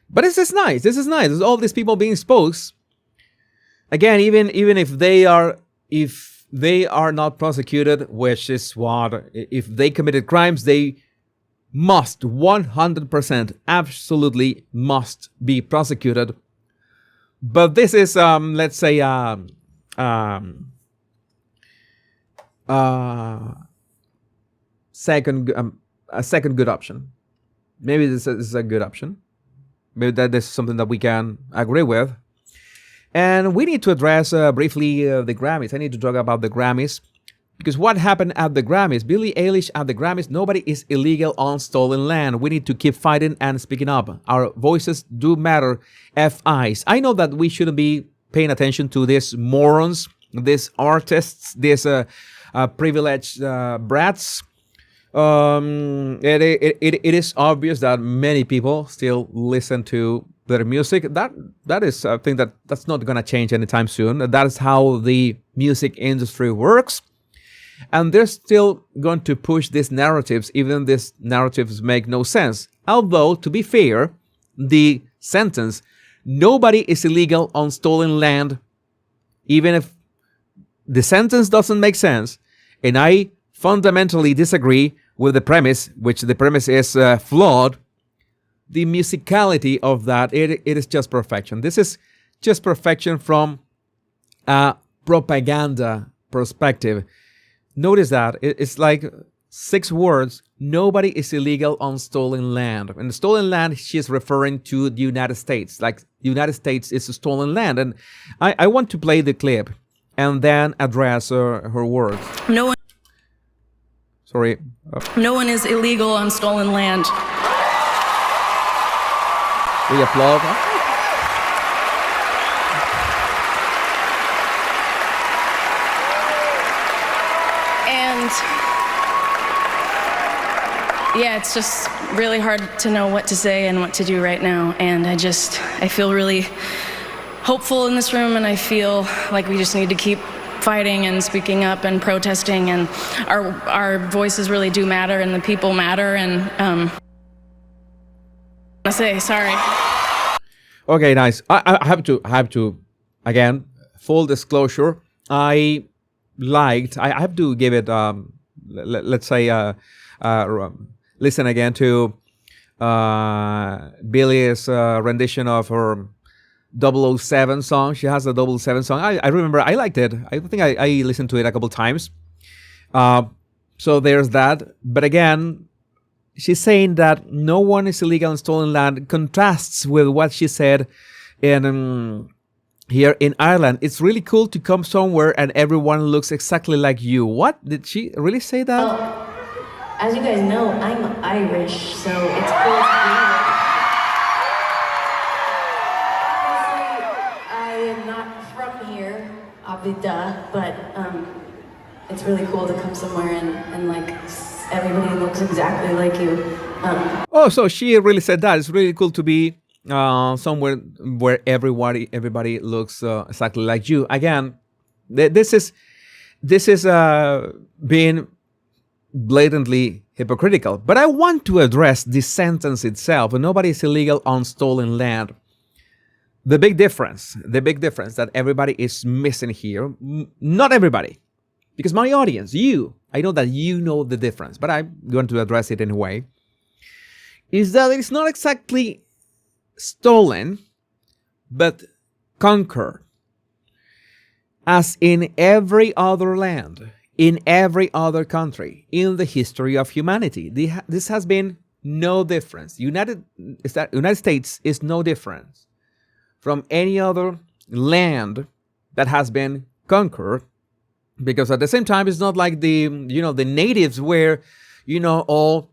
But this is nice. This is nice. There's all these people being exposed. Again, even if they are not prosecuted, which is what, if they committed crimes, they must 100% absolutely must be prosecuted. But this is let's say a second good option. Maybe this is a good option. Maybe that is something that we can agree with. And we need to address briefly the Grammys. I need to talk about the Grammys. Because what happened at the Grammys, Billie Eilish at the Grammys, nobody is illegal on stolen land. We need to keep fighting and speaking up. Our voices do matter, FIs. I know that we shouldn't be paying attention to these morons, these artists, these privileged brats. It is obvious that many people still listen to their music. That is a thing that's not going to change anytime soon. That is how the music industry works. And they're still going to push these narratives, even these narratives make no sense. Although, to be fair, the sentence, nobody is illegal on stolen land, even if the sentence doesn't make sense, and I fundamentally disagree with the premise, which the premise is flawed, the musicality of that, it is just perfection. This is just perfection from a propaganda perspective. Notice that it's like 6 words. Nobody is illegal on stolen land. And stolen land, she's referring to the United States. Like the United States is a stolen land. And I want to play the clip and then address her words. No one. Sorry. No one is illegal on stolen land. We applaud. Yeah, it's just really hard to know what to say and what to do right now. And I feel really hopeful in this room, and I feel like we just need to keep fighting and speaking up and protesting, and our voices really do matter, and the people matter, and I say sorry. Okay, nice. I have to again, full disclosure, I have to give it let's say listen again to Billie's rendition of her 007 song. She has a 007 song. I remember I liked it. I think I listened to it a couple times. So there's that. But again, she's saying that no one is illegal in stolen land, contrasts with what she said in here in Ireland. It's really cool to come somewhere and everyone looks exactly like you. What? Did she really say that? Well, as you guys know, I'm Irish, so it's cool to be here. Obviously, I am not from here, but it's really cool to come somewhere and like everybody looks exactly like you. Oh, so she really said that. It's really cool to be somewhere where everybody looks exactly like you. Again, this is being blatantly hypocritical. But I want to address the sentence itself. Nobody is illegal on stolen land. The big difference that everybody is missing here, not everybody, because my audience, I know that you know the difference, but I'm going to address it anyway, is that it's not exactly stolen, but conquered. As in every other land, in every other country, in the history of humanity, this has been no difference. United States is no different from any other land that has been conquered, because at the same time, it's not like the natives were, all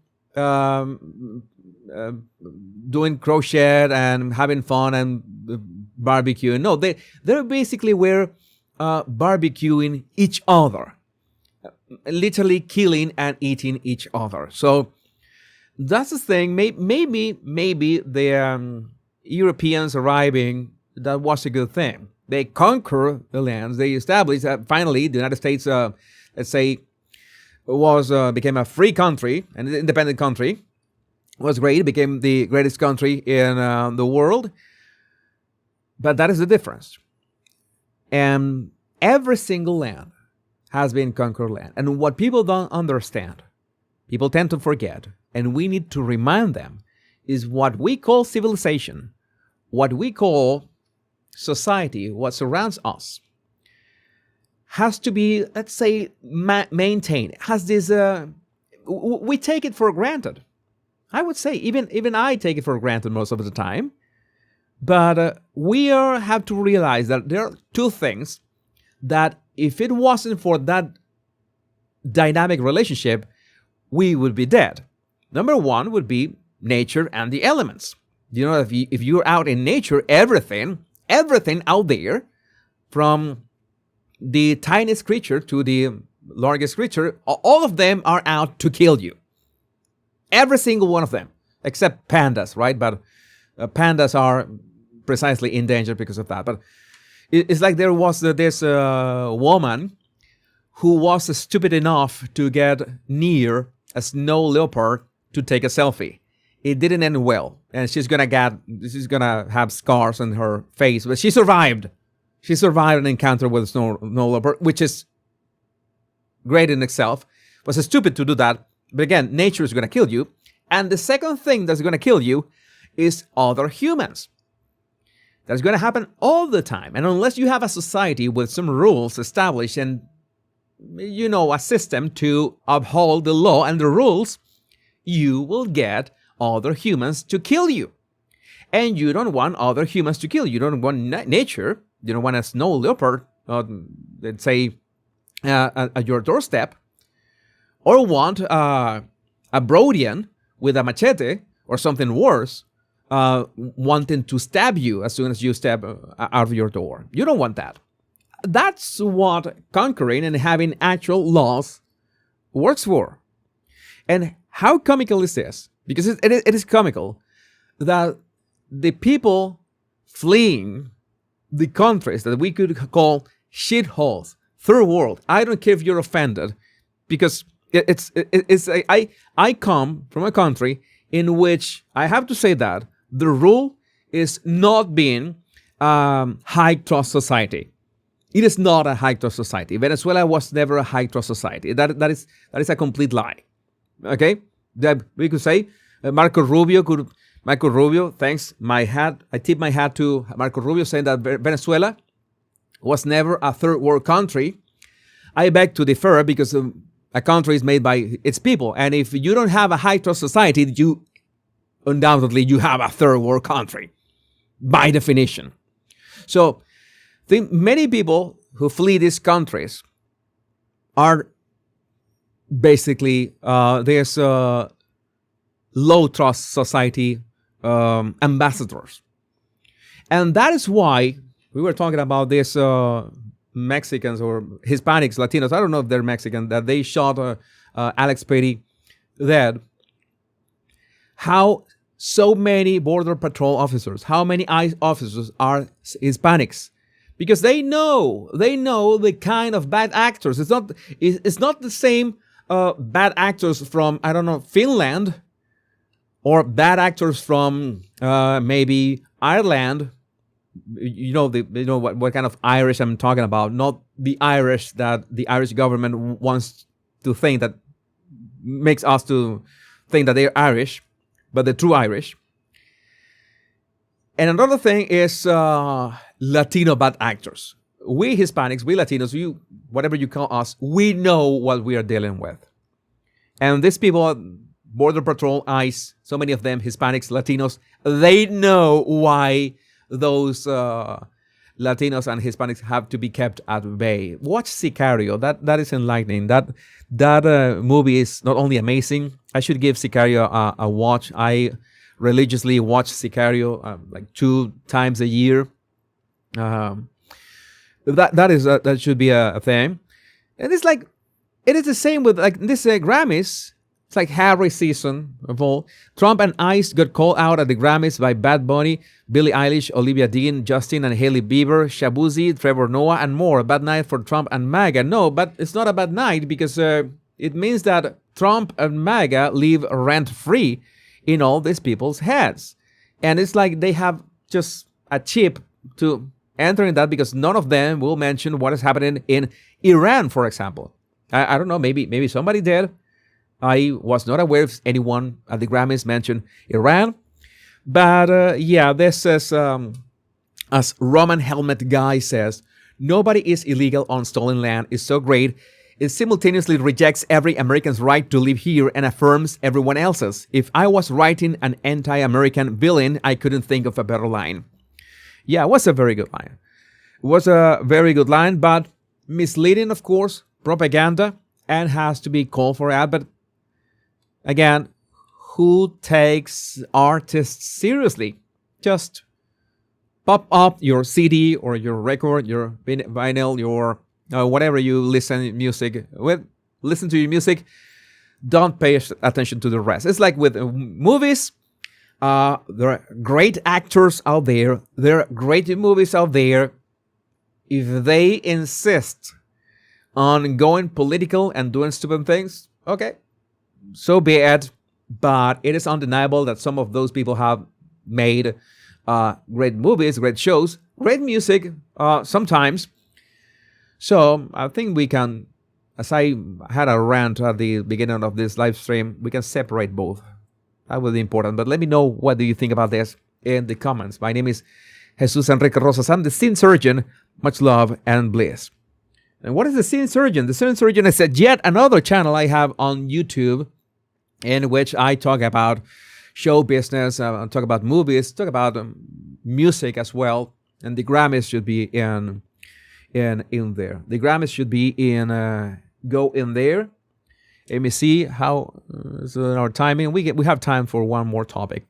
doing crochet and having fun and barbecuing. No, they basically were barbecuing each other, literally killing and eating each other. So that's the thing. Maybe the Europeans arriving, that was a good thing. They conquer the lands. They established that finally the United States, let's say, became a free country, an independent country. It was great. It became the greatest country in the world. But that is the difference. And every single land has been conquered land. And what people don't understand, people tend to forget, and we need to remind them, is what we call civilization, what we call society, what surrounds us, has to be, let's say, maintained. Has this, we take it for granted. I would say, even I take it for granted most of the time. But we have to realize that there are two things that if it wasn't for that dynamic relationship, we would be dead. Number one would be nature and the elements. If you're out in nature, everything out there, from the tiniest creature to the largest creature, all of them are out to kill you. Every single one of them, except pandas, right? But pandas are precisely in danger because of that. But it's like there was this woman who was stupid enough to get near a snow leopard to take a selfie. It didn't end well, and she's gonna have scars on her face. But she survived. She survived an encounter with a snow leopard, which is great in itself. It was stupid to do that. But again, nature is going to kill you. And the second thing that's going to kill you is other humans. That's going to happen all the time. And unless you have a society with some rules established and, a system to uphold the law and the rules, you will get other humans to kill you. And you don't want other humans to kill you. You don't want nature. You don't want a snow leopard, let's say, at your doorstep. Or want a Brodian with a machete or something worse, wanting to stab you as soon as you step out of your door. You don't want that. That's what conquering and having actual laws works for. And how comical is this? Because it is comical that the people fleeing the countries that we could call shitholes, third world. I don't care if you're offended, because I come from a country in which I have to say that the rule is not being high trust society. It is not a high trust society. Venezuela was never a high trust society. That is a complete lie. Okay, that we could say Marco Rubio. Thanks. I tip my hat to Marco Rubio, saying that Venezuela was never a third world country. I beg to differ, because a country is made by its people. And if you don't have a high trust society, you undoubtedly have a third world country, by definition. So many people who flee these countries are basically there's low trust society ambassadors. And that is why we were talking about this Mexicans or Hispanics, Latinos, I don't know if they're Mexican, that they shot Alex Petty dead. How so many Border Patrol officers, how many ICE officers are Hispanics? Because they know the kind of bad actors. It's not the same bad actors from, I don't know, Finland, or bad actors from maybe Ireland. You know what kind of Irish I'm talking about, not the Irish that the Irish government wants to think, that makes us to think that they're Irish, but the true Irish. And another thing is Latino bad actors. We Hispanics, we Latinos, whatever you call us, we know what we are dealing with. And these people, Border Patrol, ICE, so many of them, Hispanics, Latinos, they know why those Latinos and Hispanics have to be kept at bay. Watch Sicario. That is enlightening. That movie is not only amazing. I should give Sicario a watch. I religiously watch Sicario like 2 times a year. That should be a thing. And it's like, it is the same with like this Grammys. It's like Harry season of all. Trump and ICE got called out at the Grammys by Bad Bunny, Billie Eilish, Olivia Dean, Justin and Hailey Bieber, Shabuzi, Trevor Noah, and more. A bad night for Trump and MAGA. No, but it's not a bad night because it means that Trump and MAGA live rent-free in all these people's heads. And it's like they have just a chip to enter in that, because none of them will mention what is happening in Iran, for example. I don't know, maybe somebody did. I was not aware if anyone at the Grammys mentioned Iran. But yeah, this is, as Roman Helmet Guy says, nobody is illegal on stolen land is so great. It simultaneously rejects every American's right to live here and affirms everyone else's. If I was writing an anti-American villain, I couldn't think of a better line. Yeah, it was a very good line. It was a very good line, but misleading, of course, propaganda, and has to be called for out. But again, who takes artists seriously? Just pop up your CD or your record, your vinyl, your whatever you listen music with. Listen to your music. Don't pay attention to the rest. It's like with movies. There are great actors out there. There are great movies out there. If they insist on going political and doing stupid things, okay, so be it. But it is undeniable that some of those people have made great movies, great shows, great music sometimes. So I think we can, as I had a rant at the beginning of this live stream, we can separate both. That will be important. But let me know, what do you think about this in the comments. My name is Jesus Enrique Rosas. I'm the Scene Surgeon. Much love and bliss. And what is the Scene Surgeon? The Scene Surgeon is yet another channel I have on YouTube, in which I talk about show business, talk about movies, talk about music as well. And the Grammys should be in there. The Grammys should be in, go in there. Let me see how is our timing. We have time for one more topic.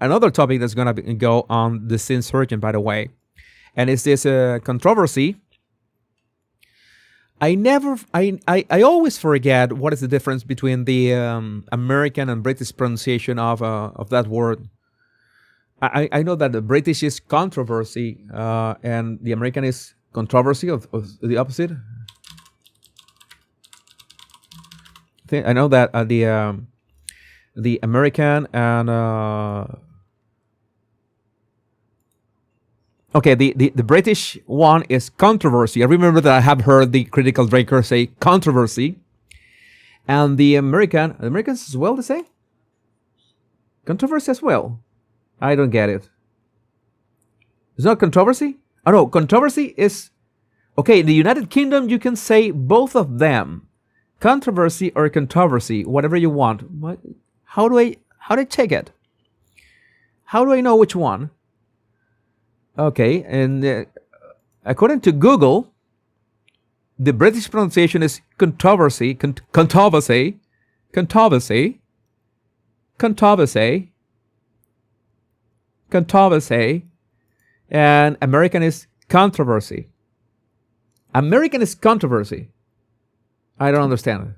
Another topic that's going to go on the Scene Surgeon, by the way. And it's this controversy. I always forget what is the difference between the American and British pronunciation of that word. I know that the British is controversy and the American is controversy, of the opposite. I know that the American and okay, the British one is controversy. I remember that I have heard the critical drinker say controversy, and the Americans as well, they say controversy as well. I don't get it. It's not controversy? Oh no, controversy is okay. In the United Kingdom, you can say both of them. Controversy or controversy, whatever you want. How do I check it? How do I know which one? Okay, and according to Google, the British pronunciation is controversy, controversy, controversy, controversy, controversy, and American is controversy. American is controversy. I don't understand.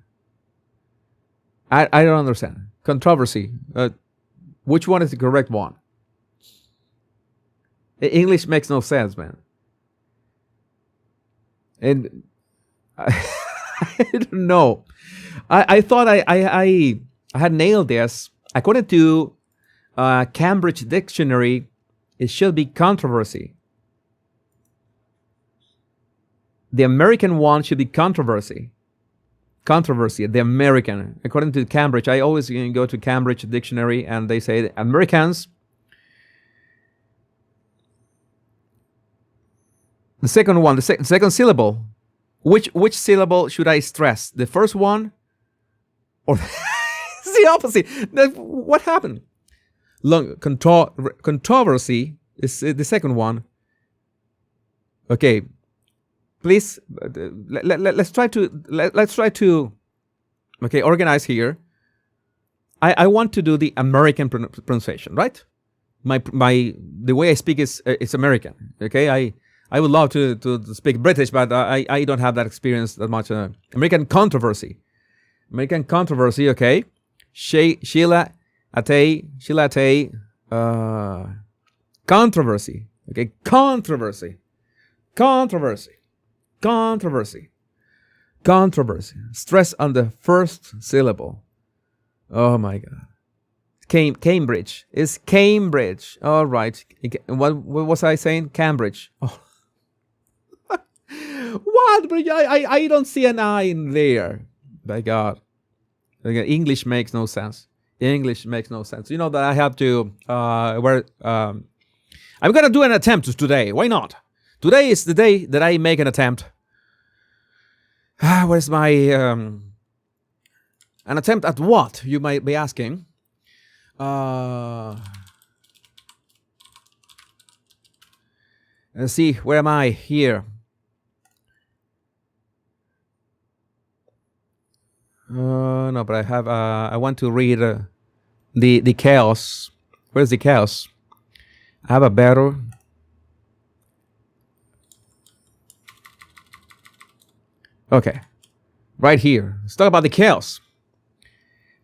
I don't understand. Controversy. Which one is the correct one? English makes no sense, man. And I don't know. I thought I had nailed this. According to Cambridge Dictionary, it should be controversy. The American one should be controversy. Controversy, the American. According to Cambridge, I always go to Cambridge Dictionary and they say Americans. The second one, the second syllable. Which syllable should I stress? The first one? Or it's the opposite. What happened? Controversy is the second one. Okay. Please, let's try to organize here. I want to do the American pronunciation, right? The way I speak is it's American. Okay, I would love to speak British, but I don't have that experience that much. American controversy. Okay. Sheila Atay. Controversy. Okay, controversy. Stress on the first syllable. Oh my God. Cambridge. It's Cambridge. All right. What was I saying? Cambridge. Oh. What? I don't see an I in there. My God. Again, English makes no sense. You know that I have to I'm going to do an attempt today. Why not? Today is the day that I make an attempt. Where's my... an attempt at what, you might be asking? Let's see, where am I? Here. No, but I want to read the chaos. Where's the chaos? I have a better... Okay, right here. Let's talk about the chaos.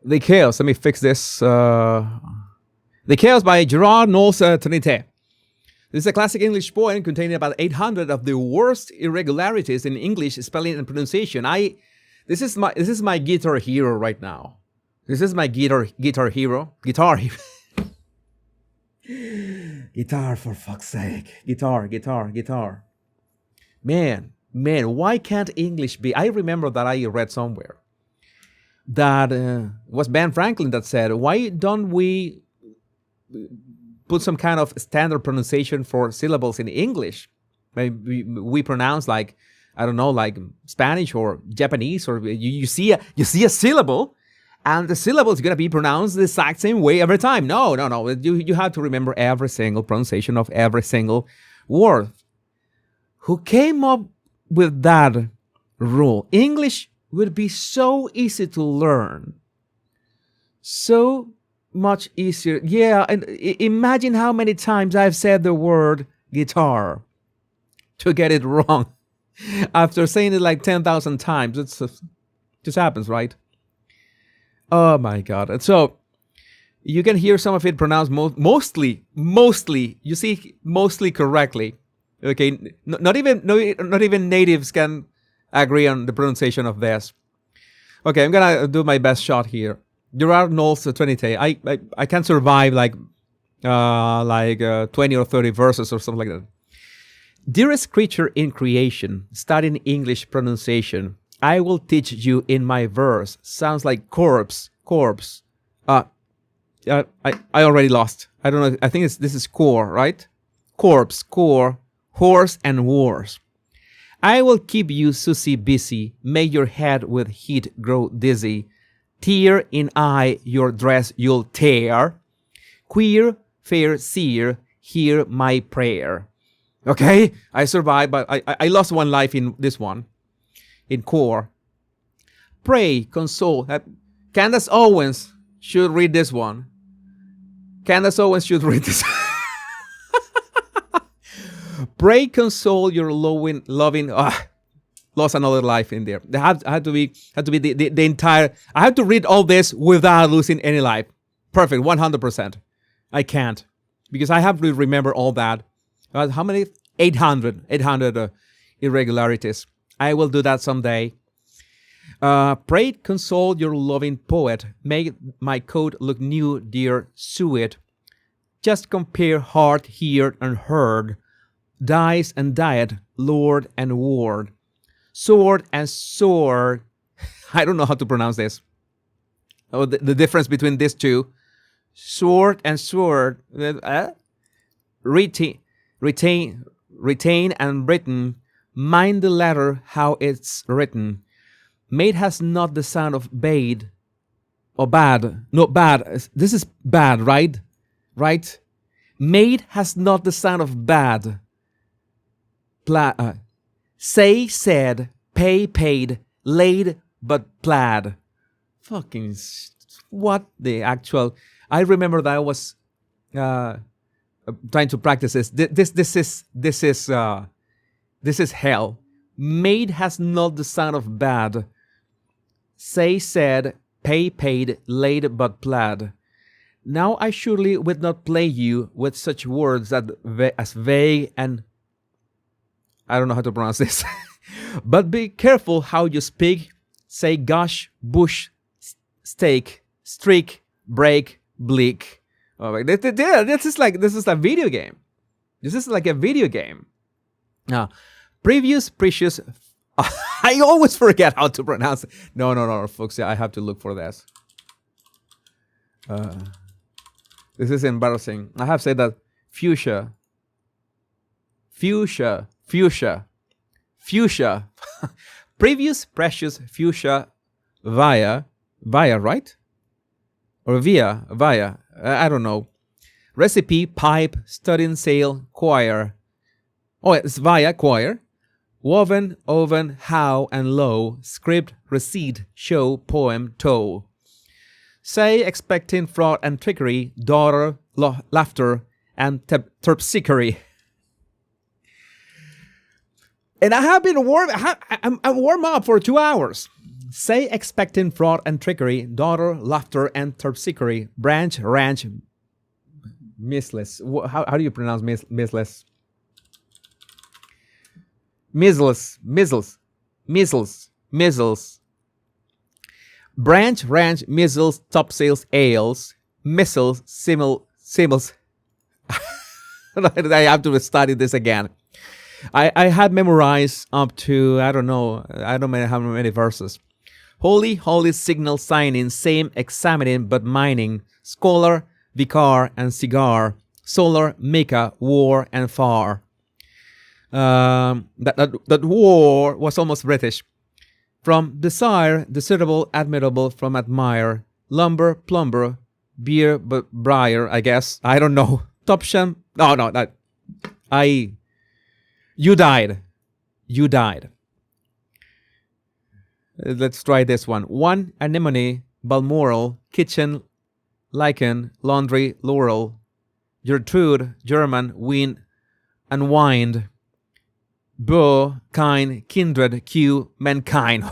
The chaos. Let me fix this. The Chaos by Gerard Knowles Trinité. This is a classic English poem containing about 800 of the worst irregularities in English spelling and pronunciation. This is my guitar hero right now. This is my guitar hero. Guitar, for fuck's sake. Guitar. Man, why can't English be... I remember that I read somewhere that was Ben Franklin that said, why don't we put some kind of standard pronunciation for syllables in English? Maybe we pronounce like, I don't know, like Spanish or Japanese, or you see a syllable, and the syllable is going to be pronounced the exact same way every time. No. You have to remember every single pronunciation of every single word. Who came up with that rule? English would be so easy to learn. So much easier. Yeah, and imagine how many times I've said the word guitar to get it wrong. After saying it like 10,000 times, it just happens, right? Oh my God. And so you can hear some of it pronounced mostly, you see, mostly correctly. Okay, not even natives can agree on the pronunciation of this. Okay, I'm gonna do my best shot here. Gerard Knowles Trinité. I can survive like 20 or 30 verses or something like that. Dearest creature in creation, studying English pronunciation, I will teach you in my verse. Sounds like corpse. I already lost. I don't know. I think this is core, right? Corpse, core, horse and wars. I will keep you Susie busy, make your head with heat grow dizzy. Tear in eye, your dress you'll tear. Queer, fair seer, hear my prayer. Okay, I survived, but I lost one life in this one. In core. Pray, console. Candace Owens should read this one. Pray, console your loving. Lost another life in there. There had to be the entire. I have to read all this without losing any life. Perfect, 100%. I can't, because I have to remember all that. How many? 800 irregularities. I will do that someday. Pray, console your loving poet. Make my coat look new, dear Suet. Just compare heart, here, and heard. Dice and diet, lord and ward. Sword and sword. I don't know how to pronounce this. Oh, the difference between these two. Sword and sword. Retain and written. Mind the letter how it's written. Maid has not the sound of bade or bad. No, bad. This is bad, right? Right? Maid has not the sound of bad. Say, said, pay, paid, laid, but plaid. Fucking what the actual... I remember that I was trying to practice this. This is hell. Maid has not the sound of bad. Say, said, pay, paid, laid, but plaid. Now I surely would not play you with such words as vague and... I don't know how to pronounce this. But be careful how you speak. Say gosh, bush, steak, streak, break, bleak. Oh, this is a video game. This is like a video game. Now, previous precious... I always forget how to pronounce it. No, folks. I have to look for this. This is embarrassing. I have said that fuchsia. Previous precious fuchsia via, right? Or via. I don't know. Recipe, pipe, studding sail, choir. Oh, it's via, choir. Woven, oven, how and low. Script, receipt, show, poem, toe. Say, expecting fraud and trickery. Daughter, laughter, and terpsichore. And I have been I'm warm up for 2 hours. Say, expecting fraud and trickery. Daughter, laughter, and terpsichore. Branch, ranch, missless. How do you pronounce missless? Measles. Branch, ranch, measles, topsails, ales, missiles, simils. I have to study this again. I had memorized up to, I don't know how many verses. Holy signal signing, same examining but mining, scholar, vicar, and cigar, solar, Mecca, war, and far. That war was almost British. From desire, desirable, admirable, from admire, lumber, plumber, beer, but briar, I guess. I don't know. Topsham. No, that. You died. Let's try this one. One, anemone, balmoral, kitchen, lichen, laundry, laurel, Gertrude, German, wind, unwind, Bo, kind, kindred, Q, mankind.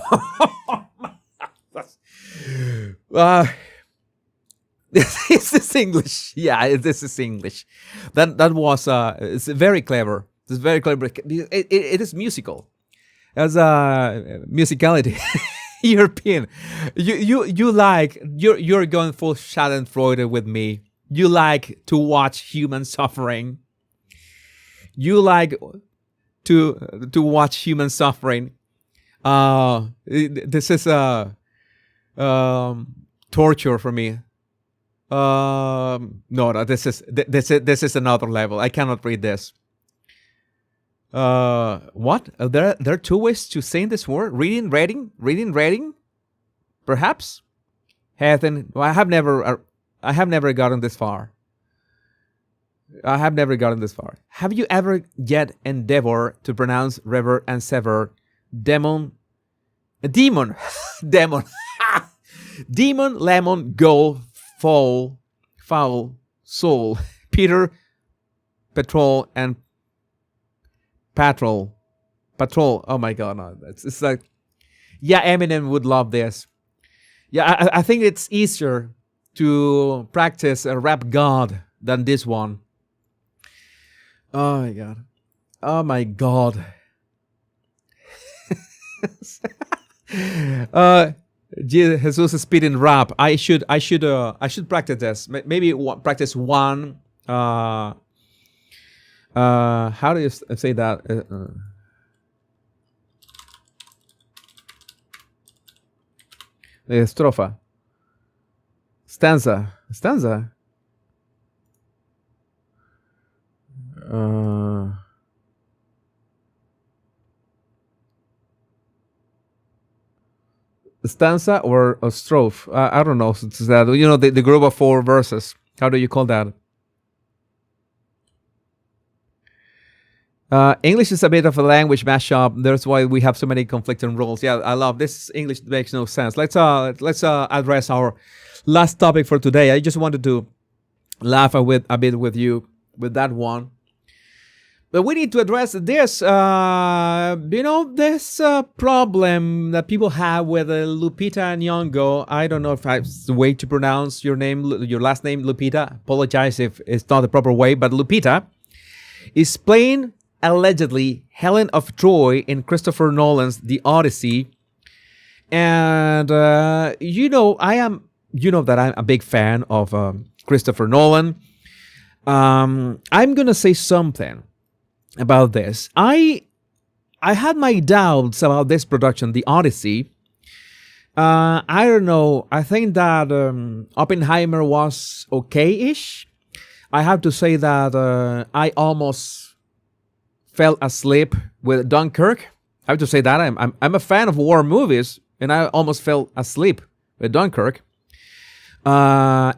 This is English. Yeah, this is English. That was it's very clever. It's very clever. It is musical. As musicality, European. You like you're going full Schadenfreude with me. You like to watch human suffering. You like to watch human suffering. This is torture for me. No, this is another level. I cannot read this. What? There are two ways to say this word: reading, reading. Perhaps. Well, I have never gotten this far. Have you ever yet endeavor to pronounce river and sever, demon, demon, lemon, goal, foul, soul, Peter, patrol, and patrol. Oh my God, no, it's like, yeah, Eminem would love this. Yeah, I think it's easier to practice a rap god than this one. Oh my God. Jesus is spitting rap. I should practice this. Maybe practice one. How do you say that? Strofa. Stanza. Stanza or a strophe. I don't know. The group of 4 verses. How do you call that? English is a bit of a language mashup. That's why we have so many conflicting rules. Yeah, I love this. English makes no sense. Let's address our last topic for today. I just wanted to laugh a bit with you with that one. But we need to address this, this problem that people have with Lupita Nyong'o. I don't know if it's the way to pronounce your last name, Lupita. Apologize if it's not the proper way, but Lupita is playing, allegedly, Helen of Troy in Christopher Nolan's The Odyssey. And, that I'm a big fan of Christopher Nolan. I'm going to say something about this. I had my doubts about this production, The Odyssey. I don't know. I think that Oppenheimer was okay-ish. I have to say that I almost fell asleep with Dunkirk. I have to say that I'm a fan of war movies, and I almost fell asleep with Dunkirk.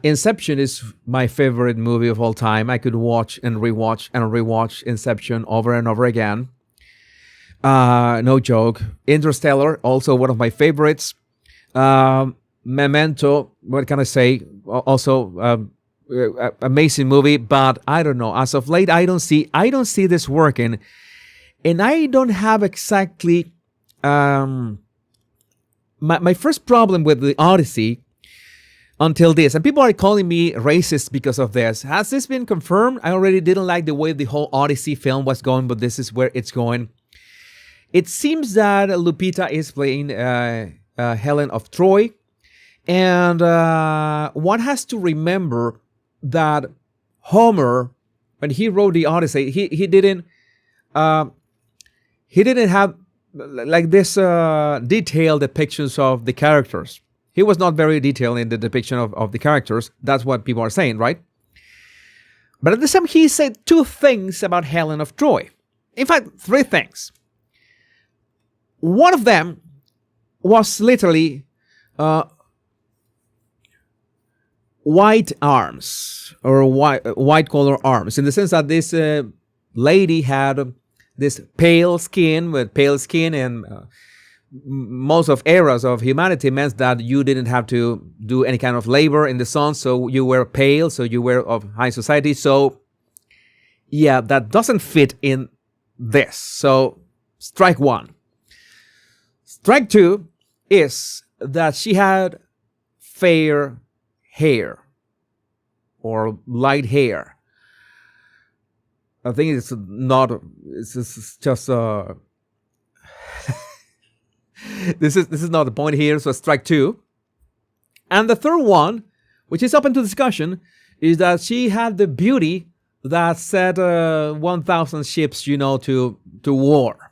Inception is my favorite movie of all time. I could watch and rewatch Inception over and over again. No joke. Interstellar, also one of my favorites. Memento, what can I say? Also, amazing movie. But I don't know. As of late, I don't see this working, and I don't have exactly. My first problem with The Odyssey. Until this, and people are calling me racist because of this. Has this been confirmed? I already didn't like the way the whole Odyssey film was going, but this is where it's going. It seems that Lupita is playing Helen of Troy, and one has to remember that Homer, when he wrote the Odyssey, he didn't have like this detailed depictions of the characters. He was not very detailed in the depiction of the characters. That's what people are saying, right? But at the same time, he said 2 things about Helen of Troy. In fact, 3 things. One of them was literally white arms, or white color arms, in the sense that this lady had this pale skin, and most of eras of humanity meant that you didn't have to do any kind of labor in the sun, so you were pale, so you were of high society. So yeah, that doesn't fit in this. So strike 1. Strike 2 is that she had fair hair or light hair. I think it's just this is not the point here, so strike 2. And the third one, which is open to discussion, is that she had the beauty that set 1,000 ships, to war.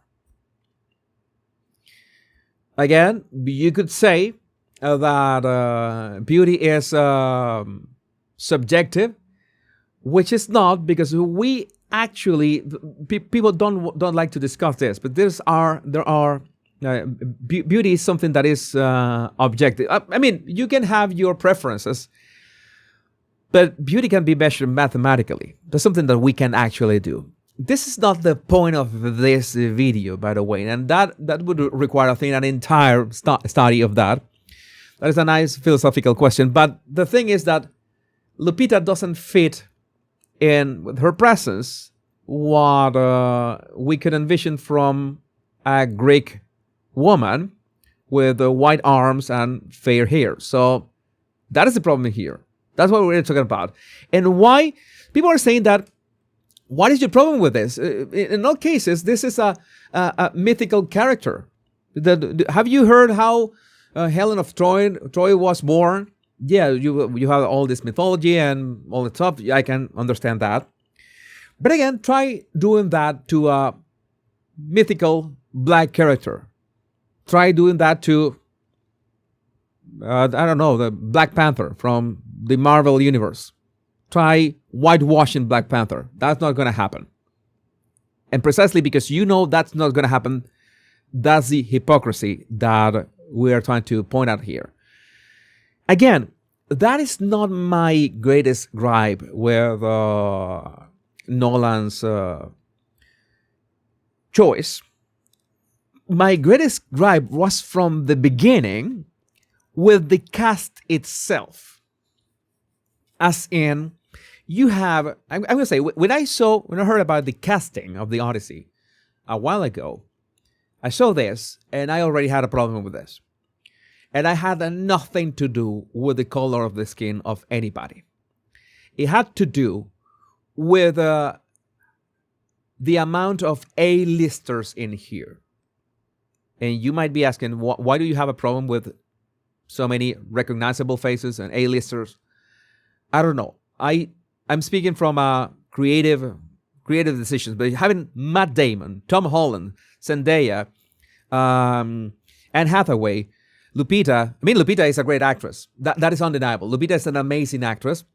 Again, you could say that beauty is subjective, which is not, because we actually people don't like to discuss this, but there are. Beauty is something that is objective. I mean, you can have your preferences, but beauty can be measured mathematically. That's something that we can actually do. This is not the point of this video, by the way, and that would require, I think, an entire study of that. That is a nice philosophical question. But the thing is that Lupita doesn't fit in with her presence what we could envision from a Greek woman with white arms and fair hair. So that is the problem here. That's what we're talking about. And why people are saying that, what is your problem with this? In all cases, this is a mythical character. Have you heard how Helen of Troy was born? Yeah, you have all this mythology and all the stuff. I can understand that. But again, try doing that to a mythical black character. Try doing that to, I don't know, the Black Panther from the Marvel Universe. Try whitewashing Black Panther. That's not going to happen. And precisely because you know that's not going to happen, that's the hypocrisy that we are trying to point out here. Again, that is not my greatest gripe with Nolan's choice. My greatest gripe was from the beginning with the cast itself. As in, you have, I'm going to say, when I heard about the casting of The Odyssey a while ago, I saw this and I already had a problem with this. And I had nothing to do with the color of the skin of anybody. It had to do with the amount of A-listers in here. And you might be asking, why do you have a problem with so many recognizable faces and A-listers? I don't know. I'm speaking from creative decisions, but having Matt Damon, Tom Holland, Zendaya, Anne Hathaway, Lupita is a great actress. That is undeniable. Lupita is an amazing actress.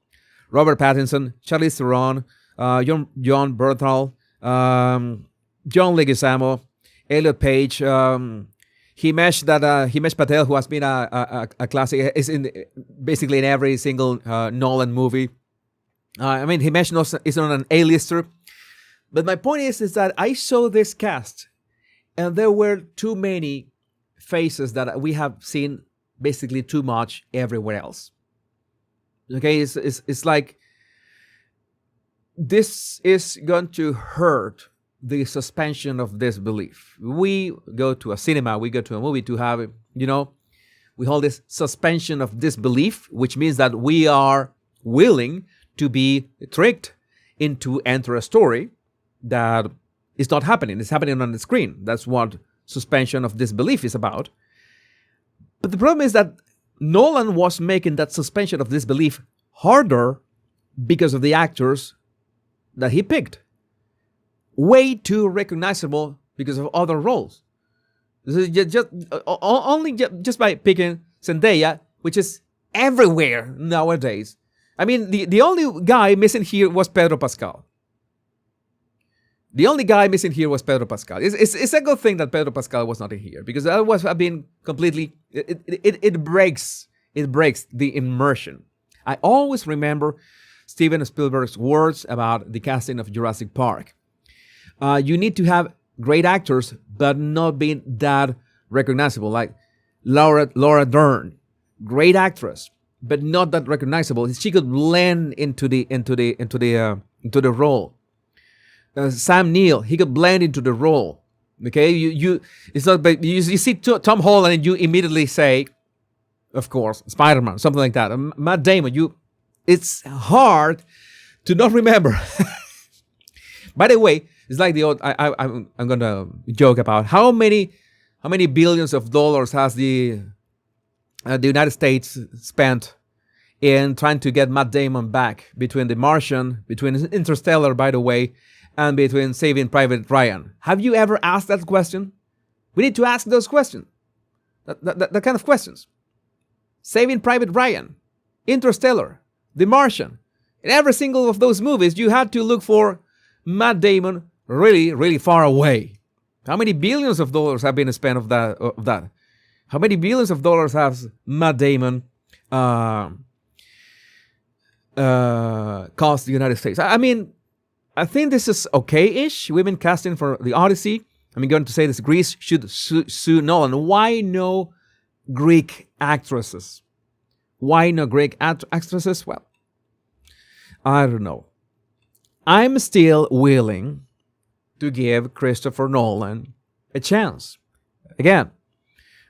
Robert Pattinson, Charlize Theron, John Bernthal, John Leguizamo, Elliot Page, Himesh Patel, who has been a classic, is basically in every single Nolan movie. Himesh is not an A-lister. But my point is that I saw this cast, and there were too many faces that we have seen basically too much everywhere else. Okay, it's like this is going to hurt the suspension of disbelief. We go to a cinema, we go to a movie to have, we hold this suspension of disbelief, which means that we are willing to be tricked into enter a story that is not happening. It's happening on the screen. That's what suspension of disbelief is about. But the problem is that Nolan was making that suspension of disbelief harder because of the actors that he picked. Way too recognizable because of other roles. This is just by picking Zendaya, which is everywhere nowadays. The only guy missing here was Pedro Pascal. It's a good thing that Pedro Pascal was not in here, because that was been completely. It breaks the immersion. I always remember Steven Spielberg's words about the casting of Jurassic Park. You need to have great actors, but not being that recognizable. Like Laura Dern, great actress, but not that recognizable. She could blend into the role. Sam Neill, he could blend into the role. Okay, it's not. But you see Tom Holland, and you immediately say, of course, Spider-Man, something like that. Matt Damon, it's hard to not remember. By the way, it's like the old. I'm gonna joke about how many billions of dollars has the United States spent in trying to get Matt Damon back, between The Martian, between Interstellar, by the way, and between Saving Private Ryan. Have you ever asked that question? We need to ask those questions. That kind of questions. Saving Private Ryan, Interstellar, The Martian. In every single of those movies, you had to look for Matt Damon really, really far away. How many billions of dollars have been spent of that? How many billions of dollars has Matt Damon cost the United States? I think this is okay-ish. We've been casting for The Odyssey. I'm going to say this: Greece should sue Nolan. Why no Greek actresses? Why no Greek actresses? Well, I don't know. I'm still willing to give Christopher Nolan a chance. Again,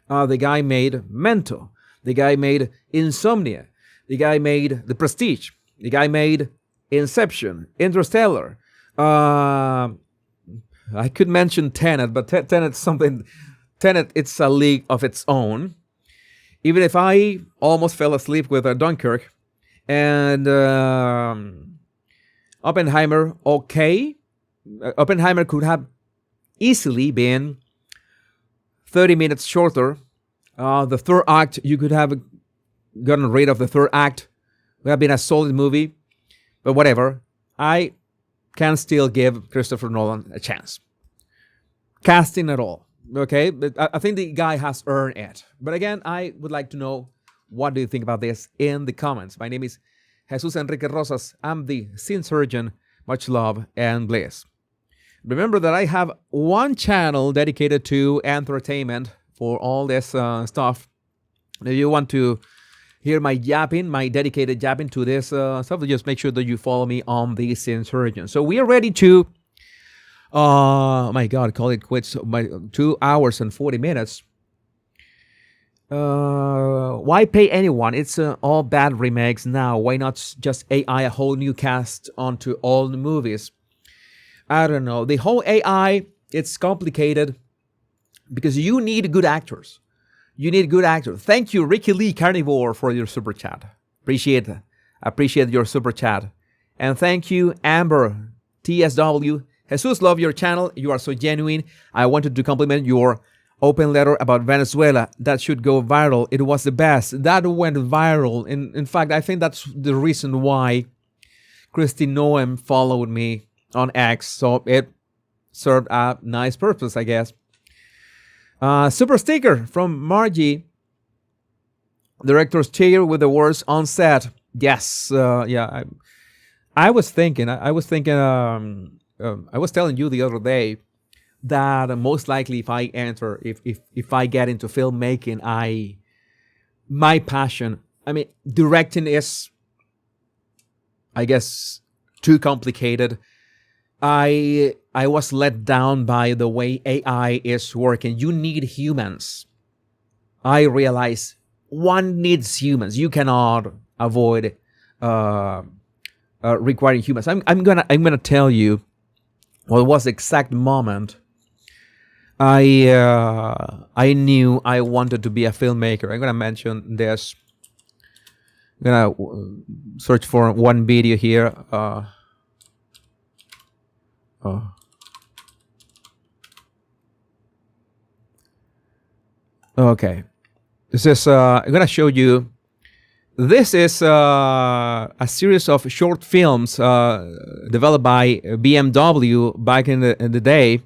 the guy made Memento. The guy made Insomnia. The guy made The Prestige. The guy made Inception, Interstellar. I could mention Tenet, but Tenet's something Tenet, it's a league of its own. Even if I almost fell asleep with Dunkirk and Oppenheimer, okay. Oppenheimer could have easily been 30 minutes shorter. The third act, you could have gotten rid of the third act. It would have been a solid movie. But whatever. I can still give Christopher Nolan a chance. Casting at all. Okay? But I think the guy has earned it. But again, I would like to know, what do you think about this in the comments? My name is Jesus Enrique Rosas. I'm the Scene Surgeon. Much love and bliss. Remember that I have one channel dedicated to entertainment for all this stuff. If you want to hear my yapping, my dedicated yapping to this stuff, just make sure that you follow me on the Scene Surgeon. So we are ready to, my God, call it quits. My 2 hours and 40 minutes. Why pay anyone? It's all bad remakes now. Why not just AI a whole new cast onto all the movies? I don't know. The whole AI, it's complicated because you need good actors. You need good actors. Thank you, Ricky Lee Carnivore, for your super chat. Appreciate your super chat. And thank you, Amber TSW. Jesus, love your channel. You are so genuine. I wanted to compliment your open letter about Venezuela. That should go viral. It was the best. That went viral. In fact, I think that's the reason why Christy Noem followed me on X. So it served a nice purpose, I guess. Super sticker from Margie. Director's chair with the words on set. Yes. Yeah. I was thinking. I was telling you the other day that most likely if I enter, if I get into filmmaking, my passion, I mean, directing is, I guess, too complicated. I was let down by the way AI is working. You need humans. I realize one needs humans. You cannot avoid requiring humans. I'm gonna tell you what was the exact moment I knew I wanted to be a filmmaker. I'm gonna mention this. I'm gonna search for one video here. Okay. This is I'm gonna show you. This is a series of short films developed by BMW back in the day. It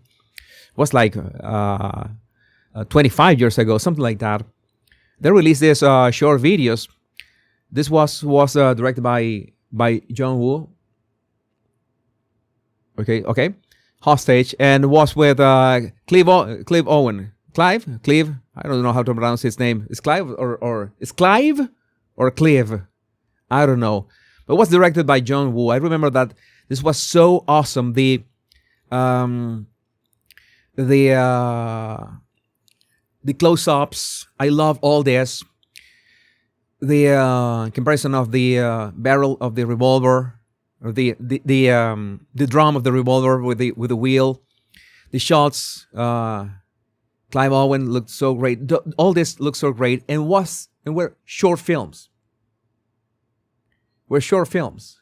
was like 25 years ago, something like that. They released these short videos. This was directed by John Woo. Okay. Hostage, and was with Clive Owen. Clive? I don't know how to pronounce his name. Is Clive or is Clive or Clive? I don't know. But it was directed by John Woo. I remember that this was so awesome. The close-ups. I love all this. The comparison of the barrel of the revolver, or the drum of the revolver with the wheel, the shots. Clive Owen looked so great. All this looked so great, and were short films. We're short films.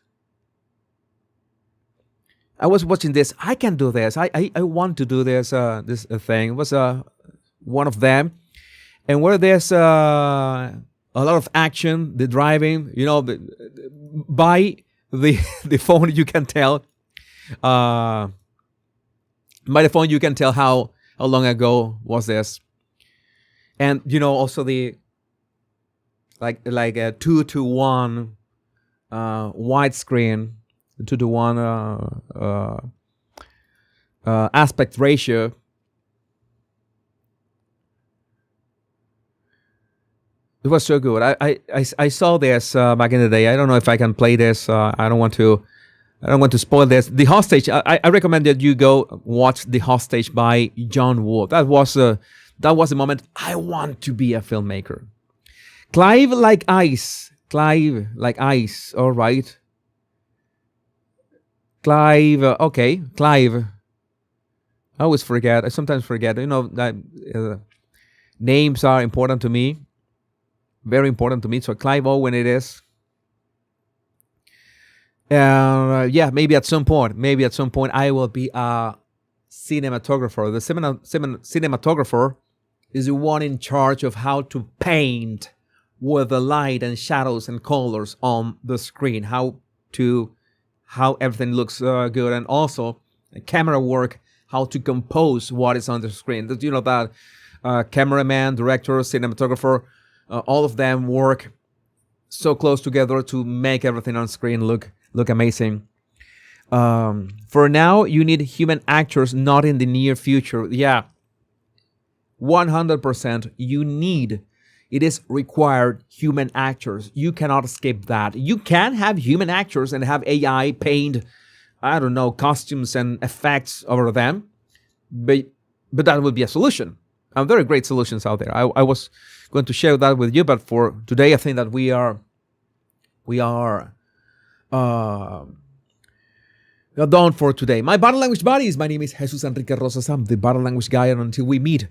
I was watching this. I can do this. I want to do this thing. It was one of them, and where there's a lot of action, the driving. By the phone you can tell. By the phone you can tell how long ago was this, and also the like a 2:1 widescreen, 2:1 aspect ratio. It was so good. I saw this back in the day. I don't know if I can play this. I don't want to spoil this. The Hostage. I recommend that you go watch The Hostage by John Woo. That was the moment I want to be a filmmaker. Clive like ice. All right. Clive. Okay. Clive. I always forget. I sometimes forget. Names are important to me. Very important to me. So Clive Owen it is. Yeah, maybe at some point I will be a cinematographer. The cinematographer is the one in charge of how to paint with the light and shadows and colors on the screen, how everything looks good, and also camera work, how to compose what is on the screen. You know that cameraman, director, cinematographer, all of them work so close together to make everything on screen look amazing. For now, you need human actors, not in the near future. Yeah, 100%. It is required human actors. You cannot skip that. You can have human actors and have AI paint, I don't know, costumes and effects over them, but that would be a solution. Very great solutions out there. I was going to share that with you, but for today, I think that we are done for today. My body language buddies, my name is Jesus Enrique Rosas. I'm the body language guy, and until we meet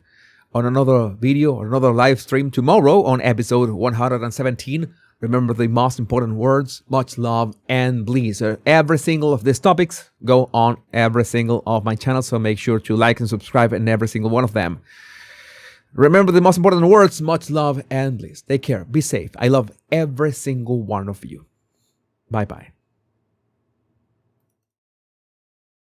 on another video or another live stream tomorrow on episode 117, remember the most important words: much love and bliss. Every single of these topics go on every single of my channels, so make sure to like and subscribe in every single one of them. Remember the most important words: much love and bliss. Take care. Be safe. I love every single one of you. Bye-bye.